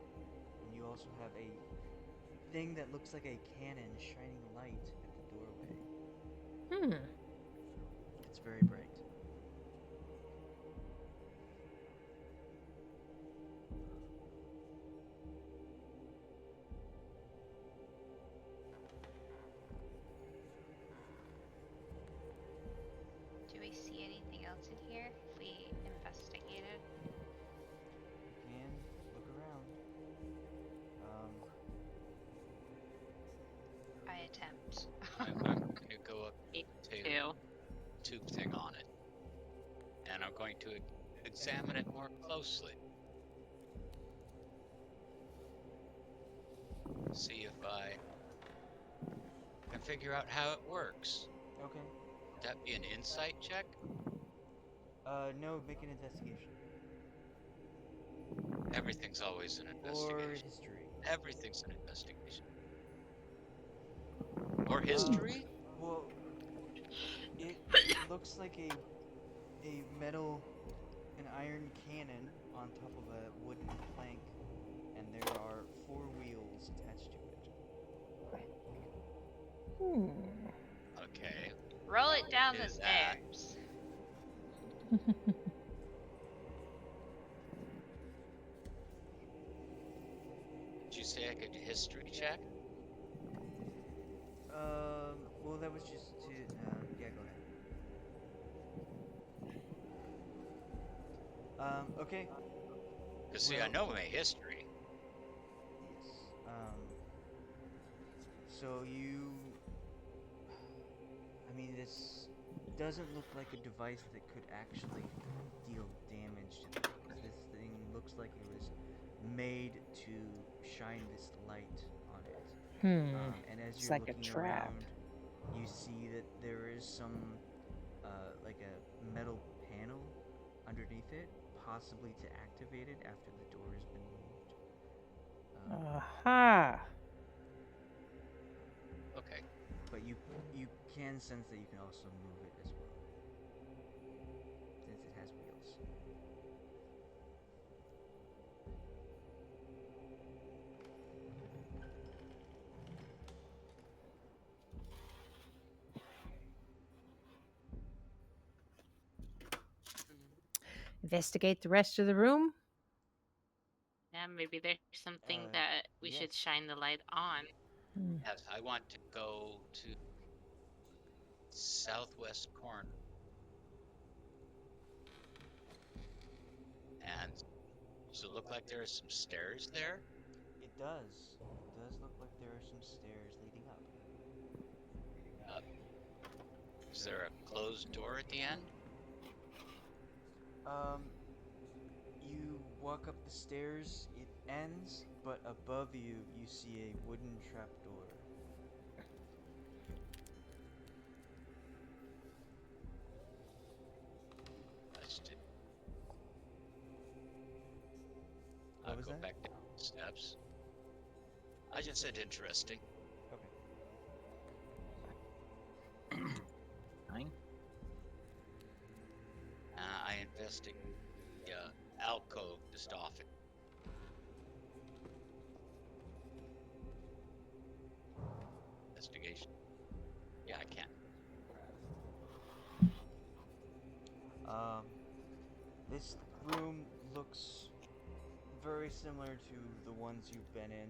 And you also have a thing that looks like a cannon shining light at the doorway. Hmm. It's very bright. Do we see anything else in here if we investigated? You can look around. I attempt. I'm going to go up Me to too. tube thing on it, and I'm going to examine it more closely. See if I can figure out how it works. Okay. Would that be an insight check? No, make an investigation. Everything's always an Or investigation. history. Everything's an investigation. Or history? Well, it looks like a metal, an iron cannon on top of a wooden plank, and there are 4 wheels attached to it. Hmm. Okay. Roll it down the Is that- stairs. Did you say I could history check? Well, that was just to, yeah, go ahead. Okay. Because see, I know my history. Yes. So you, I mean, this doesn't look like a device that could actually deal damage to things. This thing looks like it was made to shine this light on it. And as It's you're like a looking trap. around, you see that there is some, like a metal panel underneath it, possibly to activate it after the door has been moved. Aha. Okay. But you can sense that you can also move it as well, since it has wheels. Investigate the rest of the room. Yeah, maybe there's something Uh, that we should yes. shine the light on. Yes, I want to go to southwest corner. And does it look like there are some stairs there? It does. It does look like there are some stairs leading up. Is there a closed door at the end? You walk up the stairs, it ends, but above you, you see a wooden trapdoor. Let's do. What I'll was go that? back down the steps. I just said interesting. Okay. 9. I investigate the alcove just off it. Investigation. Yeah, I can. This room looks very similar to the ones you've been in.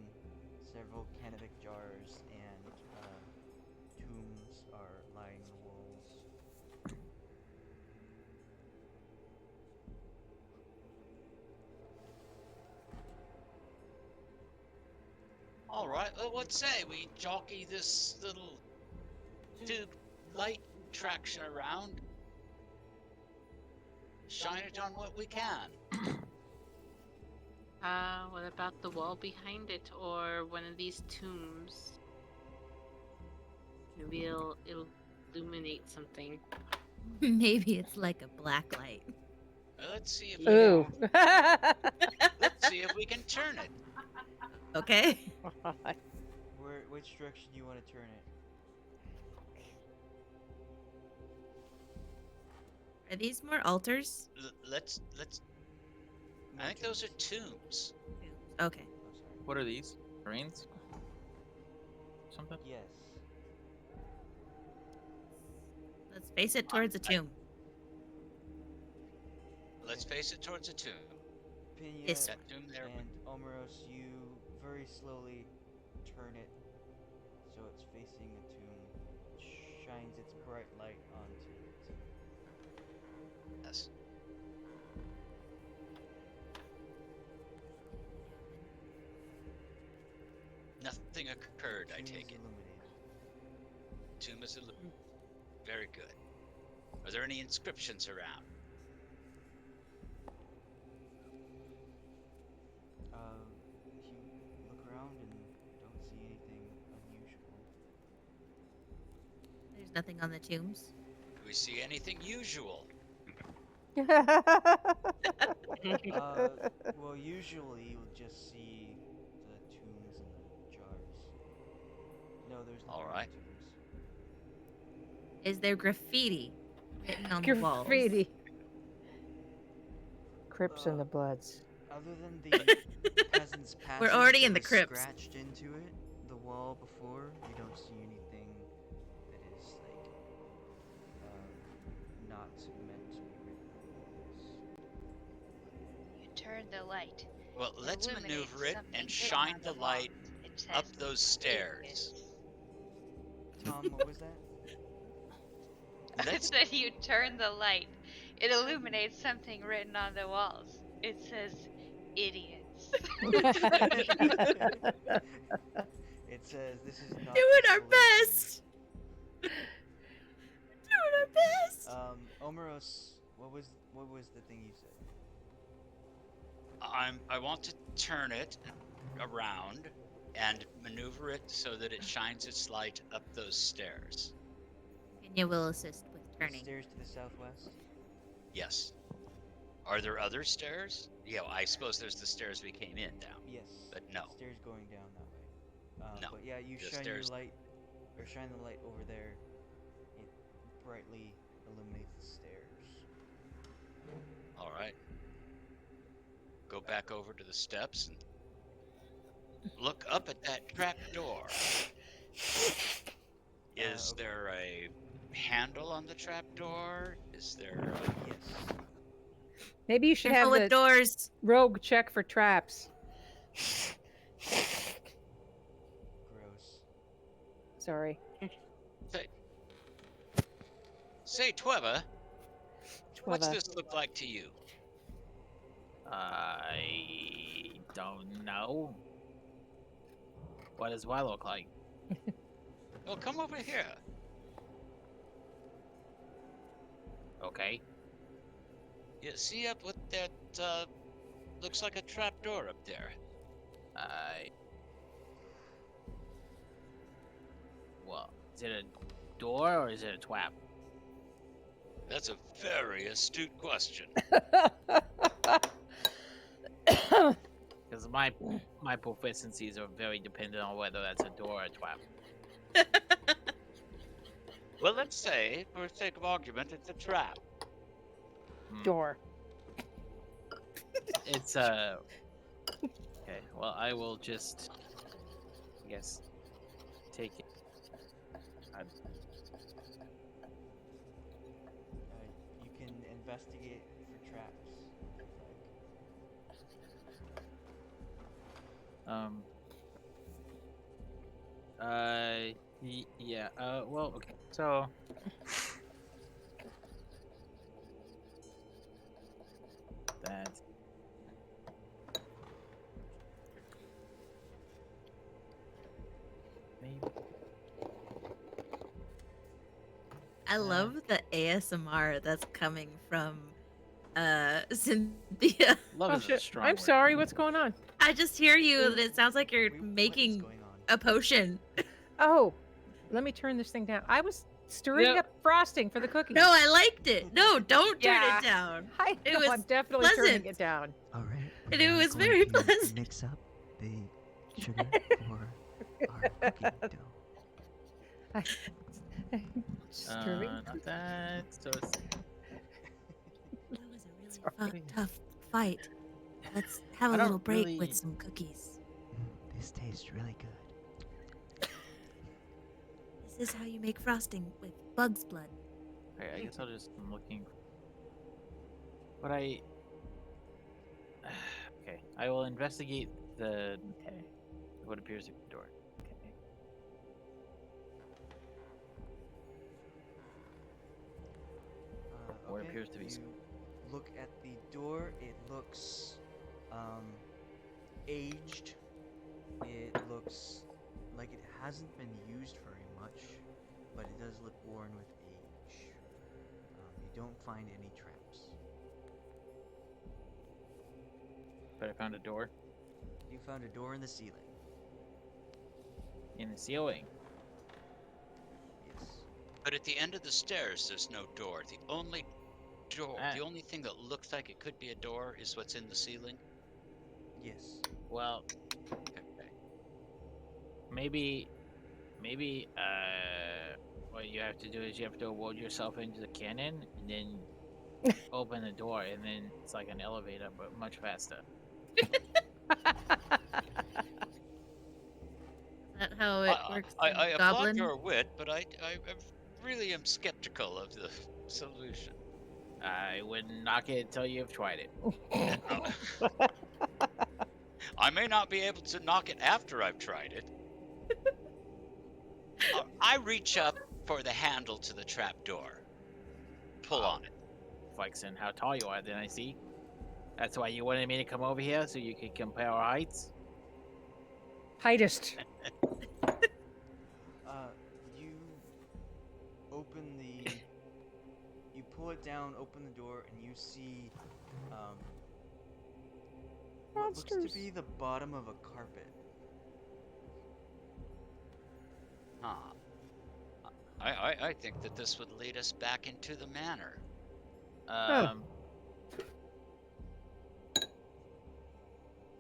Several canopic jars and tombs are lining the walls. All right. Well, what say we jockey this little tube light traction around? Shine it on what we can. What about the wall behind it or one of these tombs? Maybe it'll illuminate something. Maybe it's like a black light. Let's see if Ooh. let's see if we can turn it. Okay. Which direction do you want to turn it? Are these more altars? Let's. I think those are tombs. Okay. Oh, sorry. What are these? Brains? Something? Yes. Let's face it towards a tomb. Let's face it towards a tomb. Pinya This That tomb there. and Omiros, you very slowly turn it so it's facing a tomb. Shines its bright light onto it. Yes. Nothing occurred, I Tomb is take it. illuminated. Tomb is illuminated. Very good. Are there any inscriptions around? You look around and don't see anything unusual. There's nothing on the tombs. Do we see anything usual? Well, usually you'll just see the tombs and the jars. No, there's no All right. tombs. Is there graffiti written on the walls? Graffiti. Crips Uh, and the Bloods. Other than the peasant's passage We're already in that the was crypts. scratched into it, the wall before, you don't see anything that is like not meant to be written on the walls. You turn the light. Well, It let's illuminates maneuver it something and written shine on the wall. light It up says those stairs. Thom, what was that? I Let's said you turn the light. It illuminates something written on the walls. It says idiots. It says this is not Doing the our solution." best. Doing our best. Omiros, what was the thing you said? I want to turn it around and maneuver it so that it shines its light up those stairs. Pinya will assist with turning. Stairs to the southwest. Yes. Are there other stairs? Yeah, I suppose there's the stairs we came in down. Yes. But no. Stairs going down that way. No, But yeah, you the shine stairs- your light or shine the light over there, it brightly illuminates the stairs. All right. Go back over to the steps and look up at that trap door. Is Okay. there a handle on the trap door? Is there Yes. Maybe you should Careful have with the doors. rogue check for traps. Gross. Sorry. say Trevor, what's Tweva. this look like to you? I don't know. What does Y look like? Well, come over here. Okay. You see up with that, looks like a trap door up there. Well, is it a door or is it a twap? That's a very astute question. Because my proficiencies are very dependent on whether that's a door or a twap. Well, let's say, for the sake of argument, it's a trap. Door. It's Okay, well, I will just, I guess, take it. You can investigate for traps. Yeah, well, okay, so... that... Maybe... I love the ASMR that's coming from Cynthia. Love Oh is a shit! strong I'm word. sorry. What's going on? I just hear you and it sounds like you're Wait, what is making going on? a potion. Oh, let me turn this thing down. I was stirring Yep. up frosting for the cookies. No, I liked it. No, don't turn Yeah. it down. I It know, was I'm definitely turning pleasant. it down. All right. And we're it now was going very to pleasant. Mix up the sugar for our cookie dough. Stirring. Not that, so it's... That was a Sorry. really tough fight. Let's have I a don't little break really- with some cookies. This tastes really good. This is how you make frosting with bug's blood. Okay, I guess I'll just, I'm looking... But I... Okay, I will investigate the... Okay. what appears to be the door. Okay. What Okay, appears to be you look at the door. It looks aged. It looks like it hasn't been used very much, but it does look worn with age. You don't find any traps. But I found a door You found a door in the ceiling. in the ceiling. Yes. But at the end of the stairs, there's no door. The only door, Ah. the only thing that looks like it could be a door is what's in the ceiling. Yes. Well, Okay. maybe, what you have to do is you have to award yourself into the cannon and then open the door, and then it's like an elevator, but much faster. Is that how it works I in applaud Goblin? your wit, but I really am skeptical of the solution. I wouldn't knock it until you've tried it. I may not be able to knock it after I've tried it. I reach up for the handle to the trap door. Pull on it. Flexing how tall you are, then I see. That's why you wanted me to come over here, so you could compare our heights? Heightest. You open the. You pull it down, open the door, and you see what looks Monsters. to be the bottom of a carpet. Huh. I think that this would lead us back into the manor.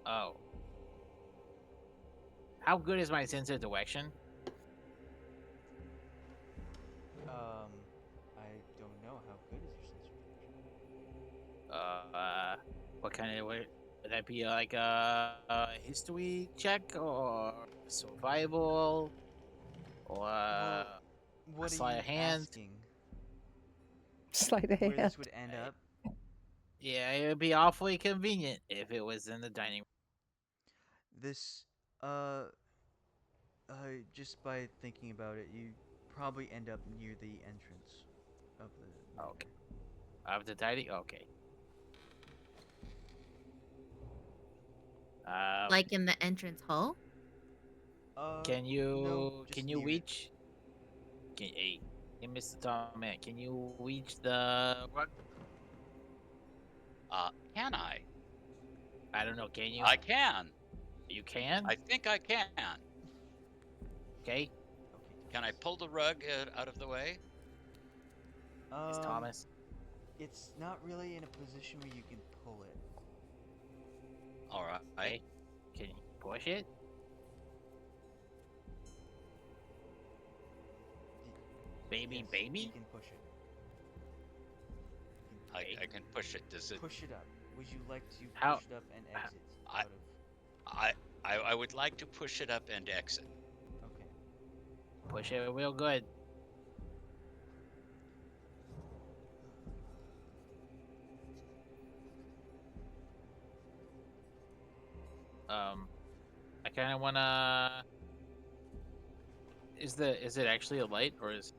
Oh. How good is my sense of direction? kind of would that be like a history check or survival or Well, a what are sleight you of hand? asking? Sleight of Where hand. this would end Right. up? Yeah, it would be awfully convenient if it was in the dining This, just by thinking about it, you probably end up near the entrance of the manor. Okay. room. Of the dining? Okay. Like in the entrance hall? Can you no, just can you near it. reach? Hey, Mr. Tom, man, can you reach the rug? Can I? I don't know. Can you? I can. You can. I think I can. Okay. Okay, Can I Thomas. pull the rug out of the way? Miss Thomas. It's not really in a position where you can pull it. All right. Hey, can you push it? Baby, Yes, baby. You can push it. You I can push it. Does can it? push it up. Would you like to How- push it up and exit I- out of? I would like to push it up and exit. Okay. Push it real good. I kind of wanna. Is it actually a light or is?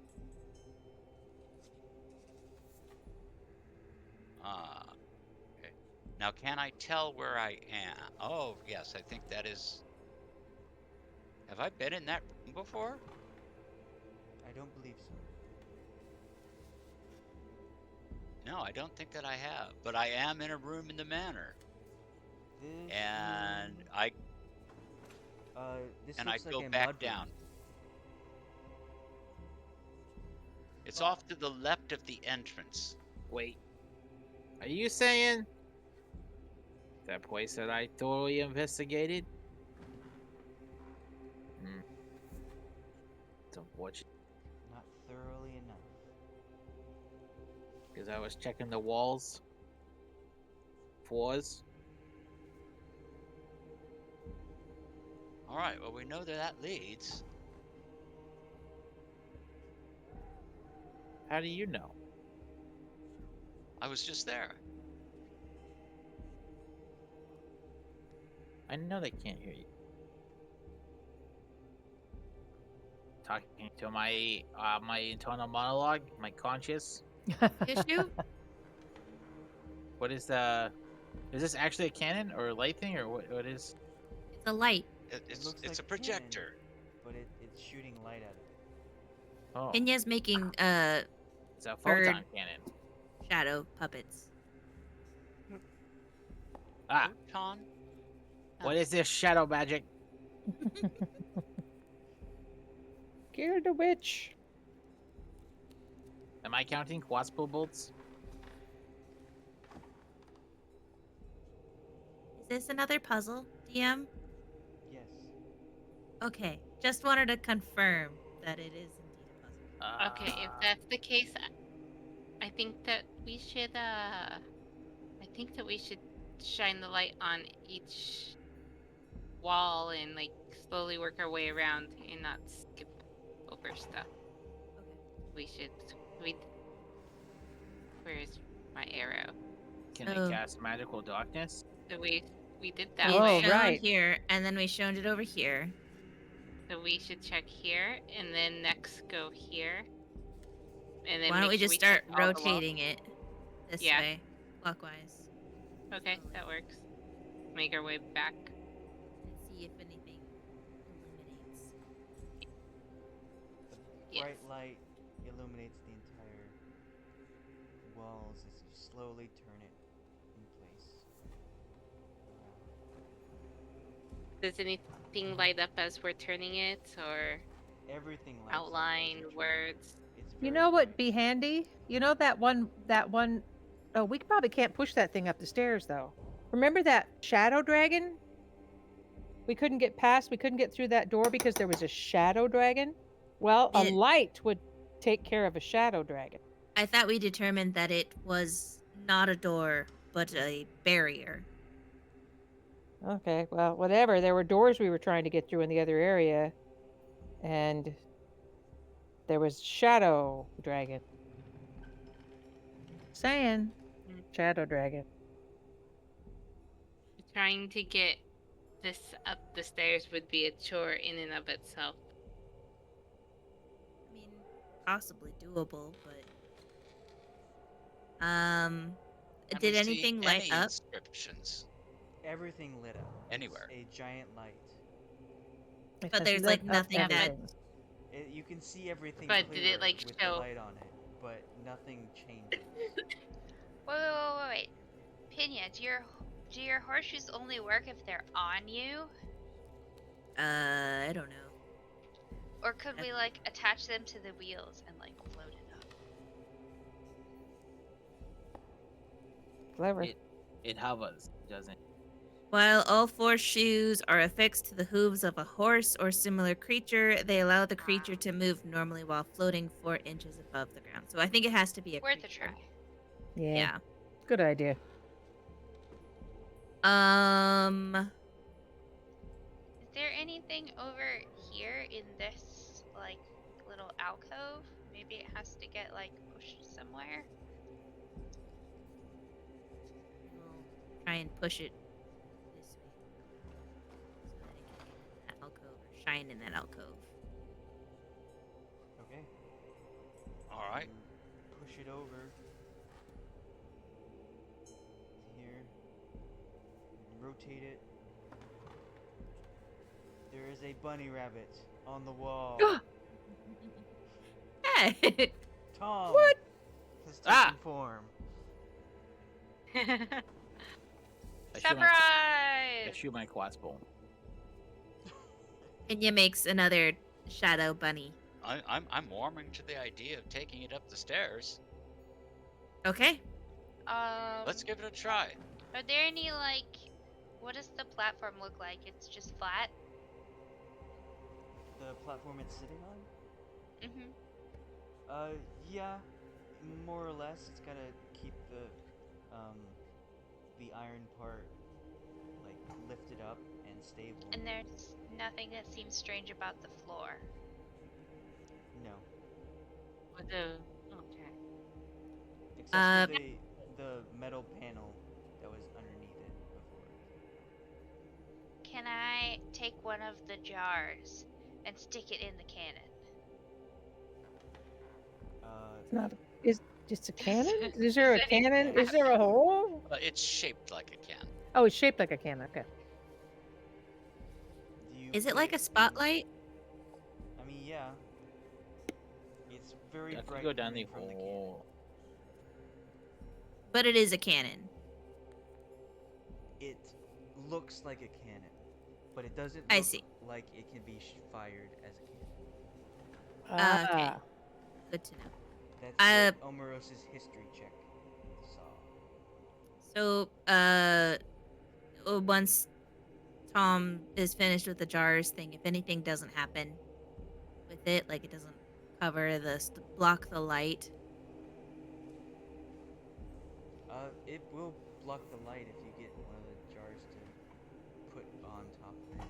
Okay. Now, can I tell where I am? Oh, yes. I think that is. Have I been in that room before? I don't believe so. No, I don't think that I have. But I am in a room in the manor, This and room, I this and I looks like go a back mud down. room. It's off to the left of the entrance. Wait. Are you saying that place that I thoroughly investigated? It's unfortunate Not thoroughly enough. because I was checking the walls, floors. All right. Well, we know that leads. How do you know? I was just there. I know they can't hear you. Talking to my my internal monologue, my conscious. Issue? What is the? Is this actually a cannon or a light thing or what is? It's a light. It's looks it's like a projector. But it's shooting light out of it. Oh, Pinya's making it's a bird. photon cannon. shadow puppets. Ah, Photon? what is this shadow magic? Scared the witch. Am I counting crossbow bolts? Is this another puzzle, DM? Yes. Okay, just wanted to confirm that it is indeed a puzzle. Okay, if that's the case, I think that we should shine the light on each wall and like slowly work our way around and not skip over stuff. Okay. Where is my arrow? Can Oh. I cast magical darkness? So we did that We Oh, way. right. here, and then we showed it over here. So we should check here and then next go here. And then Why don't we make sure just start check all the walls. rotating it this Yeah. way, clockwise, Okay, that works. Make our way back. and see if anything illuminates? The Yes. bright light illuminates the entire walls as you slowly turn it in place. Does anything light up as we're turning it, or Everything lights up as outline, you're turning it. words? It's You very know what'd bright. be handy? You know that one oh, we probably can't push that thing up the stairs though. Remember that shadow dragon? We couldn't get past, we couldn't get through that door because there was a shadow dragon. Well, a It- light would take care of a shadow dragon. I thought we determined that it was not a door, but a barrier. Okay, well, whatever. There were doors we were trying to get through in the other area, and there was Shadow Dragon. Saying Mm. Shadow Dragon. Trying to get this up the stairs would be a chore in and of itself. I mean, possibly doable, but Can did we see anything light any up? inscriptions Everything lit up. anywhere? It's a giant light. It But has there's, lit like, up nothing that- everything. You can see everything But did clearer it, like, with show- the light on it, but nothing changes. Wait. Pinya, do your horseshoes only work if they're on you? I don't know. Or could we like attach them to the wheels and like float it up? Clever. It hovers, doesn't. While all four shoes are affixed to the hooves of a horse or similar creature, they allow the creature to move normally while floating 4 inches above the ground. So I think it has to be a Worth a creature. try. Yeah. Good idea. Is there anything over here in this like little alcove? Maybe it has to get like pushed somewhere. We'll try and push it this way so that it can get in that alcove or shine in that alcove. Okay. All right. You push it over here. Rotate it. There is a bunny rabbit on the wall. Hey! Thom What? has taken Ah! form. I Surprise! shoot my crossbow. Pinya makes another shadow bunny. I'm warming to the idea of taking it up the stairs. Okay. Let's give it a try. Are there any like? What does the platform look like? It's just flat. The platform it's sitting on? Mhm. Yeah, more or less. It's gotta keep the iron part like lifted up and stable. And there's nothing that seems strange about the floor. No, What the? Okay. except for the metal panel that was underneath it before. Can I take one of the jars and stick it in the cannon? It's not. Is it's a cannon? Is there a cannon? Is there a hole? It's shaped like a can. Oh, it's shaped like a cannon. Okay. Do you Is it put like a in- spotlight? I mean, yeah. It's very I bright could go down the coming from the cannon. hole. But it is a cannon. It looks like a cannon, but it doesn't I look see. like it can be fired as a cannon. Okay. Ah. Good to know. That's what Omiros' history check saw. So, once Thom is finished with the jars thing, if anything doesn't happen with it, like it doesn't cover block the light. It will block the light if you get one of the jars to put on top of it.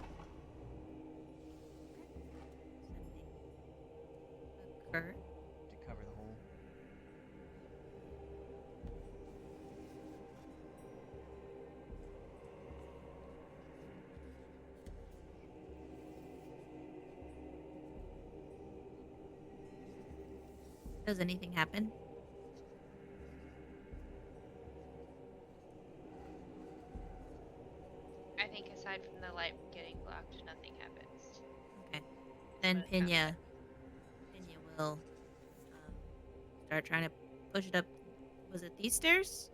Occur. To cover the hole. Does anything happen? I think aside from the light getting blocked, nothing happens. Okay. Then But it sounds Pinya will start trying to push it up. Was it these stairs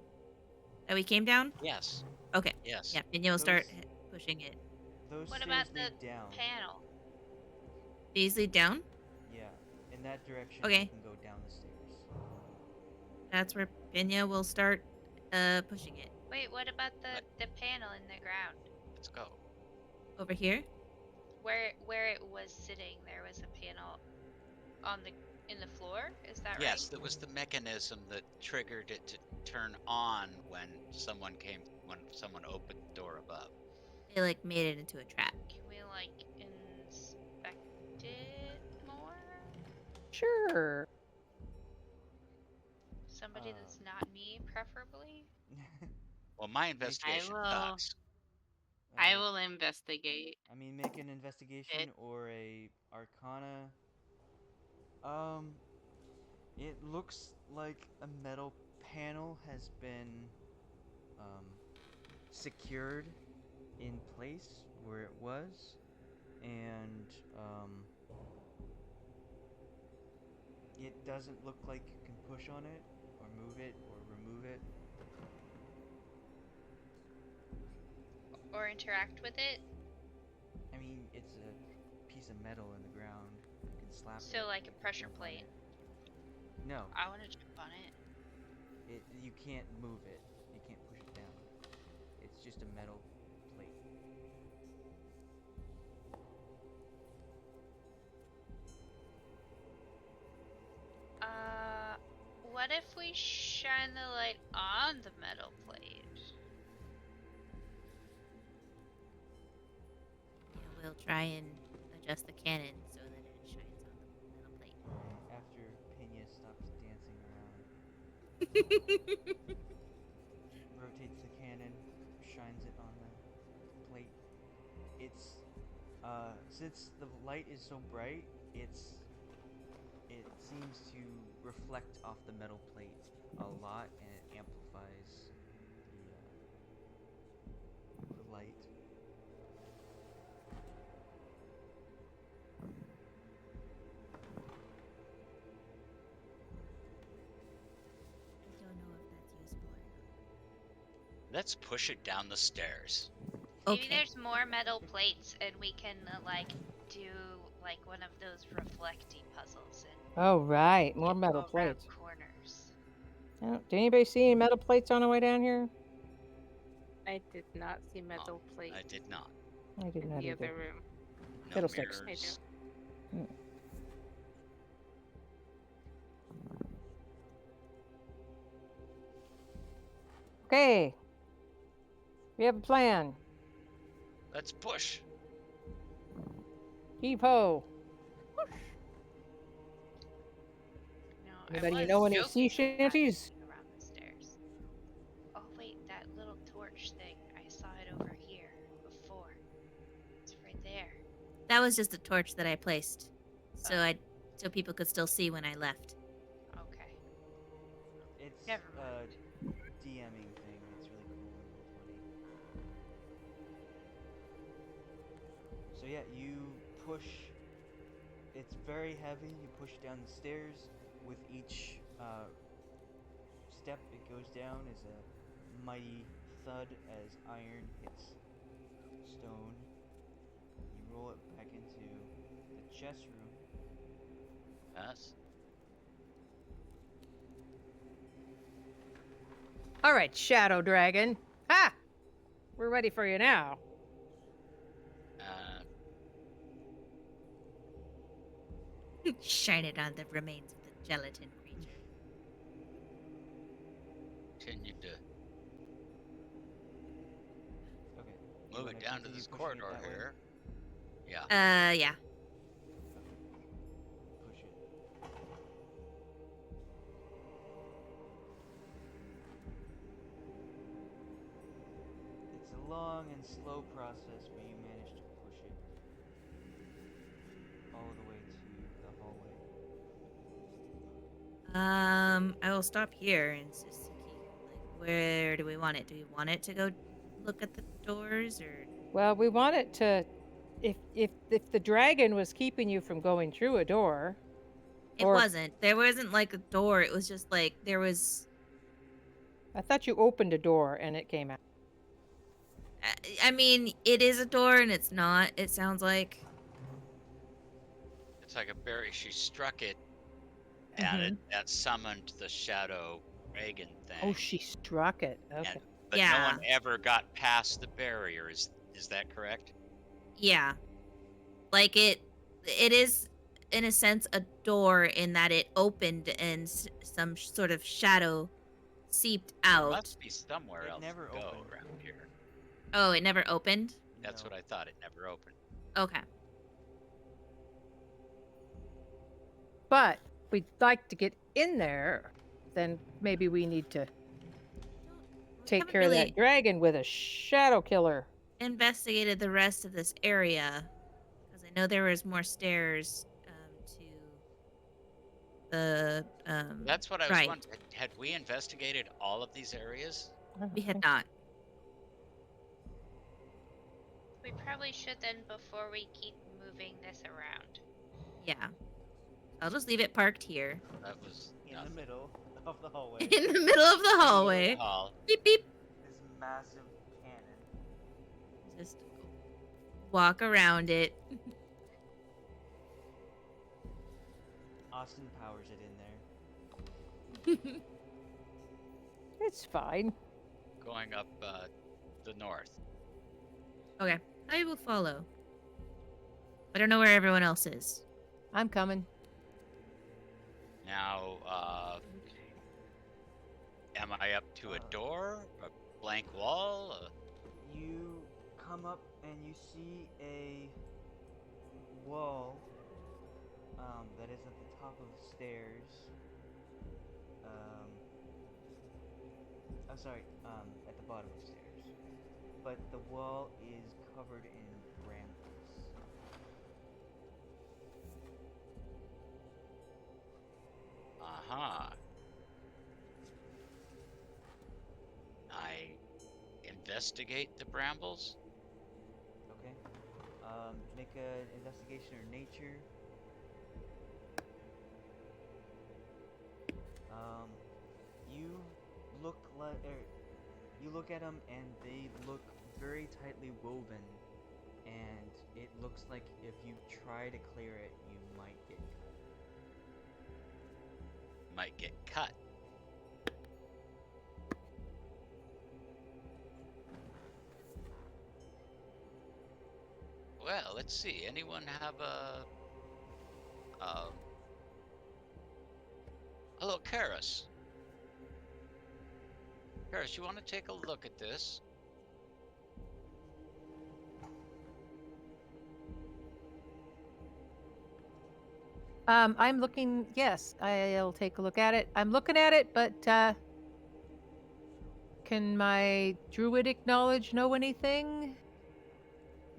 that we came down? Yes. Okay. Yes. Yeah, Pinya will start Those- pushing it. Those What stairs about lead the down. panel? These lead down. Yeah, in that direction Okay. you can go down the stairs. That's where Pinya will start pushing it. Wait, what about the panel in the ground? Let's go. Over here. Where it was sitting, there was a panel in the floor. Is that Yes, right? that was the mechanism that triggered it to turn on when someone opened the door above. It like made it into a trap. Can we like inspect it more? Sure. Somebody that's not me, preferably. Well, my I investigation will. sucks. I Uh, will investigate. I mean, make an investigation or a Arcana. It looks like a metal panel has been secured in place where it was, and it doesn't look like you can push on it, or move it, or remove it. Or interact with it. I mean, it's a piece of metal in the ground. You can slap it. So like a you can pressure jump on plate. it. No, I want to jump on it. you can't move it. You can't push it down. It's just a metal plate. What if we shine the light on the metal plate? Yeah, we'll try and adjust the cannon so that it shines on the metal plate. After Pinya stops dancing around, rotates the cannon, shines it on the plate. It's since the light is so bright, it seems to reflect off the metal plate a lot, and it amplifies the light. I don't know if that's useful or not. Let's push it down the stairs. Maybe Okay. there's more metal plates and we can like do like one of those reflecty puzzles and Oh, right. More go metal around plates. corners. Oh, did anybody see any metal plates on the way down here? I did not see metal plate I did not. I did in not the either. other room. No Fiddlesticks. mirrors. Okay. We have a plan. Let's push. Heave ho. No, Anybody I was know any sea joking about shanties? going around the stairs. Oh wait, that little torch thing. I saw it over here before. It's right there. That was just a torch that I placed, so Oh. so people could still see when I left. Okay. It's Never a mind. DMing thing. It's really cool and funny. So yeah, you push. It's very heavy. You push down the stairs. With each step it goes down is a mighty thud as iron hits stone. You roll it back into the chest room. Yes. All right, Shadow Dragon. Ha! We're ready for you now. Shine it on the remains of the gelatin creature. Continue to Okay. you move wanna it down to continue this pushing it corridor that way? here. Yeah. Yeah. Push it. It's a long and slow process, but you manage to push it all the way to the hallway. I will stop here and just see, like, where do we want it? Do we want it to go look at the doors, or? Well, we want it to. If the dragon was keeping you from going through a door, It or wasn't. There wasn't like a door. It was just like there was. I thought you opened a door and it came out. I mean, it is a door and it's not. It sounds like. It's like a berry. She struck it, and that summoned the shadow dragon thing. Oh, she struck it. Okay. But no one Yeah. ever got past the barrier. Is that correct? Yeah. Like it is in a sense a door in that it opened and some sort of shadow seeped There out. must be somewhere It else never to go opened. around here. Oh, it never opened? That's No. what I thought. It never opened. Okay. But if we'd like to get in there, then maybe we need to We take haven't care of really that dragon with a shadow killer. investigated the rest of this area because I know there was more stairs to the That's what I was right. wondering. Had we investigated all of these areas? I don't We had think- not. We probably should then before we keep moving this around. Yeah. I'll just leave it parked here That was In nothing. the middle of the hallway. in the middle of the hallway. Hall. Beep beep. This massive cannon. Just walk around it. Austin powers it in there. It's fine. Going up the north. Okay, I will follow. I don't know where everyone else is. I'm coming. Now, am I up to a door? A blank wall? You come up and you see a wall that is at the top of the stairs. At the bottom of the stairs. But the wall is covered in brambles. Uh-huh. I investigate the brambles. Okay. Make an investigation or nature. You look like, you look at them and they look very tightly woven, and it looks like if you try to clear it, you might get cut. Might get cut. Well, let's see. Anyone have a hello, Karis. Karis, you want to take a look at this? I'm looking. Yes, I'll take a look at it. I'm looking at it, but can my druidic knowledge know anything?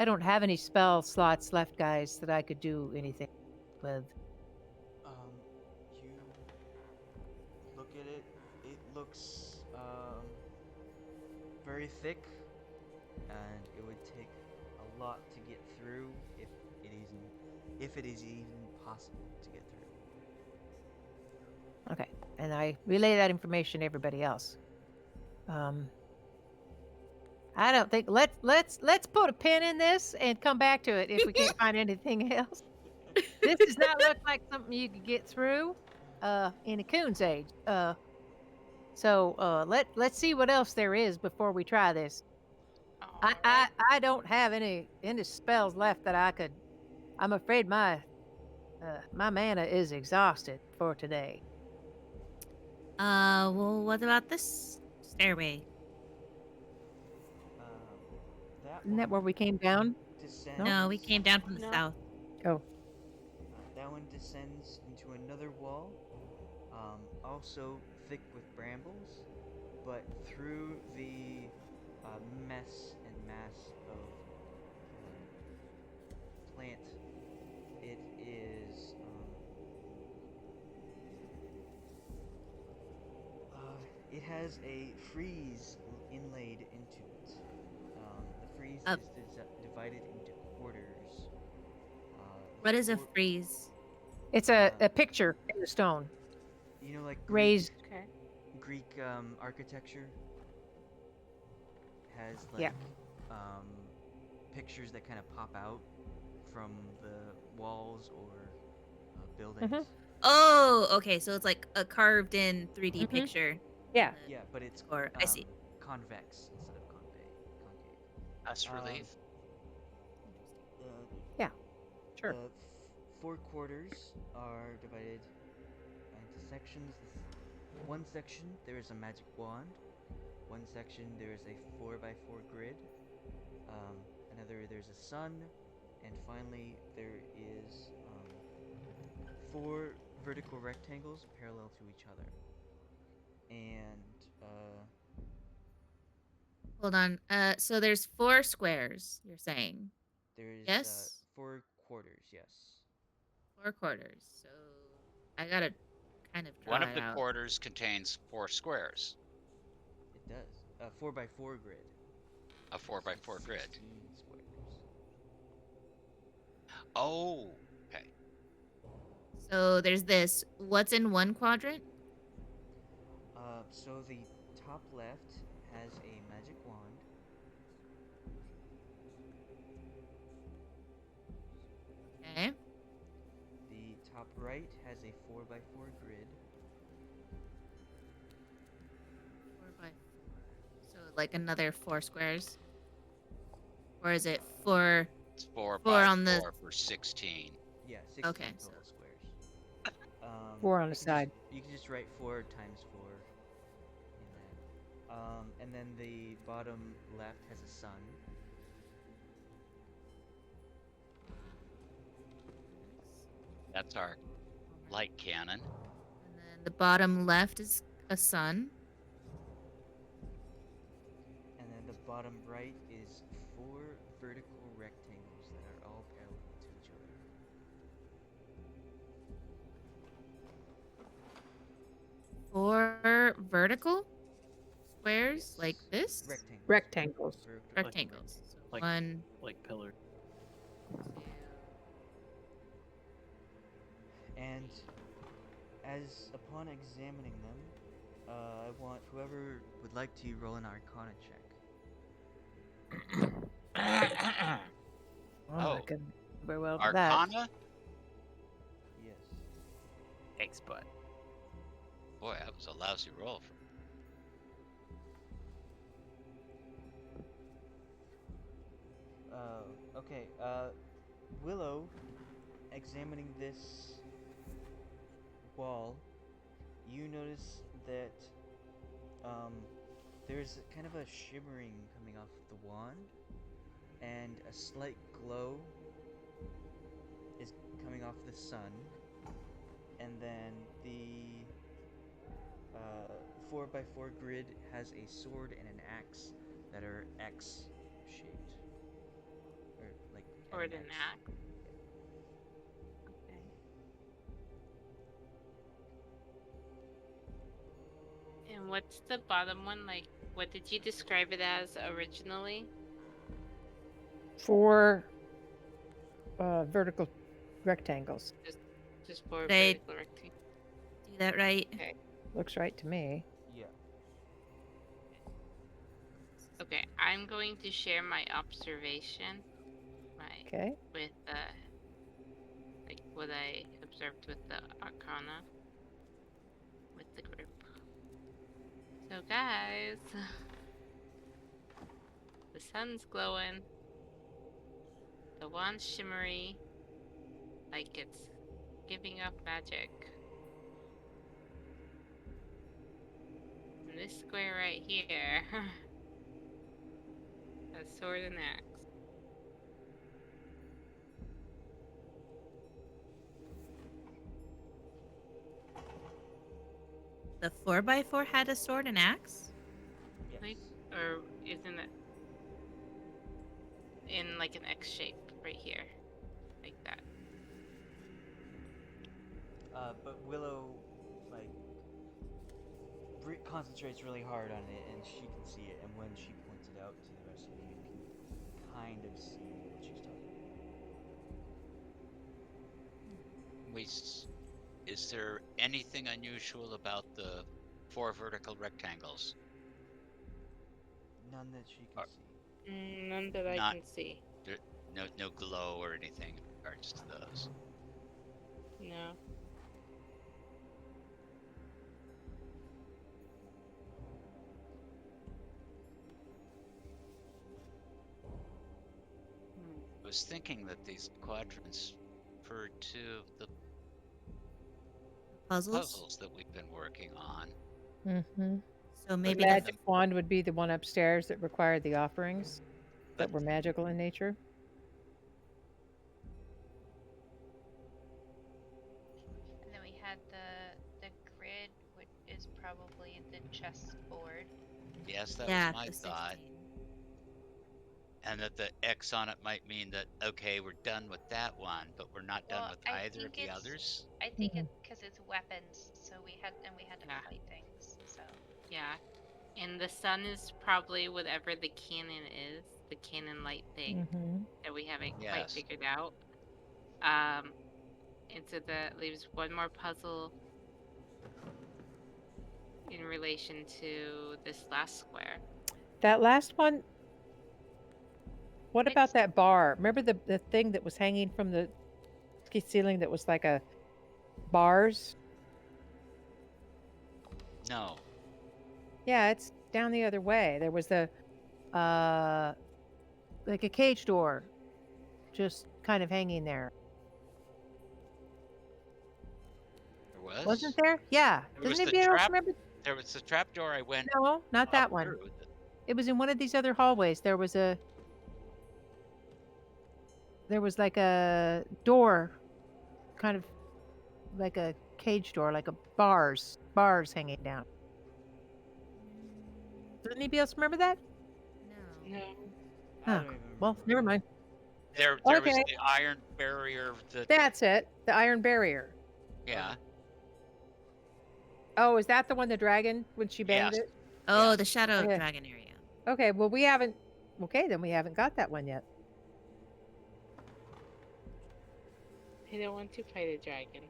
I don't have any spell slots left, guys, that I could do anything with. You look at it. It looks very thick, and it would take a lot to get through if it is even possible to get through. Okay, and I relay that information to everybody else. I don't think let's put a pin in this and come back to it if we can't find anything else. This does not look like something you could get through in a coon's age. So let's see what else there is before we try this. I don't have any spells left that I could. I'm afraid my mana is exhausted for today. Well, what about this stairway? Isn't that where we came down? Descends. No, we came down from the No. south. Oh, That one descends into another wall, also thick with brambles, but through the mess and mass of plant, it is it has a frieze inlaid into it. The frieze is divided into quarters. What is a quar- freeze? it's a picture in the stone, You know, like raised. Okay. Greek architecture has like Yeah. pictures that kind of pop out from the walls or buildings. Mhm. Oh, okay. So it's like a carved in 3D Mhm. picture. Yeah. Yeah, but it's Or I see. convex instead of concave. That's Um, relief. Sure. The four quarters are divided into sections. One section there is a magic wand. One section there is a 4x4 grid. there's a sun, and finally there is 4 vertical rectangles parallel to each other. And Hold on. So there's 4 squares, you're saying? there's Yes? 4 quarters, yes. 4 quarters. So I gotta kind of draw One of it the out. quarters contains 4 squares, It does. 4 by 4 grid. a 4 by So 4 grid. 16 squares. Oh, okay. So there's this. What's in one quadrant? So the top left has a magic wand. Okay. The top right has a 4 by 4 grid. 4 by 4. So like another 4 squares? Or is it 4? It's 4 4 by on the- 4 for 16. Yeah, 16 Okay, so- total squares. 4 on you the can side. you can just write 4 times 4 in that. And then the bottom left has a sun. That's our light cannon. And then the bottom left is a sun. And then the bottom right is 4 vertical rectangles that are all parallel to each other. 4 vertical squares Yes. like this? Rectangles. Rectangles. Rectangles. So Like- 1, Like pillar. 2. And as upon examining them, I want whoever would like to roll an Arcana check. Oh, Oh. I couldn't do very well with that. Arcana? Yes. Thanks, bud. Boy, that was a lousy roll. Okay. Willow, examining this wall, you notice that there's kind of a shimmering coming off the wand, and a slight glow is coming off the sun, and then the 4 by 4 grid has a sword and an axe that are X shaped. Or like Or an an X. axe. Okay. And what's the bottom one? Like, what did you describe it as originally? 4 vertical rectangles. Just for They- vertical rectangle. Do that right? Looks right to me. Yeah. Okay, I'm going to share my observation, Okay. with like what I observed with the Arcana, with the group. So guys, the sun's glowing, the wand's shimmery, like it's giving off magic. And this square right here, a sword and axe. The 4 by 4 had a sword and axe? Yes. Like, or isn't it in like an X shape right here, like that? But Willow, like, concentrates really hard on it, and she can see it. And when she points it out to the rest of you, you can kind of see what she's talking about. Is there anything unusual about the 4 vertical rectangles? None that she can Uh, see. None that I Not- can see. No glow or anything in regards to those. No. I was thinking that these quadrants referred to the Puzzles? puzzles that we've been working on. Mm-hmm. So The maybe the magic wand would be the one upstairs that required the offerings. that were magical in nature. And then we had the grid, which is probably the chessboard. Yes, that Yeah, was my the thought. 16. And that the X on it might mean that, okay, we're done with that one, but we're not done Well, with I either of think the it's others. I think Mhm. it's because it's weapons, so we had to Yeah. fight things. So Yeah. And the sun is probably whatever the cannon is, the cannon light thing Mm-hmm. that we haven't quite Yes. figured out. And so that leaves one more puzzle in relation to this last square. That last one. What It's about that bar? Remember the thing that was hanging from the ceiling that was like a bars? No. Yeah, it's down the other way. There was the like a cage door just kind of hanging there. There was? Wasn't there? Yeah. There Does was the anybody else trap. remember? There was the trap door I went No, not up that one. through. It was in one of these other hallways. There was like a door, kind of like a cage door, like a bars hanging down. Does anybody else remember that? No. No. I Huh. don't even Well, remember never that. mind. There was Okay. the iron barrier that, That's it. The iron barrier. yeah. Oh, is that the one the dragon when she banged Yes. it? Oh, Yes. the Shadow Okay. Dragon area. Okay, well we haven't. Okay, then we haven't got that one yet. I don't want to fight a dragon.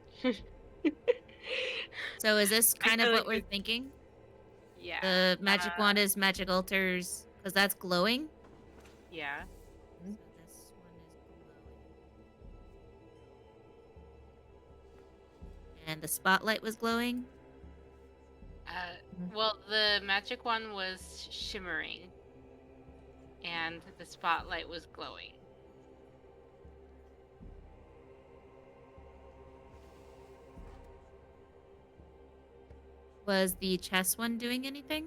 So is this I kind of feel what like we're thinking? Yeah. The magic wand is magic altars because that's glowing. Yeah. So this one is glowing. And the spotlight was glowing. Well, the magic one was shimmering, and the spotlight was glowing. Was the chess one doing anything?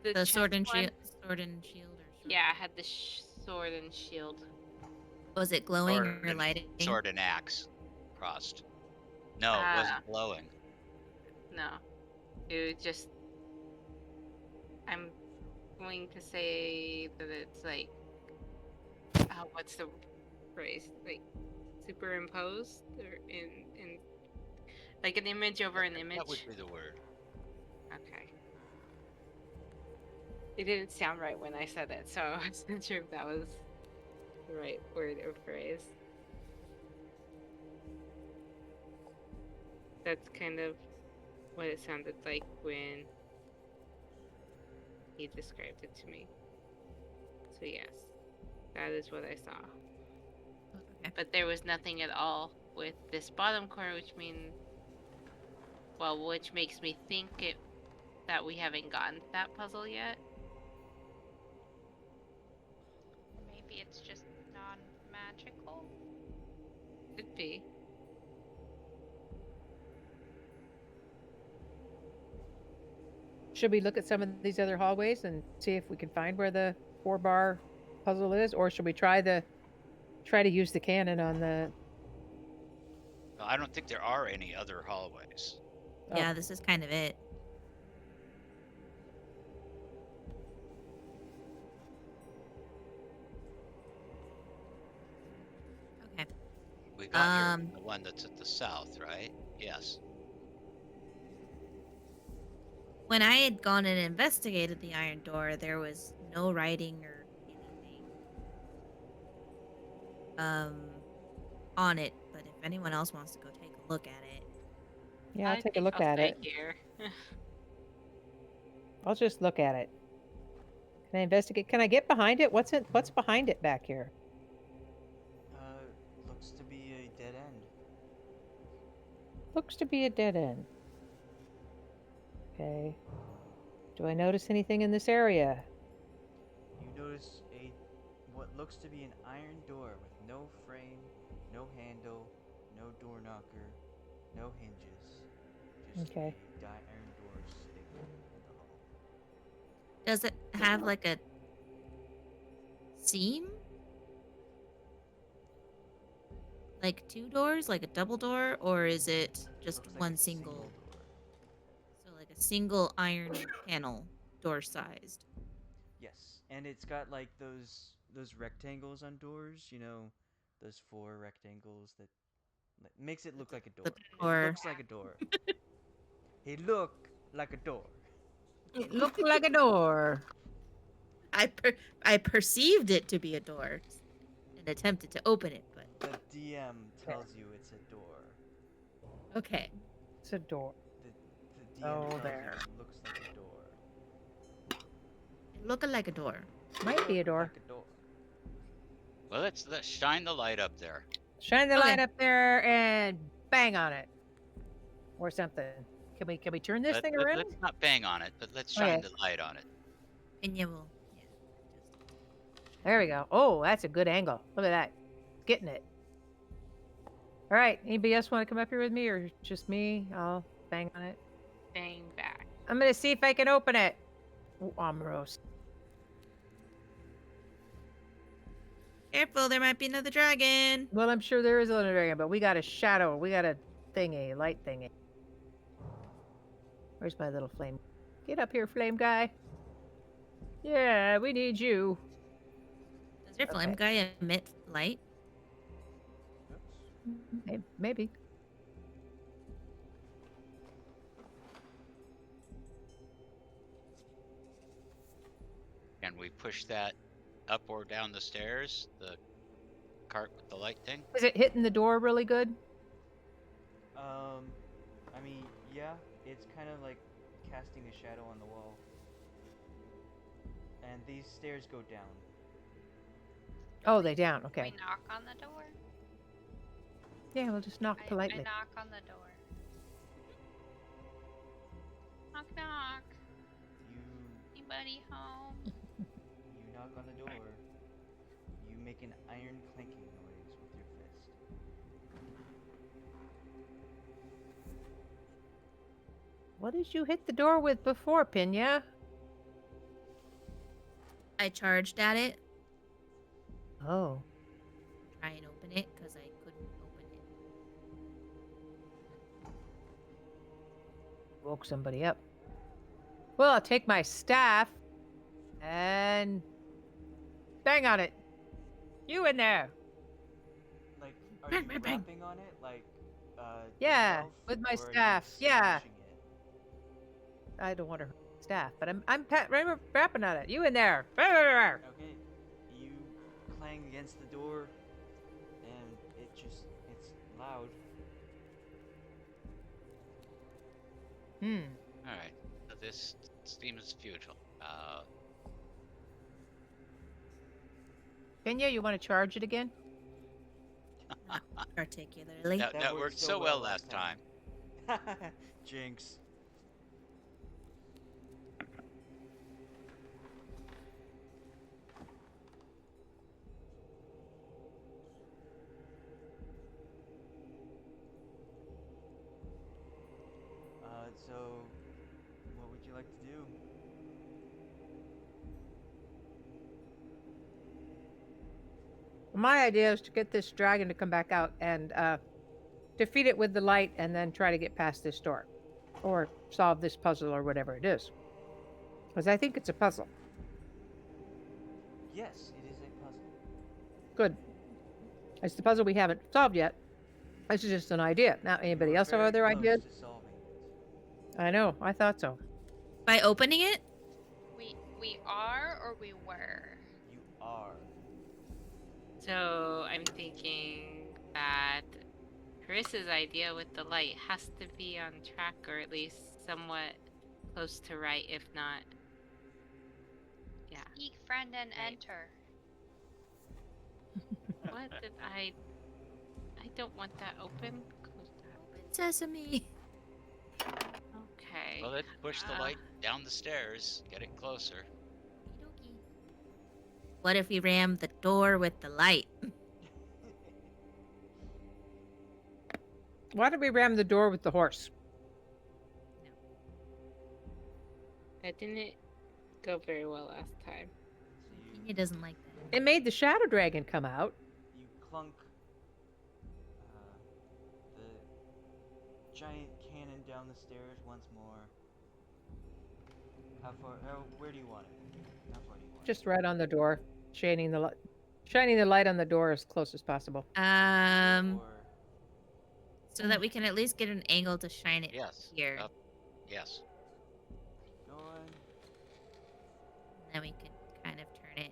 The sword and shield, sword and shield, or sword. Yeah, I had the sword and shield. Was it glowing or lighting? Sword and axe crossed. No, it wasn't glowing. No, it was just. I'm going to say that it's like, what's the phrase? Like superimposed or in like an image over an image. That would be the word. Okay. It didn't sound right when I said it, so I wasn't sure if that was the right word or phrase. That's kind of what it sounded like when he described it to me. So yes, that is what I saw. Okay. But there was nothing at all with this bottom corner, which makes me think that we haven't gotten to that puzzle yet. maybe it's just non-magical. Could be. Should we look at some of these other hallways and see if we can find where the 4-bar puzzle is, or should we try to use the cannon on the? No, I don't think there are any other hallways. Yeah, this is kind of it. Okay. We got the one that's at the south, right? Yes. When I had gone and investigated the iron door, there was no writing or anything on it. But if anyone else wants to go take a look at it, Yeah, I'll I take a think look I'll at stay it. here. I'll just look at it. Can I investigate? Can I get behind it? What's behind it back here? Looks to be a dead end. Looks to be a dead end. Okay. Do I notice anything in this area? You notice what looks to be an iron door with no frame, no handle, no door knocker, no hinges. Just Okay. a iron door sticking in the hall. does it have like a seem like 2 doors, like a double door, or is it just Looks like one a single? door. So like a single iron panel, door sized. Yes, and it's got like those rectangles on doors. You know, those 4 rectangles that makes it look like a door. It door. looks like a door. He look like a door. It looked like a door. I perceived it to be a door and attempted to open it, but The DM tells you it's a door. okay. It's a door. The DM Oh, tells there. you it looks like a door. It looked like a door. Might be a Look door. Like a door. Well, let's shine the light up there. Shine the Okay. light up there and bang on it, or something. Can we turn this thing around? Let's not bang on it, but let's shine Okay. the light on it. And you will. Yeah. There we go. Oh, that's a good angle. Look at that. Getting it. All right. Anybody else want to come up here with me, or just me? I'll bang on it. Bang back. I'm gonna see if I can open it. Ooh, Omiros. Careful, there might be another dragon. Well, I'm sure there is another dragon, but we got a shadow. We got a thingy, light thingy. Where's my little flame? Get up here, flame guy. Yeah, we need you. Does your flame Okay. guy emit light? Oops. Maybe. Can we push that up or down the stairs? The cart with the light thing? Is it hitting the door really good? I mean, yeah, it's kind of like casting a shadow on the wall. And these stairs go down. Oh, they down. We Okay. knock on the door. Yeah, we'll just knock I politely. knock on the door. Knock knock. You Anybody home? you knock on the door. You make an iron clanking noise with your fist. What did you hit the door with before, Pinya? I charged at it, Oh. try and open it, because I couldn't open it. Woke somebody up. Well, I'll take my staff and bang on it. You in there? Like, are Bang, you bang, bang. rapping on it? Like, Yeah, yourself, with my or are you staff, yeah. smashing it? I don't want to hurt staff, but I'm rapping on it. You in there? Okay, you clang against the door, and it's loud. Alright. So this seems futile. Pinya, you want to charge it again? Particularly. That worked so well last time. Jinx. So, what would you like to do? My idea is to get this dragon to come back out and defeat it with the light and then try to get past this door. Or solve this puzzle or whatever it is. Because I think it's a puzzle. Yes, it is a puzzle. Good. It's the puzzle we haven't solved yet. This is just an idea. Now, anybody We're else have very other close ideas? to solving it. I know. I thought so. By opening it? We are or we were? You are. So I'm thinking that Chris's idea with the light has to be on track, or at least somewhat close to right, if not. Yeah. Speak, friend, and Right. enter. What did I don't want that open. Close that. Open sesame. Okay. Well, let's push the Uh, light down the stairs. Get it closer. Okey-dokey. What if we ram the door with the light? Why did we ram the door with the horse? That didn't go very well last time. So He doesn't like that. It made the shadow dragon come out. You clunk the giant cannon down the stairs once more. Where do you want it? How far do you want it? Just right on the door, shining the light on the door as close as possible. Or So that we can at least get an angle to shine it Yes. here. Up. Yes. going. And then we can kind of turn it.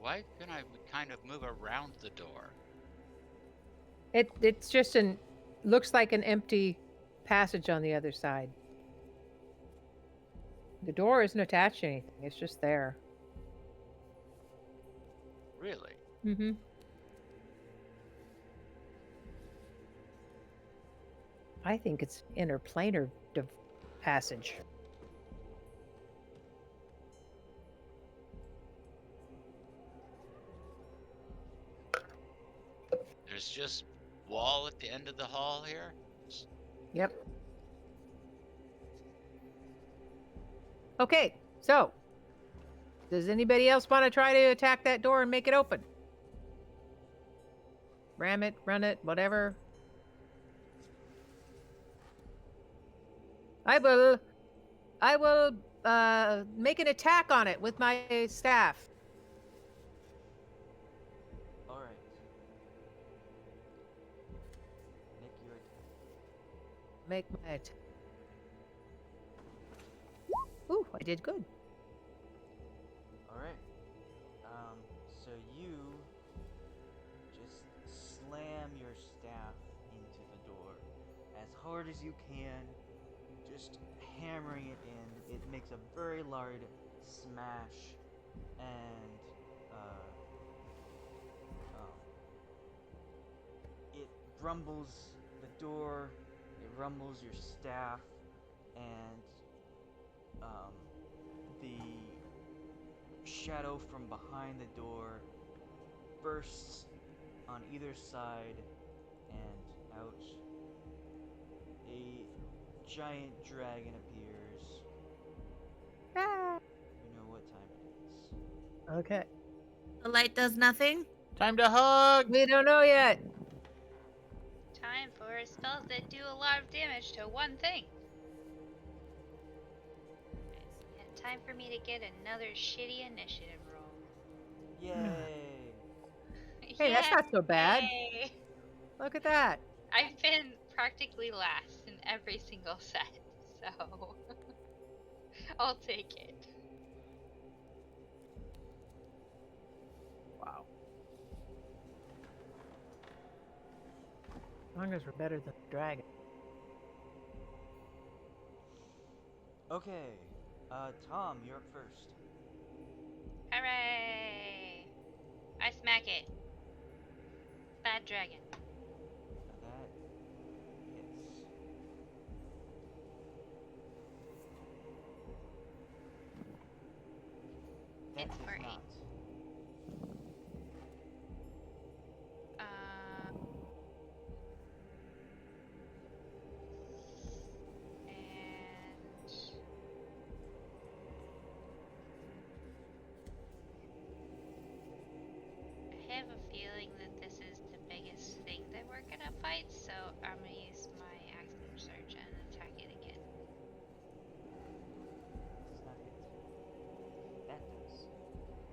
Why can I kind of move around the door? It's just looks like an empty passage on the other side. The door isn't attached to anything. It's just there. Really? Mm-hmm. I think it's interplanar passage. There's just wall at the end of the hall here? Yep. Okay, so does anybody else want to try to attack that door and make it open? Ram it, run it, whatever. I will make an attack on it with my staff. Alright. Make your attack. Make my attack. Ooh, I did good. Alright. So you just slam your staff into the door as hard as you can, just hammering it in. It makes a very loud smash, and it rumbles the door, it rumbles your staff, and the shadow from behind the door bursts on either side, and out a giant dragon appears. Ah. You know what time it is. Okay. The light does nothing. Time to hug! We don't know yet. Time for spells that do a lot of damage to one thing. And time for me to get another shitty initiative roll. Yay! Hey, that's not so bad. Yay! Look at that. I've been practically last in every single set, so I'll take it. Wow. As long as we're better than the dragon. Okay, Thom, you're up first. Hooray! I smack it. Bad dragon. That hits. That Hits does for 8. not. And I have a feeling that this is the biggest thing that we're gonna fight, so I'm gonna use my axe surge and attack it again. Does not hit. That does.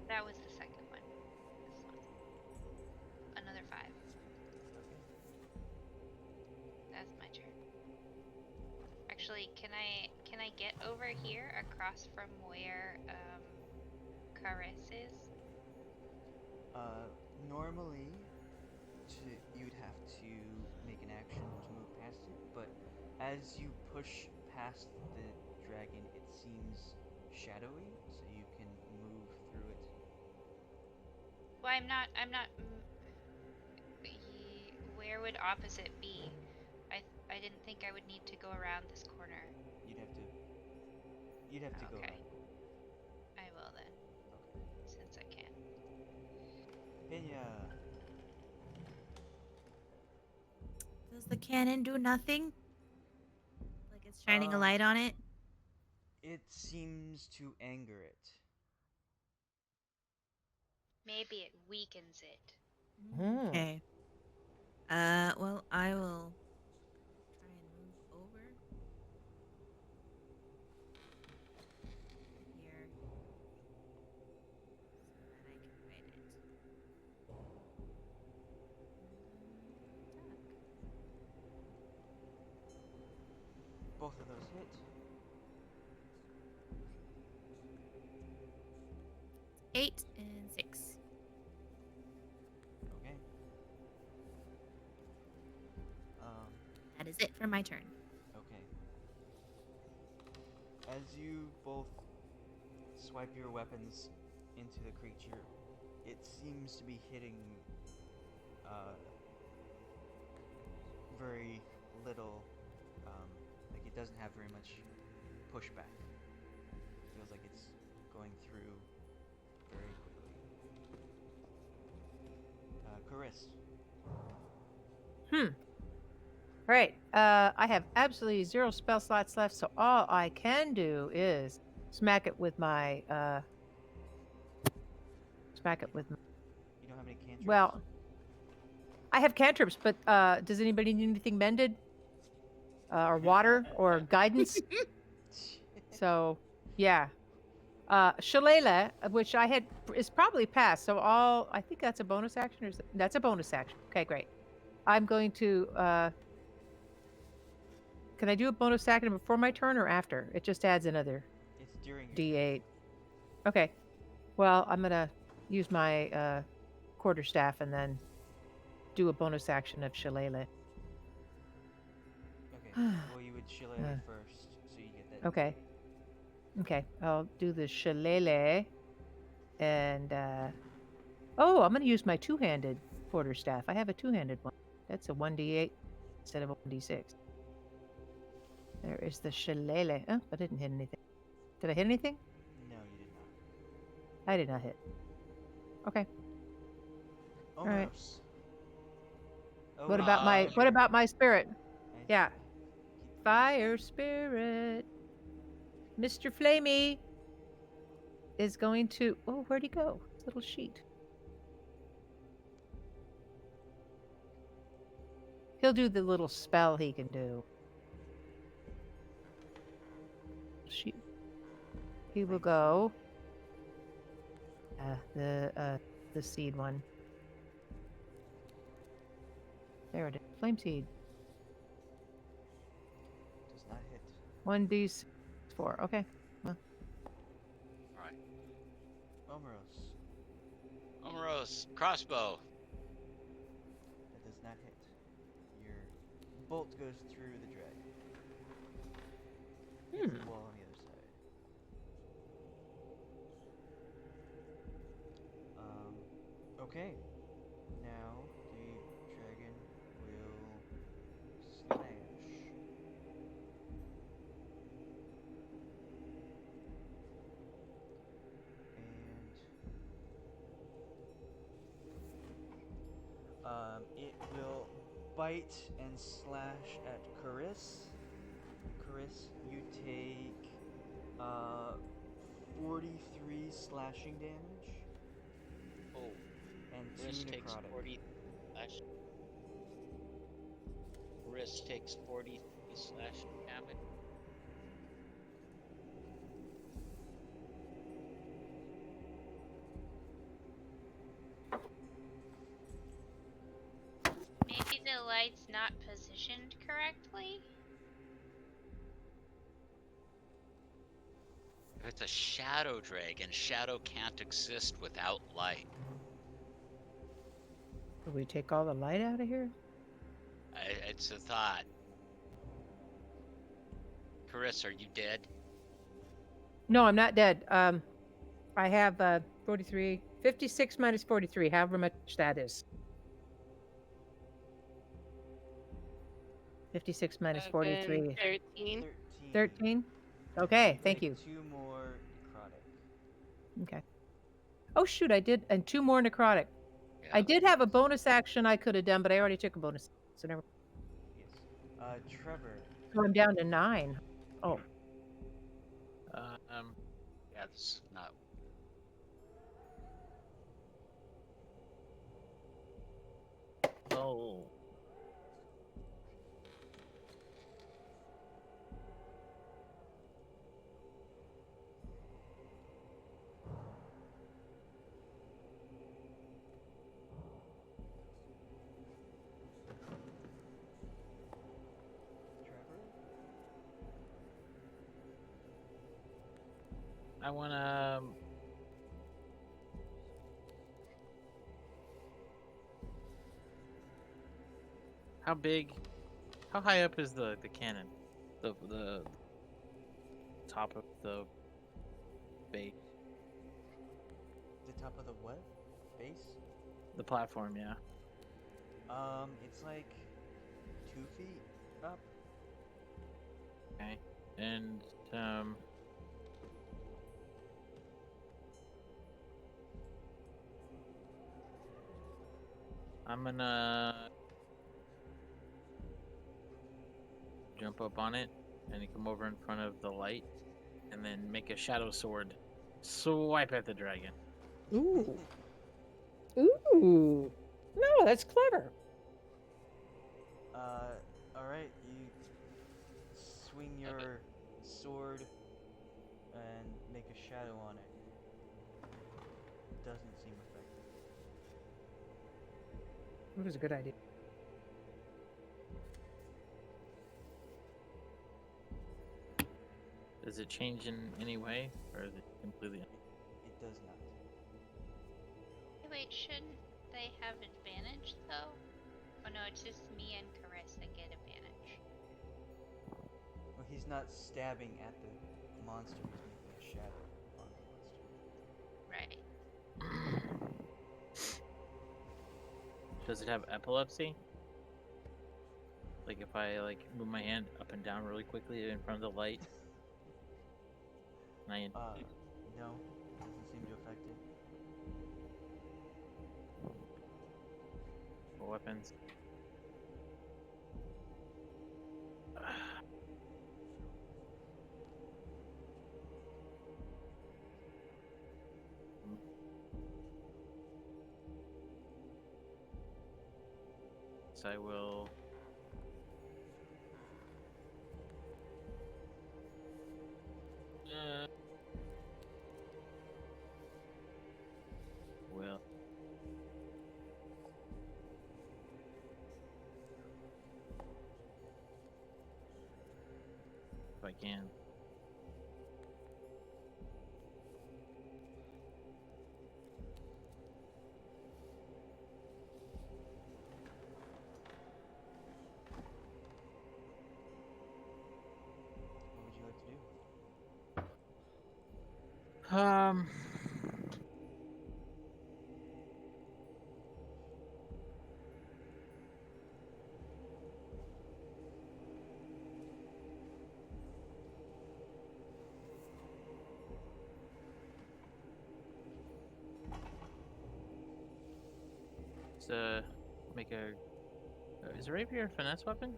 That was the second one. This one. Another 5. Okay. That's my turn. Actually, can I get over here across from where Caress is? Normally, you'd have to make an action to move past it, but as you push past the dragon, it seems shadowy, so you can move through it. Well, I'm not. Where would opposite be? I didn't think I would need to go around this corner. You'd have to You'd have to go Okay. run. I will then, since I can. Pinya. Does the cannon do nothing? Like it's shining a Um, light on it? It seems to anger it. Maybe it weakens it. Hmm. Okay. Well, I will try and move over here so that I can fight it. Attack. Both of those hit. 8 and 6. Okay. That is it for my turn. Okay. As you both swipe your weapons into the creature, it seems to be hitting very little, like it doesn't have very much pushback. Feels like it's going through very quickly. Chris. Right. I have absolutely 0 spell slots left, so all I can do is smack it with my You don't have any cantrips? well, I have cantrips, but does anybody need anything mended? Or water or guidance? So, yeah. Shillelagh, which I had is probably passed. So I think that's a bonus action, or that's a bonus action. Okay, great. I'm going to. Can I do a bonus action before my turn or after? It just adds another It's during your D8. Okay. Well, I'm gonna use my quarterstaff and then do a bonus action of Shillelagh. Okay. Well, you would shillelagh first, so you get that. Okay. Okay, I'll do the Shillelagh, and oh, I'm gonna use my two-handed quarterstaff. I have a two-handed one. That's a 1d8 instead of a 1d6. There is the Shillelagh. Oh, I didn't hit anything. Did I hit anything? No, you did not. I did not hit. Okay. right. Omiros. What about my spirit? Yeah. Keep Fire spirit. Mr. Flamey is going to. Oh, where'd he go? His little sheet. He'll do the little spell he can do. Shoot. He will go. The seed one. There it is. Flame seed. Does not hit. 1d4. Okay. Well, Right. Omiros. Omiros, crossbow. That does not hit. Your bolt goes through the drag. Hits the wall on the other side. Okay. Now the dragon will slash. And it will bite and slash at Caris. Caris, you take 43 slashing damage Oh, and 2 wrist takes necrotic. 40 slash. Wrist takes 40 slash damage. Maybe the light's not positioned correctly? If it's a shadow dragon, shadow can't exist without light. Will we take all the light out of here? It's a thought. Caris, are you dead? No, I'm not dead. I have 43, 56 minus 43, however much that is. 56 minus 43. 13. 13? Okay, thank Take you. 2 more necrotic. Okay. Oh shoot, I did, and 2 more necrotic. I Yeah. did have a bonus action I could have done, but I already took a bonus, so never. Yes. Trevor. So I'm down to 9. Oh, Yeah, this is not. Oh. Trevor. I wanna. How big? How high up is the cannon? The top of the base, The top of the what? Base? the platform. Yeah. It's like 2 feet up. Okay. And I'm gonna jump up on it and then come over in front of the light and then make a shadow sword swipe at the dragon. ooh, ooh. No, that's clever. Alright, you swing your sword and make a shadow on it. Doesn't seem effective. It was a good idea. Does it change in any way, or is it completely? It does not. Hey, wait, shouldn't they have advantage though? Oh no, it's just me and Caress that get advantage. Well, he's not stabbing at the monster, he's making a shadow on the monster. Right. Does it have epilepsy? Like if I move my hand up and down really quickly in front of the light? And No, doesn't seem to affect it. weapons. So I will. Well. If I can. What would you like to do? Make a. Is a rapier a finesse weapon?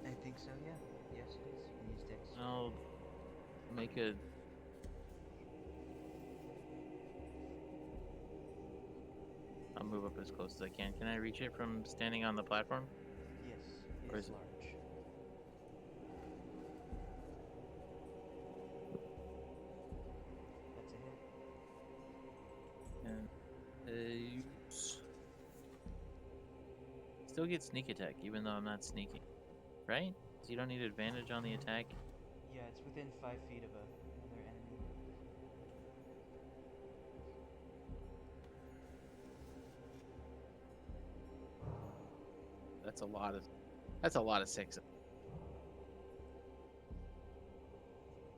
I think so, yeah. Yes, it is. You can use dex. I'll make a. I'll move up as close as I can. Can I reach it from standing on the platform? Yes, Or it's is it- large. That's a hit. And still get sneak attack even though I'm not sneaking, right? 'Cause you don't need advantage on the attack. Yeah, it's within 5 feet of another enemy. That's a lot of. That's a lot of sixes.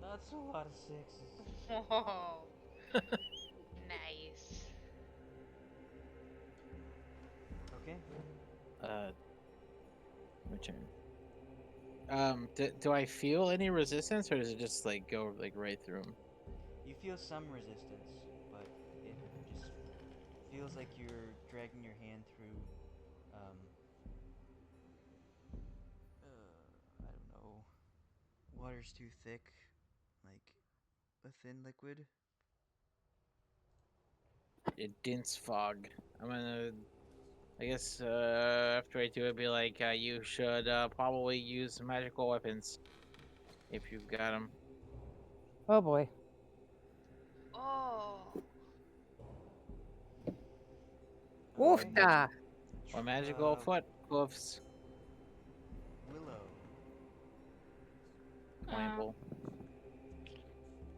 That's a lot of sixes. Whoa. Nice. Okay. My turn. Do I feel any resistance, or does it just like go like right through him? You feel some resistance, but it just feels like you're dragging your hand through, um, I don't know. Water's too thick, like a thin liquid. A dense fog. I'm gonna. I guess after I do it, be like, you should probably use magical weapons if you've got them. Oh boy. Oh. Oof. Okay. Ah. Or magical foot gloves. Willow. Wample.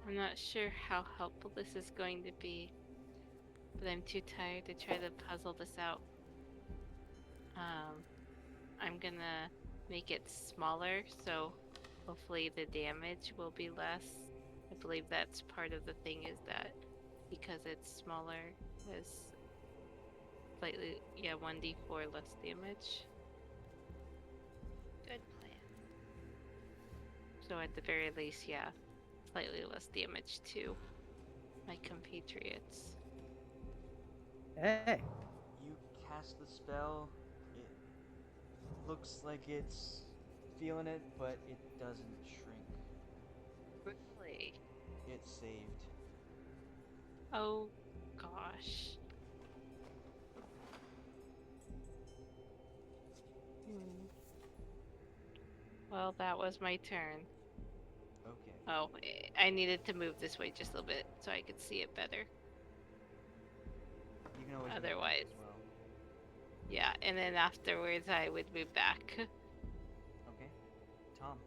I'm not sure how helpful this is going to be, but I'm too tired to try to puzzle this out. I'm gonna make it smaller, so hopefully the damage will be less. I believe that's part of the thing, is that because it's smaller, there's slightly, 1d4 less damage. Good plan. So at the very least, slightly less damage to my compatriots. Hey. You cast the spell. It looks like it's feeling it, but it doesn't shrink. Really? It's saved. Oh gosh. Well, that was my turn. Okay. Oh, I needed to move this way just a little bit so I could see it better. You can always move back Otherwise, as well. yeah, and then afterwards I would move back. Okay. Thom.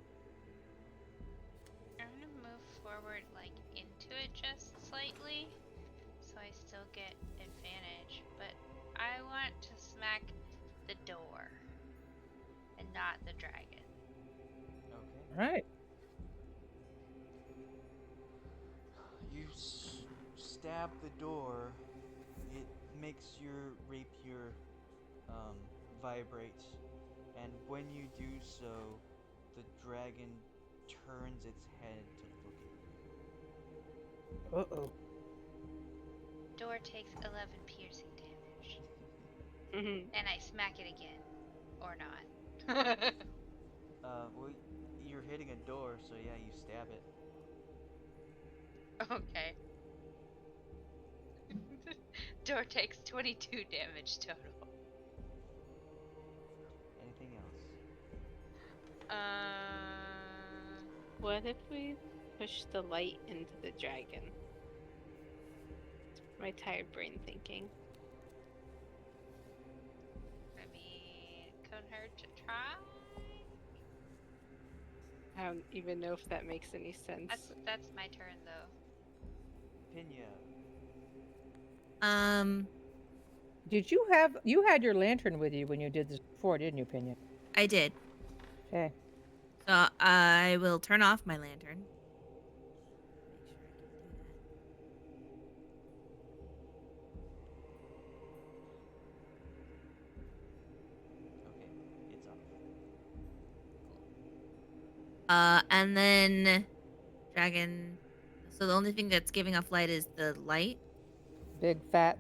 I'm gonna move forward, like, into it just slightly, so I still get advantage, but I want to smack the door, and not the dragon. Okay. Right. You stab the door. It makes your rapier vibrate, and when you do so, the dragon turns its head to look at you. Uh-oh. Door takes 11 piercing damage, Mhm. and I smack it again, or not. Well, you're hitting a door, so yeah, you stab it. Okay. Door takes 22 damage total. Anything else? What if we push the light into the dragon? My tired brain thinking. I mean, couldn't hurt to try. I don't even know if that makes any sense. That's my turn though. Pinya. Did you had your lantern with you when you did this before, didn't you, Pinya? I did. Okay. So I will turn off my lantern. Okay, it's off. And then dragon. So the only thing that's giving off light is the light. Big fat.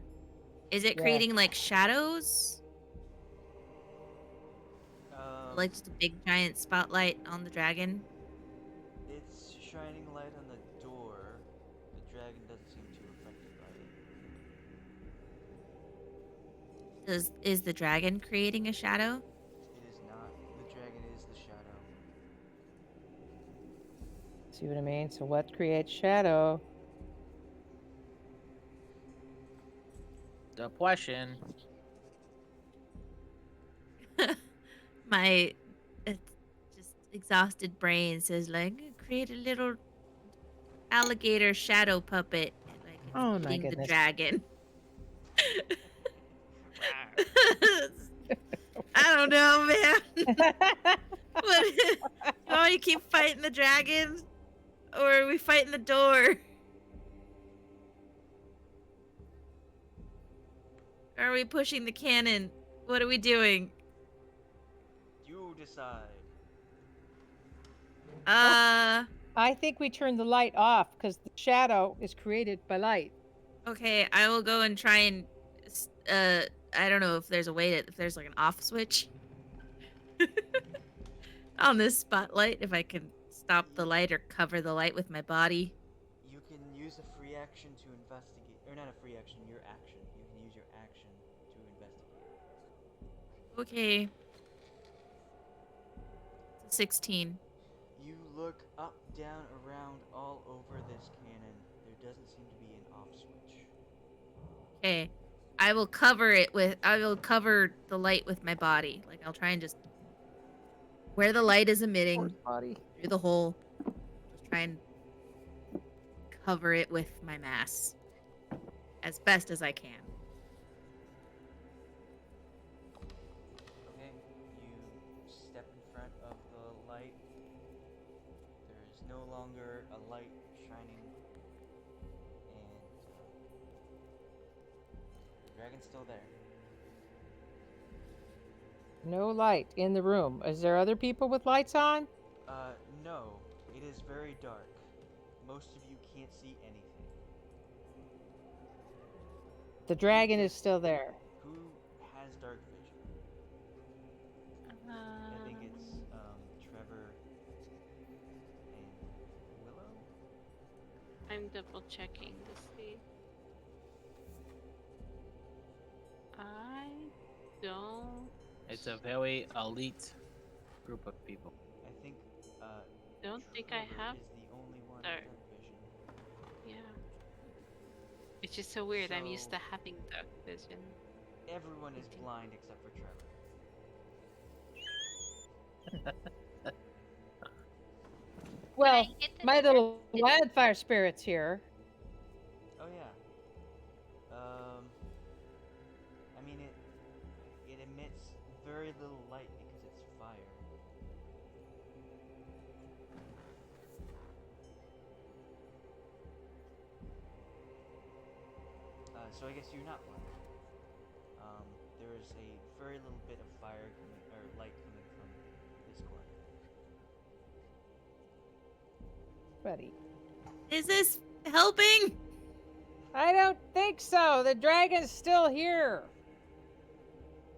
Is it Yeah. creating like shadows? Like just a big giant spotlight on the dragon? It's shining light on the door. The dragon doesn't seem too affected by it. Is the dragon creating a shadow? It is not. The dragon is the shadow. See what I mean? So what creates shadow? The question. My just exhausted brain says like create a little alligator shadow puppet and like it's Oh my eating the goodness. dragon. I don't know, man. What? You want me to keep fighting the dragon, or are we fighting the door? Are we pushing the cannon? What are we doing? You decide. I think we turn the light off because the shadow is created by light. Okay, I will go and try and I don't know if there's a way if there's like an off switch on this spotlight, if I can stop the light or cover the light with my body. You can use a free action to investigate, or not a free action, your action. You can use your action to investigate. Okay. It's a 16. You look up, down, around, all over this cannon. There doesn't seem to be an off switch. Okay. I will cover the light with my body. Like I'll try and just where the light is emitting Body. through the hole. Just try and cover it with my mass as best as I can. Okay, you step in front of the light. There is no longer a light shining, and the dragon's still there. No light in the room. Is there other people with lights on? No. It is very dark. Most of you can't see anything. The dragon is still there. Who has dark vision? I think it's Trevor and Willow. I'm double checking to see. I don't. It's a very elite group of people. I think Don't think I Trevor have is the only one dark. with dark vision. Yeah. It's just so weird. I'm used So- to having dark vision. Everyone is blind except for Trevor. Well, get the my little dragon? wildfire spirit's here. Oh yeah. I mean it emits very little light because it's fire. So I guess you're not blind. There is a very little bit of fire coming or light coming from this corner. Buddy. Is this helping? I don't think so. The dragon's still here.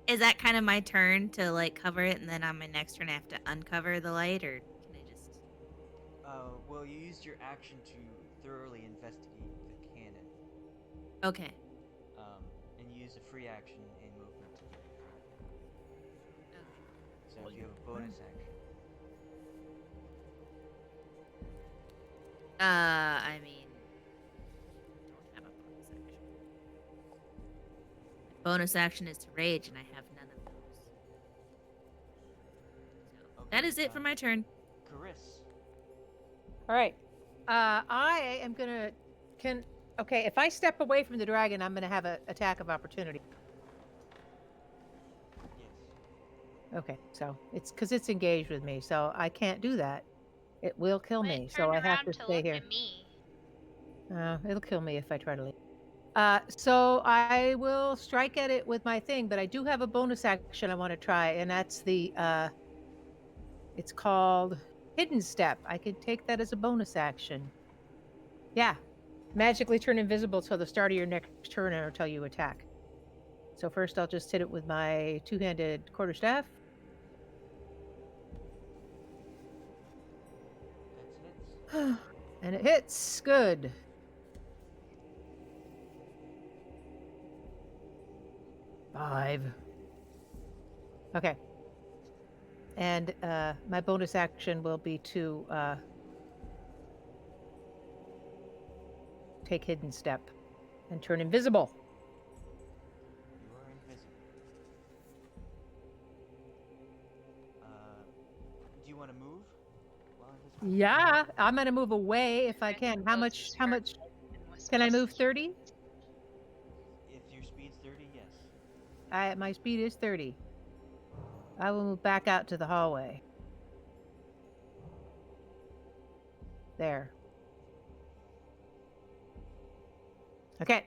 Is that kind of my turn to like cover it, and then on my next turn I have to uncover the light, or can I just? Well, you used your action to thoroughly investigate the cannon. Okay. And you use a free action in movement. So Well, if you have a bonus action. I mean, don't have a bonus action. My bonus action is to rage, and I have none of those. So that Okay, is it for my turn. Chris. All right. I am gonna. Okay, if I step away from the dragon, I'm gonna have an attack of opportunity. Yes. Okay, so it's because it's engaged with me, so I can't do that. It will kill Well, it me, so turned I have around to to stay look here. at me. It'll kill me if I try to leave. So I will strike at it with my thing, but I do have a bonus action I want to try, and that's the it's called Hidden Step. I can take that as a bonus action. Yeah. Magically turn invisible till the start of your next turn or until you attack. So first I'll just hit it with my two-handed quarterstaff. That's hits. And it hits. Good. Five. Okay. And my bonus action will be to take Hidden Step and turn invisible. You are invisible. Do you want to move while invisible? Yeah, I'm gonna move away if I can. How much? Closes How her much? and was Can I supposed move to- 30? If your speed's 30, yes. My speed is 30. I will move back out to the hallway. There. Okay.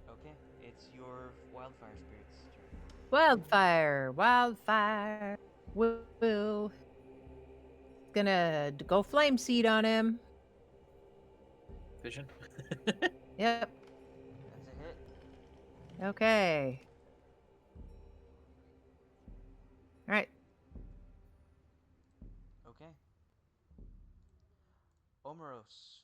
Okay, it's your wildfire spirit's turn. Wildfire. Wildfire. Will. gonna go flame seed on him. Vision. Yep. That's a hit. Okay. All right. Okay. Omiros.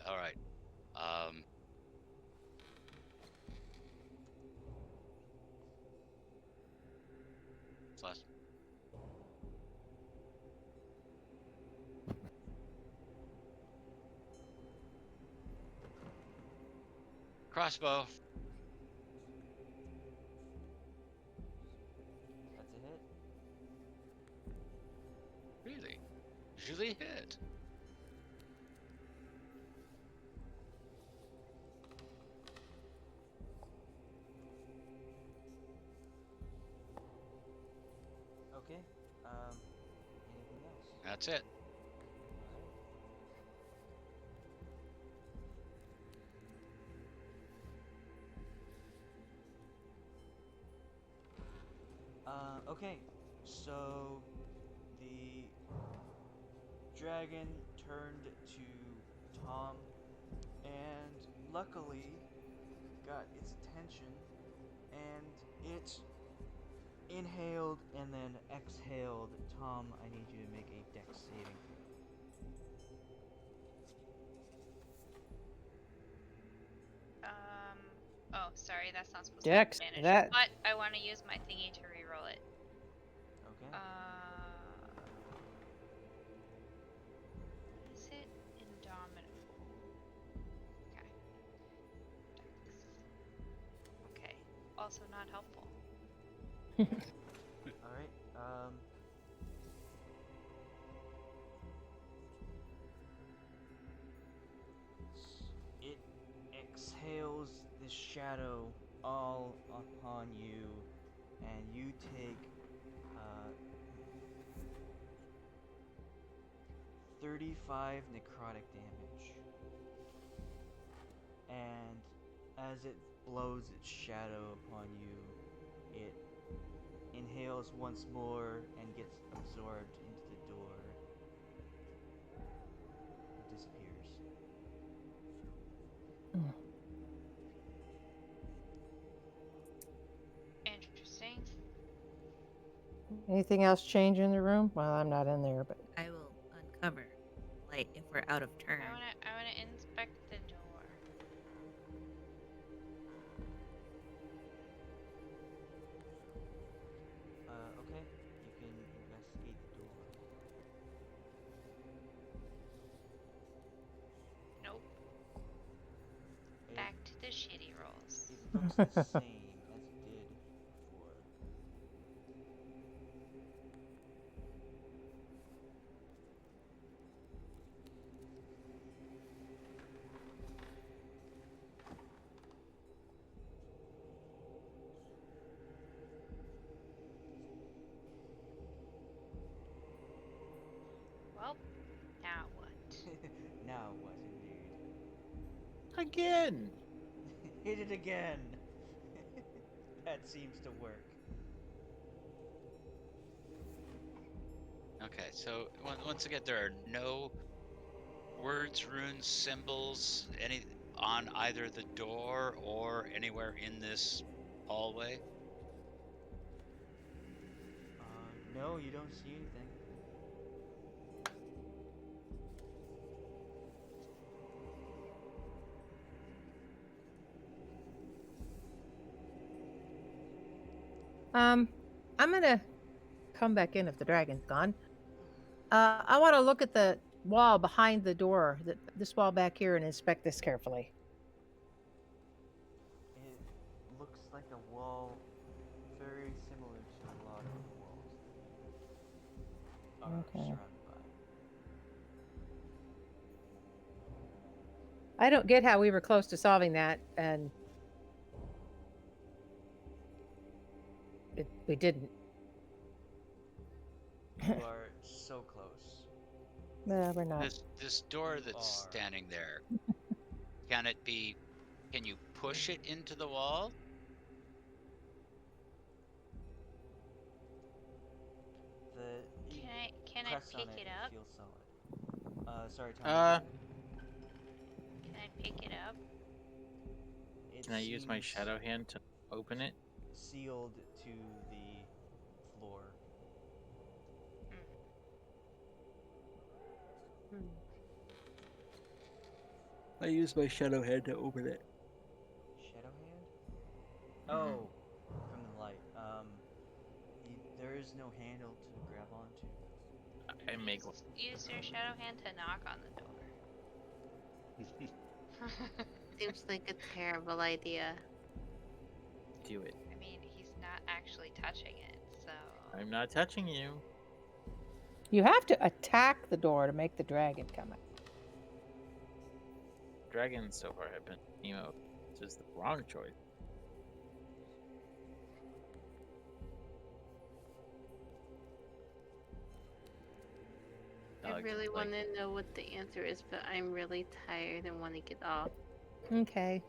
All right. Plus. Crossbow. That's a hit. Really? Usually hit. Okay. Anything else? That's it. Okay. So the dragon turned to Thom and luckily got its attention and it inhaled and then exhaled. Thom, I need you to make a dex saving. Oh, sorry, that's not supposed to Dex, be advantage. that- But I want to use my thingy to reroll it. Okay. Is it indomitable? Okay. Dex. Okay. Also not helpful. Alright, it exhales this shadow all upon you, and you take 35 necrotic damage. And as it blows its shadow upon you, it inhales once more and gets absorbed into the door. It disappears. Interesting. Anything else change in the room? Well, I'm not in there, but I will uncover light if we're out of turn. I wanna inspect the door. Okay, you can investigate the door. Nope. It, Back to the shitty rolls. it looks the same as it did before. Well, now what? Now what, indeed? Again. Hit it again! That seems to work. Okay, so once again, there are no words, runes, symbols, any on either the door or anywhere in this hallway. No, you don't see anything. I'm gonna come back in if the dragon's gone. I want to look at the wall behind the door, this wall back here, and inspect this carefully. It looks like a wall very similar to a lot of the walls that you are Okay. surrounded by. I don't get how we were close to solving that, and we didn't. You are so close. No, we're not. This door You that's are. standing there, can it be Can you push it into the wall? You Can I press on pick it, it up? feels solid. Sorry, Tom. Can I pick it up? It Can I use my seems shadow hand to open it? sealed to the floor. I use my shadow hand to open it. Shadow hand? Mhm. Oh, from the light. There is no handle to grab onto. I make one. Use your shadow hand to knock on the door. Seems like a terrible idea. Do it. I mean, he's not actually touching it, so. I'm not touching you. You have to attack the door to make the dragon come out. Dragons so far have been emo. It's just the wrong choice. I really want to know what the answer is, but I'm really tired and want to get off. Okay.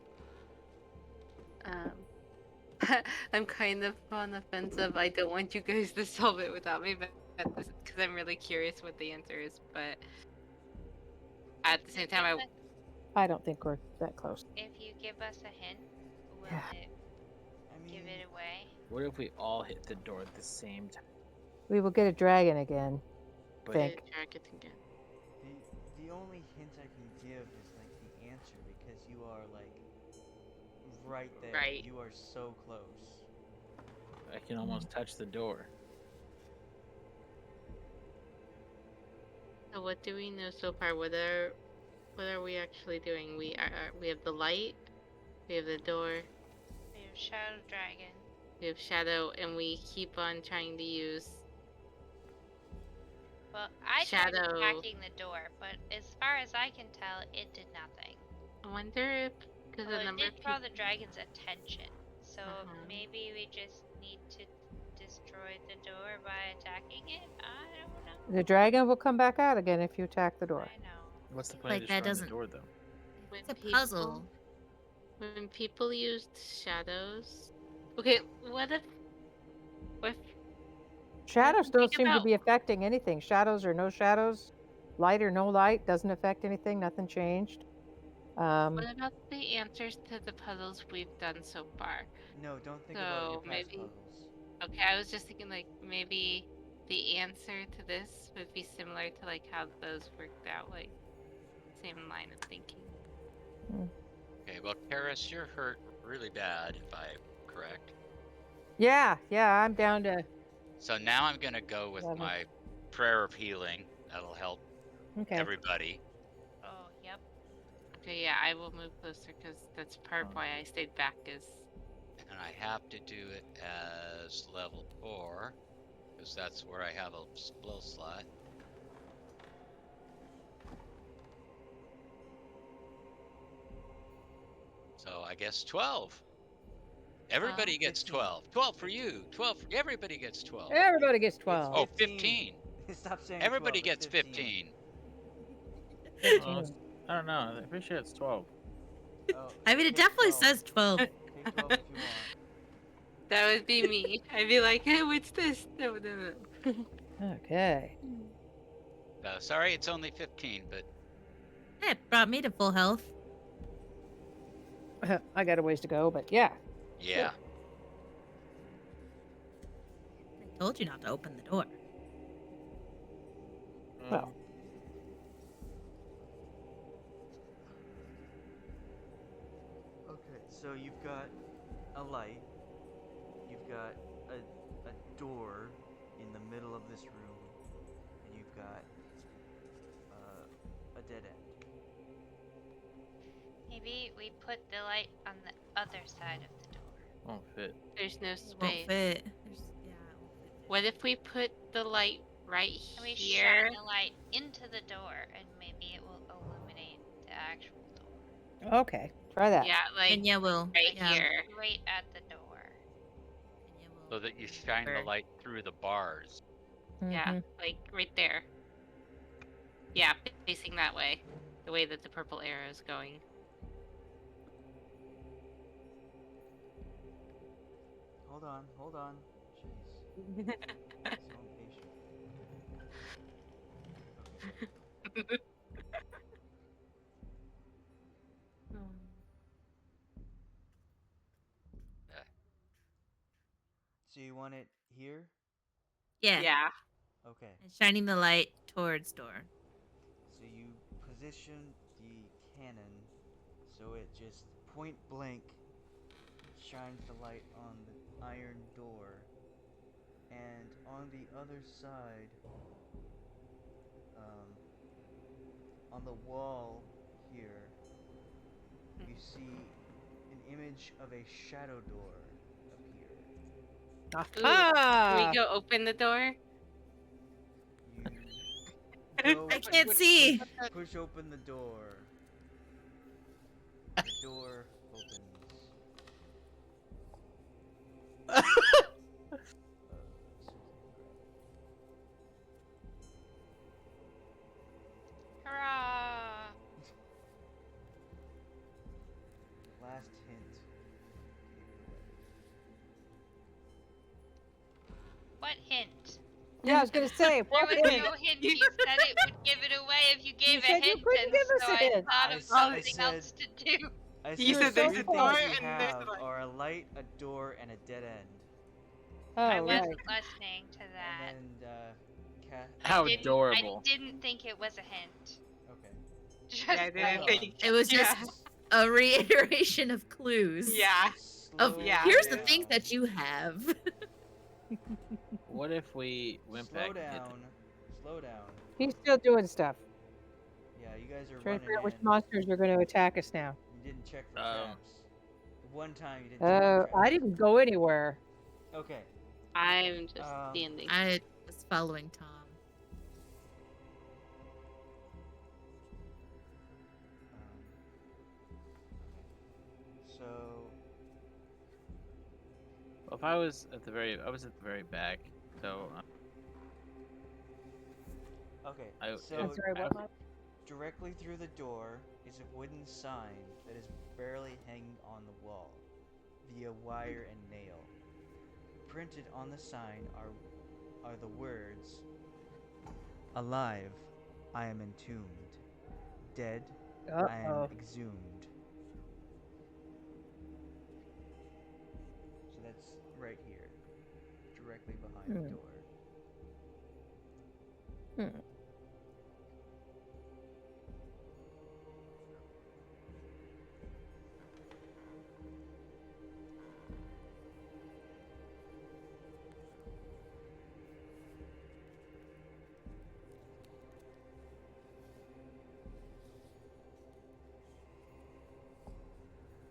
I'm kind of on the fence of I don't want you guys to solve it without me, but because I'm really curious what the answer is. But at the same time, I don't think we're that close. If you give us a hint, will Yeah. it give it away? What if we all hit the door at the same time? We will get a dragon again. But Think. The only hint I can give is like the answer because you are like right there. Right. You are so close. I can almost touch the door. So what do we know so far? What are we actually doing? We have the light, we have the door, We have Shadow Dragon. we have shadow, and we keep on trying to use. Well, I tried Shadow. attacking the door, but as far as I can tell, it did nothing. I wonder if because Well, the it number did of draw people. the dragon's attention, so Uh-huh. maybe we just need to destroy the door by attacking it? I don't know. The dragon will come back out again if you attack the door. I know. What's the point Like, of that destroying the doesn't- door, though? When It's a people- puzzle. When people used shadows. Okay, what if Shadows don't think seem to about- be affecting anything. Shadows or no shadows, light or no light, doesn't affect anything. Nothing changed. what about the answers to the puzzles we've done so far? No, don't think about your So past maybe. puzzles. Okay, I was just thinking like maybe the answer to this would be similar to like how those worked out, like same line of thinking. Okay, well, Karis, you're hurt really bad, if I'm correct. Yeah, I'm down to. So now I'm going to go with Eleven. my prayer of healing. That'll help Okay. everybody. Oh, yep. Okay, yeah, I will move closer because that's part why I stayed back. Is And I have to do it as level 4, because that's where I have a spell slot. So I guess 12. Everybody gets 15. 12. 12 for you. 12 for everybody gets 12. Everybody gets 12. Oh, 15. Stop saying Everybody 12, it's gets 15. 15. Well, I don't know. I'm pretty sure it's 12. Oh, I mean, it take definitely 12. says 12. Take 12 if you want. that would be me. I'd be like, hey, what's this? No. Okay. Sorry, it's only 15, but Yeah, it brought me to full health. I got a ways to go, but yeah. yeah. I told you not to open the door. Well. Okay, so you've got a light. You've got a door in the middle of this room. And you've got a dead end. Maybe we put the light on the other side of the door. Won't fit. There's no It space. won't fit. Yeah, it won't fit. What if we put the light right And we here? shine the light into the door, and maybe it will illuminate the actual door. Okay. Try that. Yeah, like And yeah, will. right yeah. here. Right at the door. Pinya So will. that you shine the Sure. light through the bars. Yeah, Mhm. like right there. Yeah, facing that way. The way that the purple arrow is going. Hold on. Jeez. So impatient. Okay. Uh, So you want it here? Yeah. Yeah. Okay. And shining the light towards door. So you position the cannon so it just point blank shines the light on the iron door, and on the other side, on the wall here, you see an image of a shadow door appear. Ooh, Aha! can we go open the door? You go I can't see. push open the door. The door opens. Hurrah! Last hint. Gave it away. What hint? Yeah, I was gonna say. There what was hint? no hint. You said it would give it away if you gave said a you hint, couldn't and give us so a I hint. thought I of s- something I else said- to do. I You said said the there's three a things door you and there's have a light. are a light, a door, and a dead end. I Oh, wasn't right. listening to that. And then, How I adorable. didn't think it was a hint. Okay. Just Yeah, I didn't hold on. think. It was just Yeah. a reiteration of clues. Yeah. Of Slow Yeah. here's the things down. that you have. What if we went Slow back and hit down. Slow down. He's still doing stuff. Yeah, you guys are Trying to running figure out which in. monsters are going to attack us now. You didn't check for Oh. traps. One time you didn't check for traps. I didn't go anywhere. Okay. I'm just Um, standing. I was following Tom. So Well, if I was at the very back, so okay. I- So I'm sorry, what? Mike? directly through the door is a wooden sign that is barely hanging on the wall via wire and nail. Printed on the sign are the words: "Alive, I am entombed. Dead, I am Uh-oh. exhumed." So that's right here, directly behind the door. Hmm.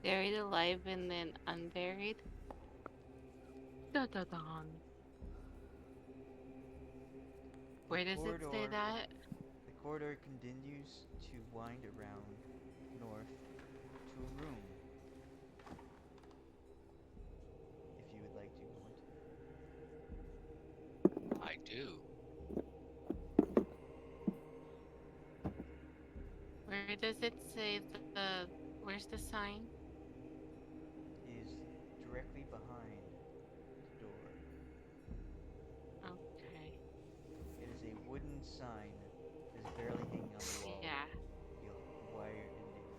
Buried alive and then unburied. Da da da. Where does it say that? The corridor continues to wind around north to a room. If you would like to go into it. I do. Where does it say the? Where's the sign? Is directly behind the door. Okay. It is a wooden sign that is barely hanging on the wall. Yeah. via wire and nail.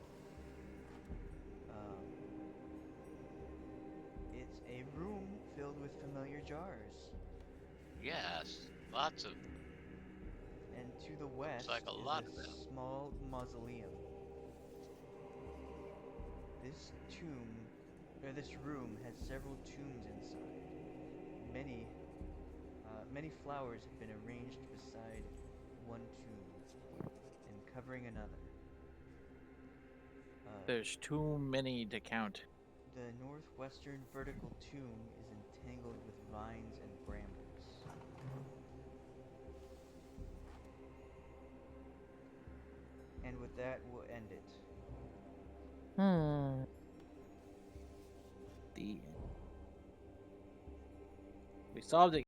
It's a room filled with familiar jars. Yes, lots of. And to the west like a is lot a of them. small mausoleum. This room has several tombs inside. Many flowers have been arranged beside one tomb and covering another. there's too many to count. The northwestern vertical tomb is entangled with vines and brambles. And with that, we'll end it. The We solved it.